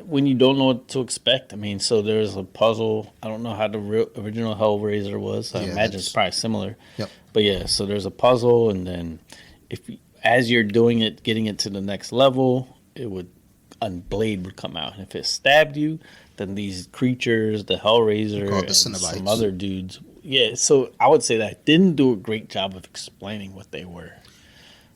when you don't know what to expect. I mean, so there's a puzzle. I don't know how the original Hellraiser was. I imagine it's probably similar. Yep. But yeah, so there's a puzzle, and then as you're doing it, getting it to the next level, a blade would come out, and if it stabbed you, then these creatures, the Hellraiser, Called and the Cenobites. some other dudes. Yeah, so I would say that I didn't do a great job of explaining what they were.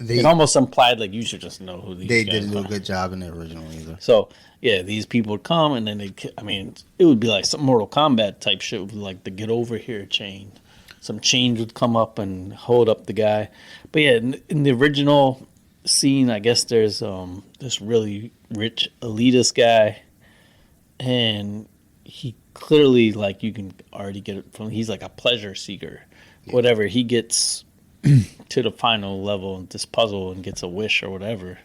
It almost implied like you should just know who these They guys didn't do are. a good job in the original either. So yeah, these people would come, and then it would be like some Mortal Kombat type shit with like the get over here chain. Some chains would come up and hold up the guy. But yeah, in the original scene, I guess there's this really rich elitist guy, and he clearly, like, you can already get it from, he's like a pleasure seeker. Yeah. Whatever, he gets to the final level of this puzzle and gets a wish or whatever,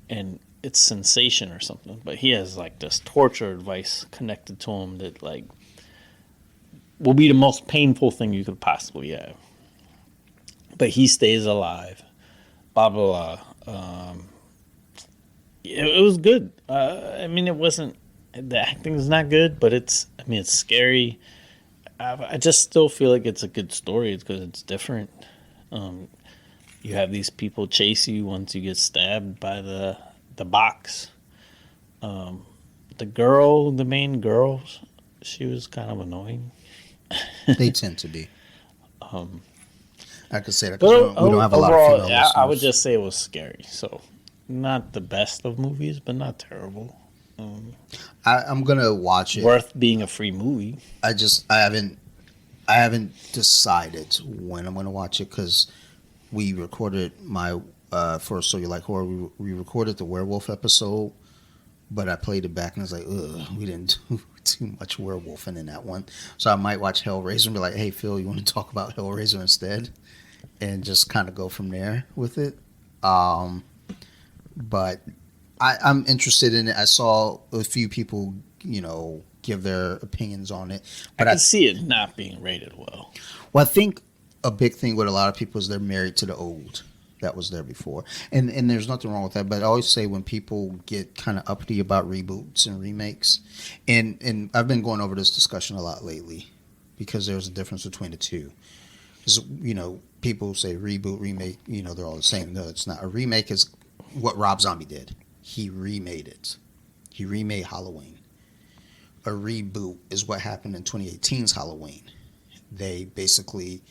and it's sensation or something. But he has like this torture device connected to him that like will be the most painful thing you could possibly have. But he stays alive. Blah blah blah. It was good. I mean, it wasn't. The acting is not good, but it's. I mean, it's scary. I just still feel like it's a good story because it's different. You have these people chase you once you get stabbed by the box. The girl, the main girl, she was kind of annoying. They tend to be. I could say that But because we don't have a lot of overall, female I would listeners. just say it was scary. So, not the best of movies, but not terrible. I'm gonna watch it. Worth being a free movie. I haven't decided when I'm gonna watch it because we recorded my first So You Like Horror. We recorded the werewolf episode, but I played it back and I was like, ugh, we didn't do too much werewolfing in that one. So I might watch Hellraiser and be like, hey Phil, you want to talk about Hellraiser instead, and just kind of go from there with it. But I'm interested in it. I saw a few people, give their opinions on it. But I can see it not being rated well. Well, I think a big thing with a lot of people is they're married to the old that was there before. And there's nothing wrong with that. But I always say when people get kind of uppity about reboots and remakes, and I've been going over this discussion a lot lately because there's a difference between the two. Because, people say reboot, remake, they're all the same. No, it's not. A remake is what Rob Zombie did. He remade it. He remade Halloween. A reboot is what happened in 2018's Halloween. They basically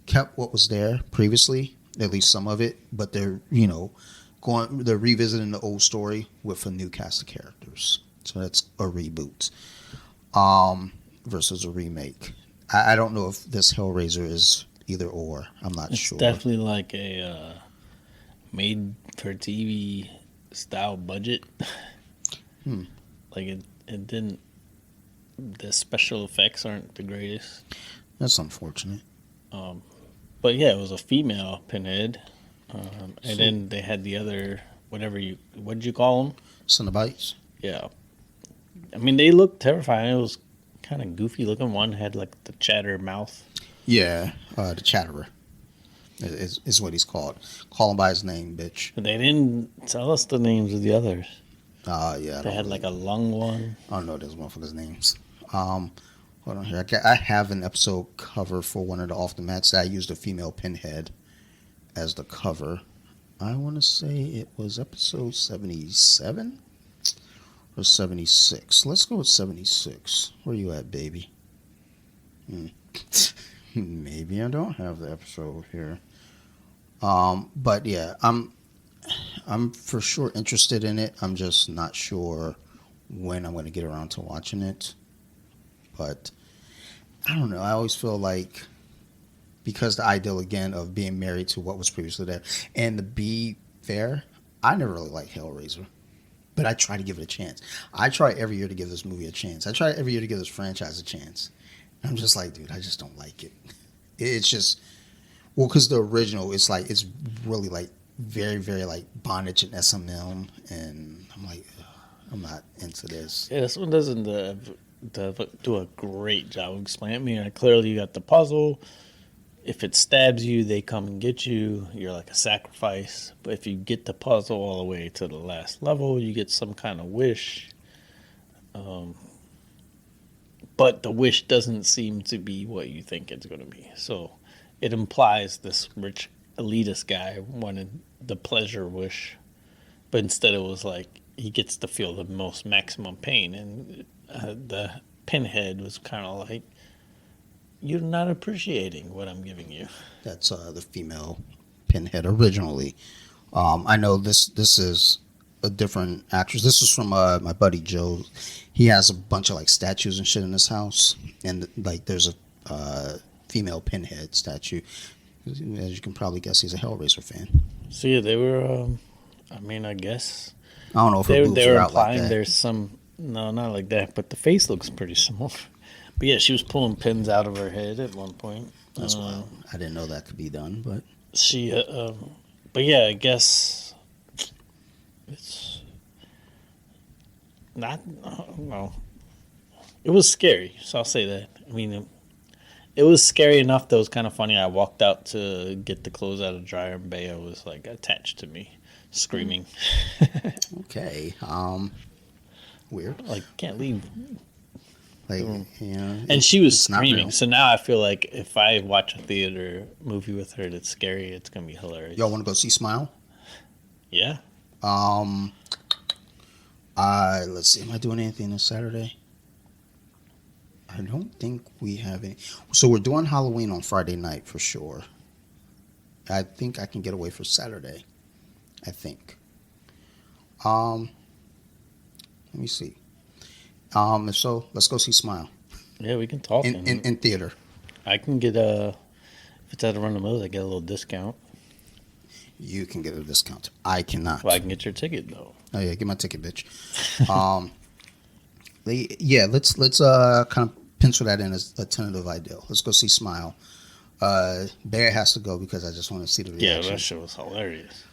kept what was there previously, at least some of it, but they're they're revisiting the old story with a new cast of characters. So that's a reboot versus a remake. I don't know if this Hellraiser is either or. I'm not sure. It's definitely like a made for TV style budget. Like it didn't. The special effects aren't the greatest. That's unfortunate. But yeah, it was a female Pinhead, and then they had the other what did you call them? Cenobites. Yeah, I mean they looked terrifying. It was kind of goofy looking. One had like the chatter mouth. Yeah, the Chatterer is what he's called. Call him by his name, bitch. But they didn't tell us the names of the others. Yeah. They had like a lung one. I don't know those motherfuckers' names. Hold on here. I have an episode cover for one of the Off the Mats that I used a female Pinhead as the cover. I want to say it was episode 77 or 76. Let's go with 76. Where you at, baby? Maybe I don't have the episode here. But yeah, I'm for sure interested in it. I'm just not sure when I'm going to get around to watching it. But I don't know. I always feel like because the ideal again of being married to what was previously there, and to be fair, I never really liked Hellraiser, but I try to give it a chance. I try every year to give this movie a chance. I try every year to give this franchise a chance. And I'm just like, dude, I just don't like it. It's just because the original, it's really like very, very like bondage and SMM, and I'm like, ugh, I'm not into this. Yeah, this one doesn't do a great job of explaining. I mean, clearly you got the puzzle. If it stabs you, they come and get you. You're like a sacrifice. But if you get the puzzle all the way to the last level, you get some kind of wish. But the wish doesn't seem to be what you think it's going to be. So it implies this rich elitist guy wanted the pleasure wish, but instead it was like he gets to feel the most maximum pain, and the Pinhead was kind of like, you're not appreciating what I'm giving you. That's the female Pinhead originally. I know this is a different actress. This is from my buddy Joe. He has a bunch of like statues and shit in his house, and like there's a female Pinhead statue. As you can probably guess, he's a Hellraiser fan. So yeah, they were. I mean, I guess I don't know if they her boobs were are out like implying that. there's some No, not like that. But the face looks pretty similar. But yeah, she was pulling pins out of her head at one point. That's wild. I didn't know that could be done, but She, but yeah, I guess it's not. Well, it was scary, so I'll say that. I mean, it was scary enough that it was kind of funny. I walked out to get the clothes out of the dryer, and Bea was like attached to me, screaming. okay. Weird. Like, can't leave. Like, you know, And she was it's not screaming. real. So now I feel like if I watch a theater movie with her that's scary, it's gonna be hilarious. Y'all want to go see Smile? Yeah. Let's see. Am I doing anything this Saturday? I don't think we have any. So we're doing Halloween on Friday night for sure. I think I can get away for Saturday. I think. Let me see. If so, let's go see Smile Yeah, we can talk. in theater. I can get if it's at a run of the mills, I get a little discount. You can get a discount. I cannot. Well, I can get your ticket though. Oh yeah, get my ticket, bitch. Let's kind of pencil that in as a tentative idea. Let's go see Smile. Bear has to go because I just want to see the Yeah, reaction. that shit was hilarious.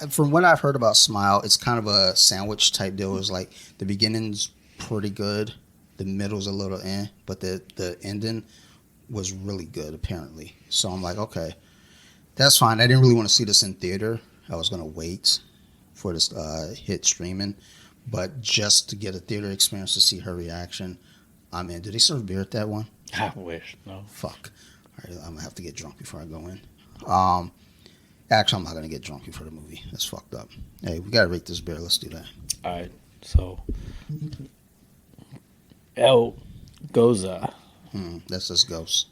From what I've heard about Smile, it's kind of a sandwich type deal. It's like the beginning's pretty good, the middle's a little but the ending was really good apparently. So I'm like, okay, that's fine. I didn't really want to see this in theater. I was gonna wait for this hit streaming, but just to get a theater experience to see her reaction, I'm in. Did they serve beer at that one? I wish. No. Fuck. All right, I'm gonna have to get drunk before I go in. Actually, I'm not gonna get drunk before the movie. That's fucked up. Hey, we gotta rate this beer. Let's do that. All right. So, El Goza That's just ghost.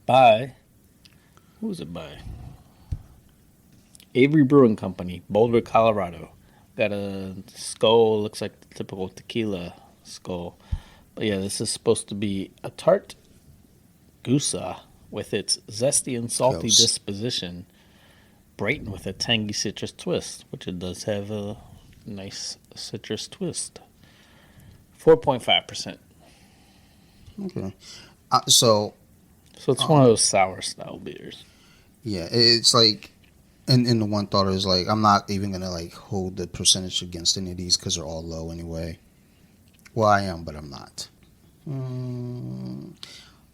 by who's it by? Avery Brewing Company, Boulder, Colorado. Got a skull. Looks like the typical tequila skull. But yeah, this is supposed to be a tart gusa with its zesty and salty Gross. disposition, Brayton with a tangy citrus twist, which it does have a nice citrus twist. 4.5%. Okay. So So it's one of those sour style beers. yeah, it's like, and the one thought is like, I'm not even gonna like hold the percentage against any of these because they're all low anyway. Well, I am, but I'm not. I'm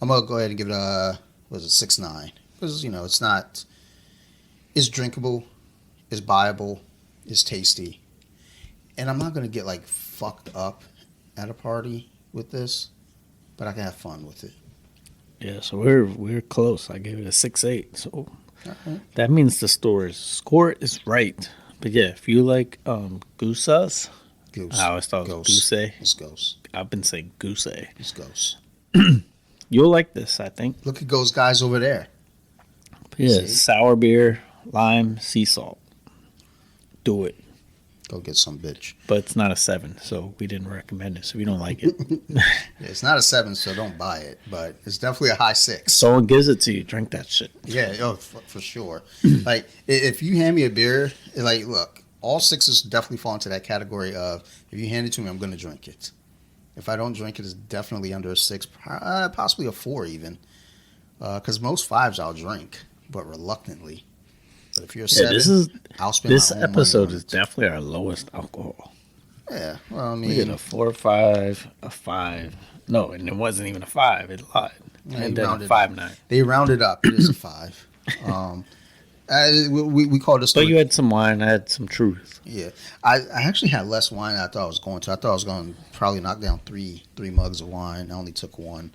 gonna go ahead and give it a 6.9 because it's not. It's drinkable, it's buyable, it's tasty, and I'm not gonna get like fucked up at a party with this, but I can have fun with it. Yeah, so we're close. I gave it a 6.8. So Okay. that means the score is right. But yeah, if you like gusas, Goose. I always thought it was goose. It's ghost. I've been saying goose. It's ghost. You'll like this, I think. Look at those guys over there. Yeah, See? sour beer, lime, sea salt. Do it. Go get some bitch. But it's not a 7, so we didn't recommend it. So if you don't like it, Yeah, it's not a 7, so don't buy it. But it's definitely a high 6. someone gives it to you, drink that shit. Yeah, for sure. Like if you hand me a beer, like look, all 6s definitely fall into that category of if you hand it to me, I'm going to drink it. If I don't drink it, it's definitely under a 6, possibly a 4 even. Because most 5s I'll drink, but reluctantly. But if you're a 7, I'll spend This my own episode money on is it. definitely our lowest alcohol. Yeah, well, I We did mean, a 4, 5, a 5. No, and it wasn't even a 5. It lied. Yeah, And you then a rounded 5.9. they rounded up. It is a 5. We call this. But you had some wine. I had some truth. Yeah, I actually had less wine than I thought I was going to. I thought I was going to probably knock down three mugs of wine. I only took one.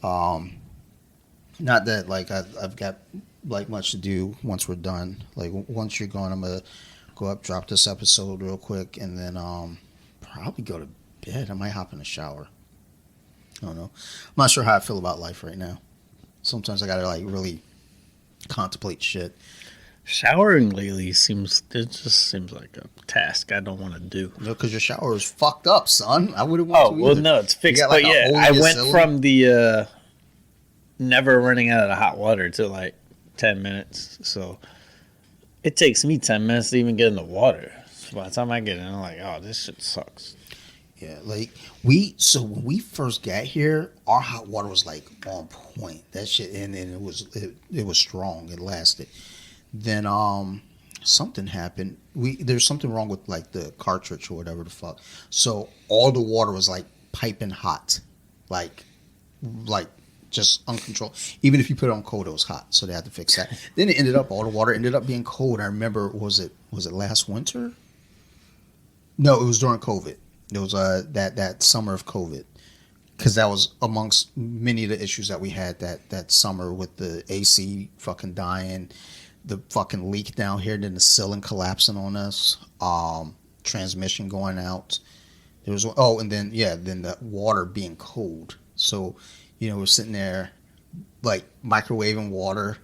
Not that like I've got like much to do once we're done. Like once you're gone, I'm gonna go up, drop this episode real quick, and then probably go to bed. I might hop in the shower. I don't know. I'm not sure how I feel about life right now. Sometimes I gotta like really contemplate shit. Showering lately just seems like a task I don't want to do. Because your shower is fucked up, son. I wouldn't want Oh, to well, either. no, it's fixed. got, like, But a yeah, hole in I your went cylinder? from the never running out of the hot water to like 10 minutes. So it takes me 10 minutes to even get in the water. So by the time I get in, I'm like, oh, this shit sucks. Yeah, like when we first got here, our hot water was like on point. That shit, and it was strong. It lasted. Then something happened. There's something wrong with like the cartridge or whatever the fuck. So all the water was like piping hot, like just uncontrolled. Even if you put it on cold, it was hot. So they had to fix that. Then it ended up all the water ended up being cold. I remember was it last winter? No, it was during COVID. It was that summer of COVID, because that was amongst many of the issues that we had that summer with the AC fucking dying, the fucking leak down here, then the ceiling collapsing on us, transmission going out. There was and then the water being cold. So, we're sitting there like microwaving water,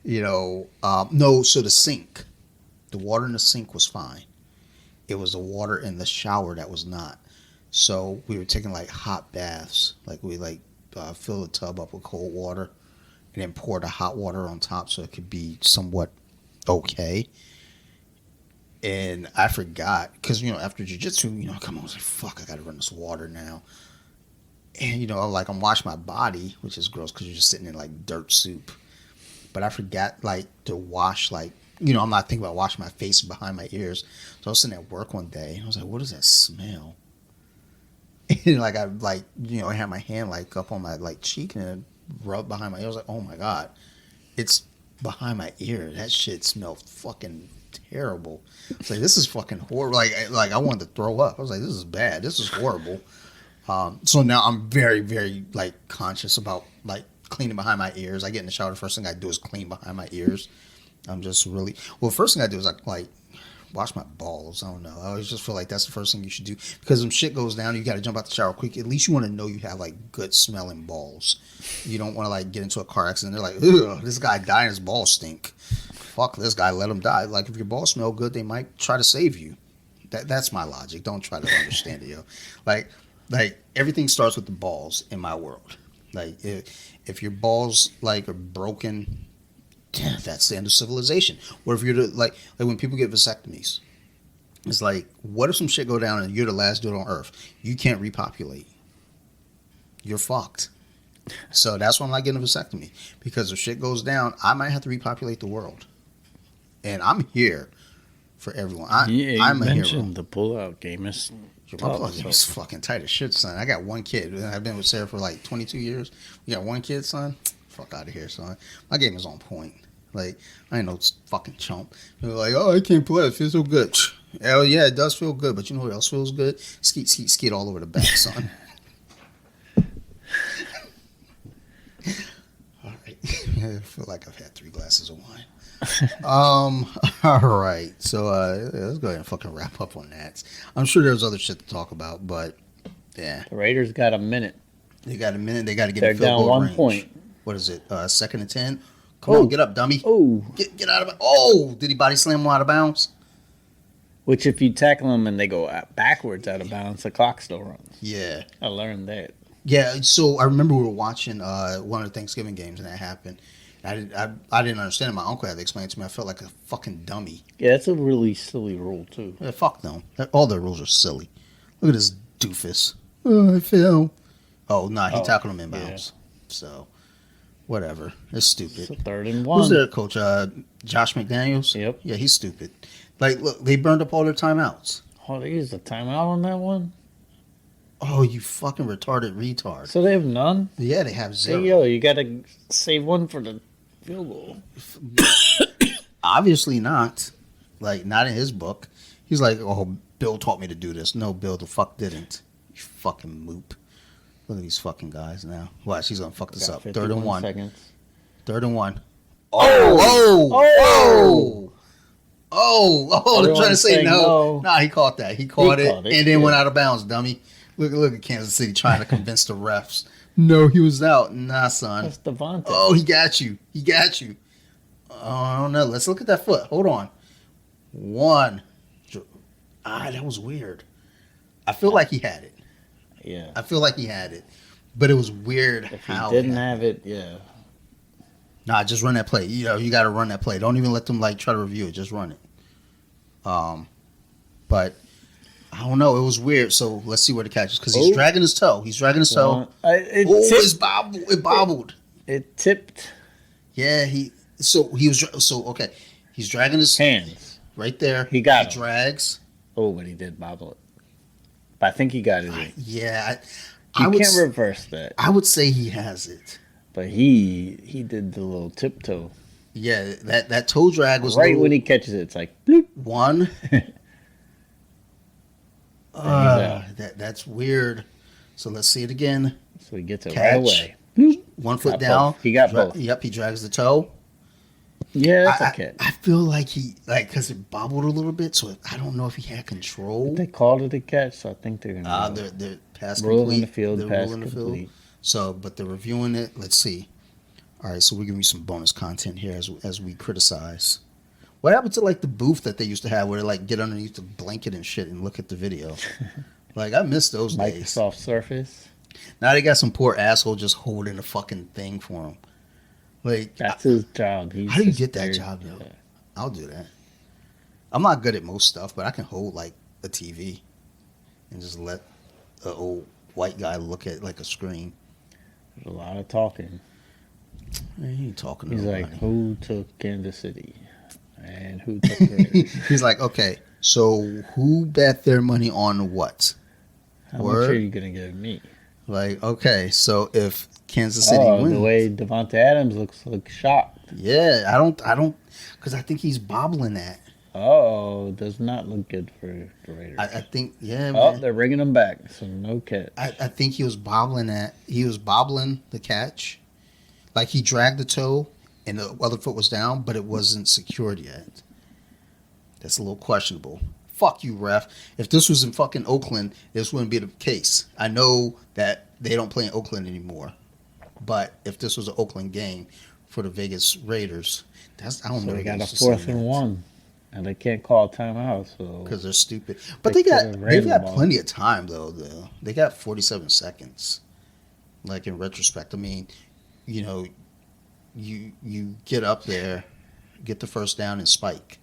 no, so the water in the sink was fine. It was the water in the shower that was not. So we were taking like hot baths. Like we fill the tub up with cold water and then pour the hot water on top so it could be somewhat okay. And I forgot because, after jiu-jitsu, I come on, I was like, fuck, I got to run this water now. And, like I'm washing my body, which is gross because you're just sitting in like dirt soup. But I forgot like to wash I'm not thinking about washing my face behind my ears. So I was sitting at work one day. And I was like, what is that smell? And I had my hand like up on my like cheek and it rubbed behind my ear. I was like, oh my God, it's behind my ear. That shit smelled fucking terrible. I was like, this is fucking horrible. Like I wanted to throw up. I was like, this is bad. This is horrible. So now I'm very, very like conscious about like cleaning behind my ears. I get in the shower. The first thing I do is clean behind my ears. I'm just really first thing I do is like wash my balls. I don't know. I always just feel like that's the first thing you should do because when shit goes down, you got to jump out the shower quick. At least you want to know you have like good smelling balls. You don't want to like get into a car accident. They're like, ugh, this guy died and his balls stink. Fuck this guy, let him die. Like if your balls smell good, they might try to save you. That's my logic. Don't try to understand it, yo. Like everything starts with the balls in my world. Like if your balls like are broken, that's the end of civilization. What if you're like when people get vasectomies, it's like, what if some shit go down and you're the last dude on earth? You can't repopulate. You're fucked. So that's why I'm not getting a vasectomy, because if shit goes down, I might have to repopulate the world, and I'm here for everyone. I'm a hero. The pull-out game is my pull-out game is fucking tight as shit, son. I got one kid. I've been with Sarah for like 22 years. We got one kid, son. Fuck out of here, son. My game is on point. Like, I ain't no fucking chump. They're like, oh, I can't play. It feels so good. Hell yeah, it does feel good. But you know what else feels good? Skeet, skeet, skeet all over the back, son. All right. I feel like I've had 3 glasses of wine. All right. So let's go ahead and fucking wrap up on that. I'm sure there's other shit to talk about, but yeah. The Raiders got a minute. They got a minute. They got to get They're a field down goal 1 range. point. What is it? 2nd and 10. Come on, get up, dummy. Oh. Get out of it. Oh, did he body slam him out of bounds? Which, if you tackle them and they go backwards out of bounds, the clock still runs. Yeah. I learned that. Yeah, so I remember we were watching one of the Thanksgiving games and that happened. I didn't understand it. My uncle had to explain it to me. I felt like a fucking dummy. Yeah, that's a really silly rule, too. Yeah, fuck them. All their rules are silly. Look at this doofus. Oh, I fell. Oh, nah, he tackled him in bounds. Yeah. So, whatever. It's stupid. It's a 3rd and 1. Who's their coach? Josh McDaniels? Yep. Yeah, he's stupid. Like, look, they burned up all their timeouts. Oh, they used a timeout on that one? Oh, you fucking retarded retard. So they have none? Yeah, they have 0. Hey, yo, you got to save one for the field goal. Obviously not. Like, not in his book. He's like, oh, Bill taught me to do this. No, Bill the fuck didn't. You fucking moop. Look at these fucking guys now. Watch, he's going to fuck this up. 3rd and 1. Seconds. 3rd and 1. Oh! They're trying to say no. Nah, he caught that. He caught it and then went out of bounds, dummy. Look at Kansas City trying to convince the refs. No, he was out. Nah, son. That's Devontae. Oh, he got you. Oh, I don't know. Let's look at that foot. Hold on. 1. That was weird. I feel like he had it. Yeah. I feel like he had it. But it was weird if how he didn't have it, yeah. Nah, just run that play. You got to run that play. Don't even let them like try to review it. Just run it. But But I don't know. It was weird. So let's see where the catch is because he's dragging his toe. He's dragging his toe. It's bobbled. It bobbled. It tipped. Yeah, okay. He's dragging his hands right there. He got he drags. Oh, but he did bobble it. But I think he got it. Yeah, you can't reverse that. I would say he has it. But he did the little tiptoe. Yeah, that toe drag was right when he catches it. It's like bloop. One. That's weird. So let's see it again. So he gets it right away. Boop. 1 foot down. Both. He got both. Yep, he drags the toe. Yeah, that's okay. I feel like because it bobbled a little bit, so I don't know if he had control. But they called it a catch, so I think they're gonna. They're pass rule complete. In the field. They're pass ruling the complete. field. So, but they're reviewing it. Let's see. All right, so we're giving you some bonus content here as we criticize. What happened to like the booth that they used to have where they like get underneath the blanket and shit and look at the video? Like I miss those days. Microsoft Surface. Now they got some poor asshole just holding the fucking thing for him. Like that's his job. How do you get that job, yo? Yeah. I'll do that. I'm not good at most stuff, but I can hold like a TV and just let an old white guy look at like a screen. There's a lot of talking. He ain't talking to He's nobody. like, who took Kansas City? And who took the He's like, okay, so who bet their money on what? How much are you going to give me? Like, okay, so if Kansas City wins. The way Devontae Adams looks shocked. Yeah, I don't, because I think he's bobbling that. Oh, does not look good for the Raiders. I think, yeah. Oh, man. they're bringing him back, so no catch. I think he was bobbling that. He was bobbling the catch. Like he dragged the toe and the other foot was down, but it wasn't secured yet. That's a little questionable. Fuck you, ref. If this was in fucking Oakland, this wouldn't be the case. I know that they don't play in Oakland anymore. But if this was an Oakland game for the Vegas Raiders, I don't know. They got a 4th and 1. And they can't call a timeout, so because they're stupid. But they've got plenty of time though. They got 47 seconds. Like in retrospect, I mean, you know, you get up there, get the first down and spike,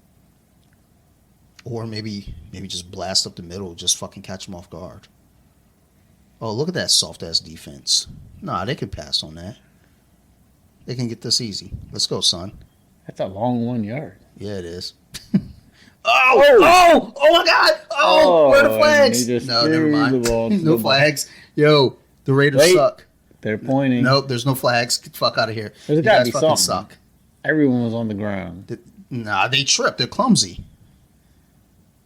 or maybe just blast up the middle, just fucking catch them off guard. Oh, look at that soft ass defense. Nah, they could pass on that. They can get this easy. Let's go, son. That's a long 1 yard. Yeah, it is. Oh my God! Where are the flags? No, never mind. No flags. Yo, the Raiders suck. They're pointing. Nope, there's no flags. Get the fuck out of here. There's got to be something. Suck. Everyone was on the ground. Nah, they tripped. They're clumsy.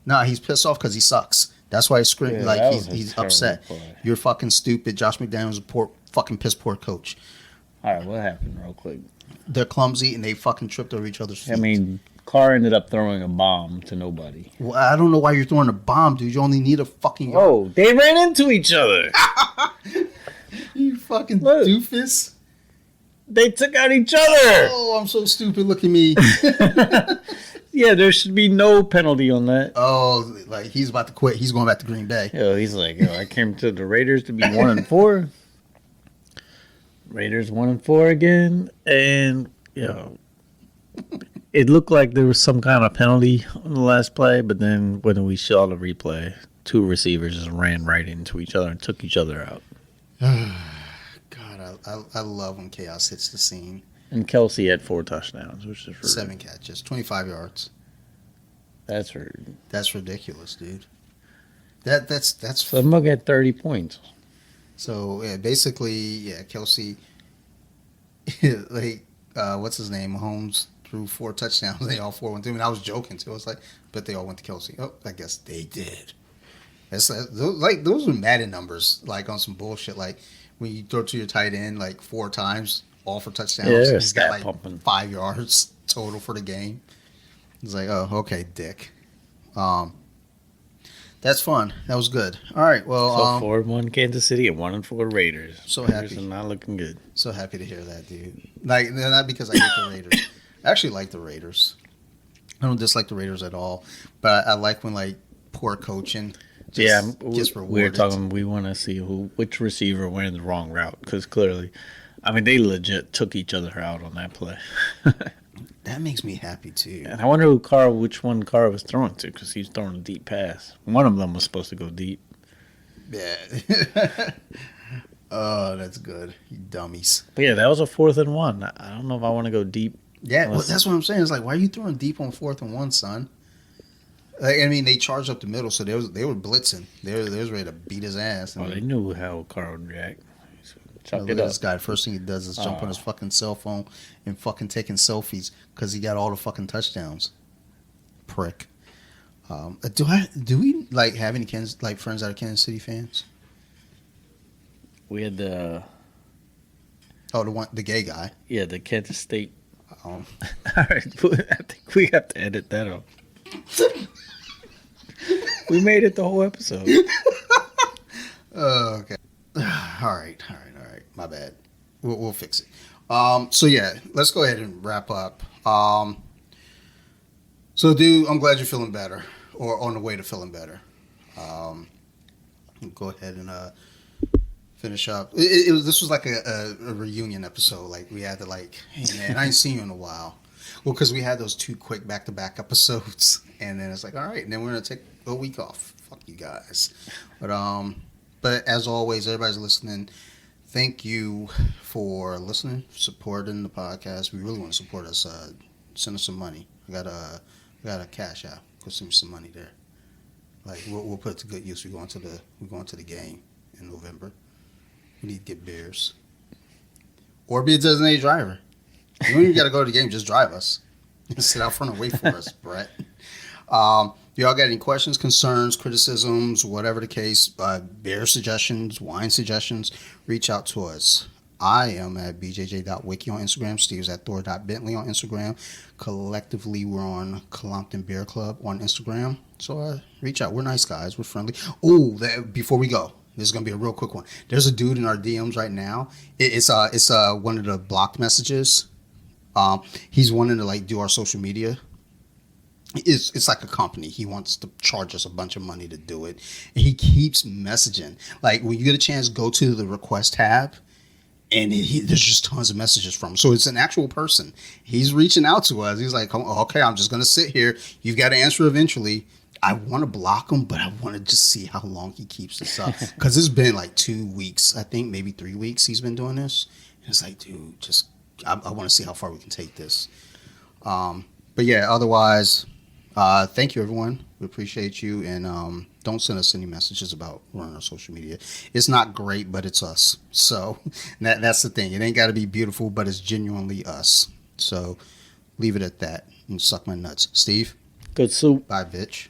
Nah, he's pissed off because he sucks. That's why he's screaming. Yeah, like he's upset. Play. You're fucking stupid. Josh McDaniels is a fucking piss poor coach. All right, what happened real quick? They're clumsy and they fucking tripped over each other's feet. I mean, Carr ended up throwing a bomb to nobody. Well, I don't know why you're throwing a bomb, dude. You only need a fucking yard. Oh, they ran into each other. You fucking doofus. They took out each other. Oh, I'm so stupid. Look at me. Yeah, there should be no penalty on that. Oh, like he's about to quit. He's going back to Green Bay. He's like, I came to the Raiders to be 1-4. Raiders 1-4 again, and it looked like there was some kind of penalty on the last play, but then when we saw the replay, 2 receivers just ran right into each other and took each other out. God, I love when chaos hits the scene. And Kelsey had 4 touchdowns, which is rude. 7 catches, 25 yards. That's rude. That's ridiculous, dude. That's. So I'm gonna get 30 points. So basically, Kelsey, like, what's his name? Mahomes threw 4 touchdowns. They all 4 went through. And I was joking too. I was like, but they all went to Kelsey. Oh, I guess they did. Those are Madden numbers, like on some bullshit. Like when you throw to your tight end like 4 times, all for touchdowns. Yeah, he's got like pumping. 5 yards total for the game. It's like, oh, okay, dick. That's fun. That was good. All right, well, 4-1 Kansas City and 1-4 Raiders. So happy. Raiders are not looking good. So happy to hear that, dude. Like, not because I hate the Raiders. I actually like the Raiders. I don't dislike the Raiders at all, but I like when like poor coaching gets rewarded. We were talking. We want to see which receiver went the wrong route because clearly, I mean, they legit took each other out on that play. That makes me happy too. And I wonder which one Carr was throwing to, because he's throwing a deep pass. One of them was supposed to go deep. Yeah. Oh, that's good. You dummies. But yeah, that was a 4th and 1. I don't know if I want to go deep. Yeah, well, that's what I'm saying. It's like, why are you throwing deep on 4th and 1, son? Like, I mean, they charged up the middle, so they were blitzing. They was ready to beat his ass. Well, they knew how Carr would react. Chuck Look it at up. this guy. First thing he does is jump on his fucking cell phone and fucking taking selfies because he got all the fucking touchdowns. Prick. Do we like have any friends that are Kansas City fans? We had the The gay guy. Yeah, the Kansas State. Oh. All right, I think we have to edit that out. We made it the whole episode. Okay. All right. My bad. We'll fix it. So yeah, let's go ahead and wrap up. So, dude, I'm glad you're feeling better, or on the way to feeling better. Go ahead and finish up. This was like a reunion episode. Like, we had to hey man, I ain't seen you in a while. Well, because we had those 2 quick back-to-back episodes, and then it's like, all right, and then we're gonna take a week off. Fuck you guys. But as always, everybody's listening. Thank you for listening, supporting the podcast. We really want to support us. Send us some money. I got a cash out. Go send me some money there. Like, we'll put it to good use. We're going to the game in November. We need to get beers. Or be a designated driver. You don't even got to go to the game. Just drive us. Sit out front and wait for us, Brett. If y'all got any questions, concerns, criticisms, whatever the case, beer suggestions, wine suggestions, reach out to us. I am at bjj.wiki on Instagram. Steve's at thor.bentley on Instagram. Collectively, we're on Colompton Beer Club on Instagram. So reach out. We're nice guys. We're friendly. Oh, before we go, this is going to be a real quick one. There's a dude in our DMs right now. It's one of the blocked messages. He's wanting to do our social media. It's like a company. He wants to charge us a bunch of money to do it. And he keeps messaging. Like, when you get a chance, go to the request tab. And there's just tons of messages from him. So it's an actual person. He's reaching out to us. He's like, okay, I'm just going to sit here. You've got to answer eventually. I want to block him, but I want to just see how long he keeps this up. Because it's been 2 weeks, I think, maybe 3 weeks he's been doing this. And it's like, dude, I want to see how far we can take this. But yeah, otherwise, thank you, everyone. We appreciate you. And don't send us any messages about running our social media. It's not great, but it's us. So that's the thing. It ain't got to be beautiful, but it's genuinely us. So leave it at that and suck my nuts. Steve? Good soup. Bye, bitch.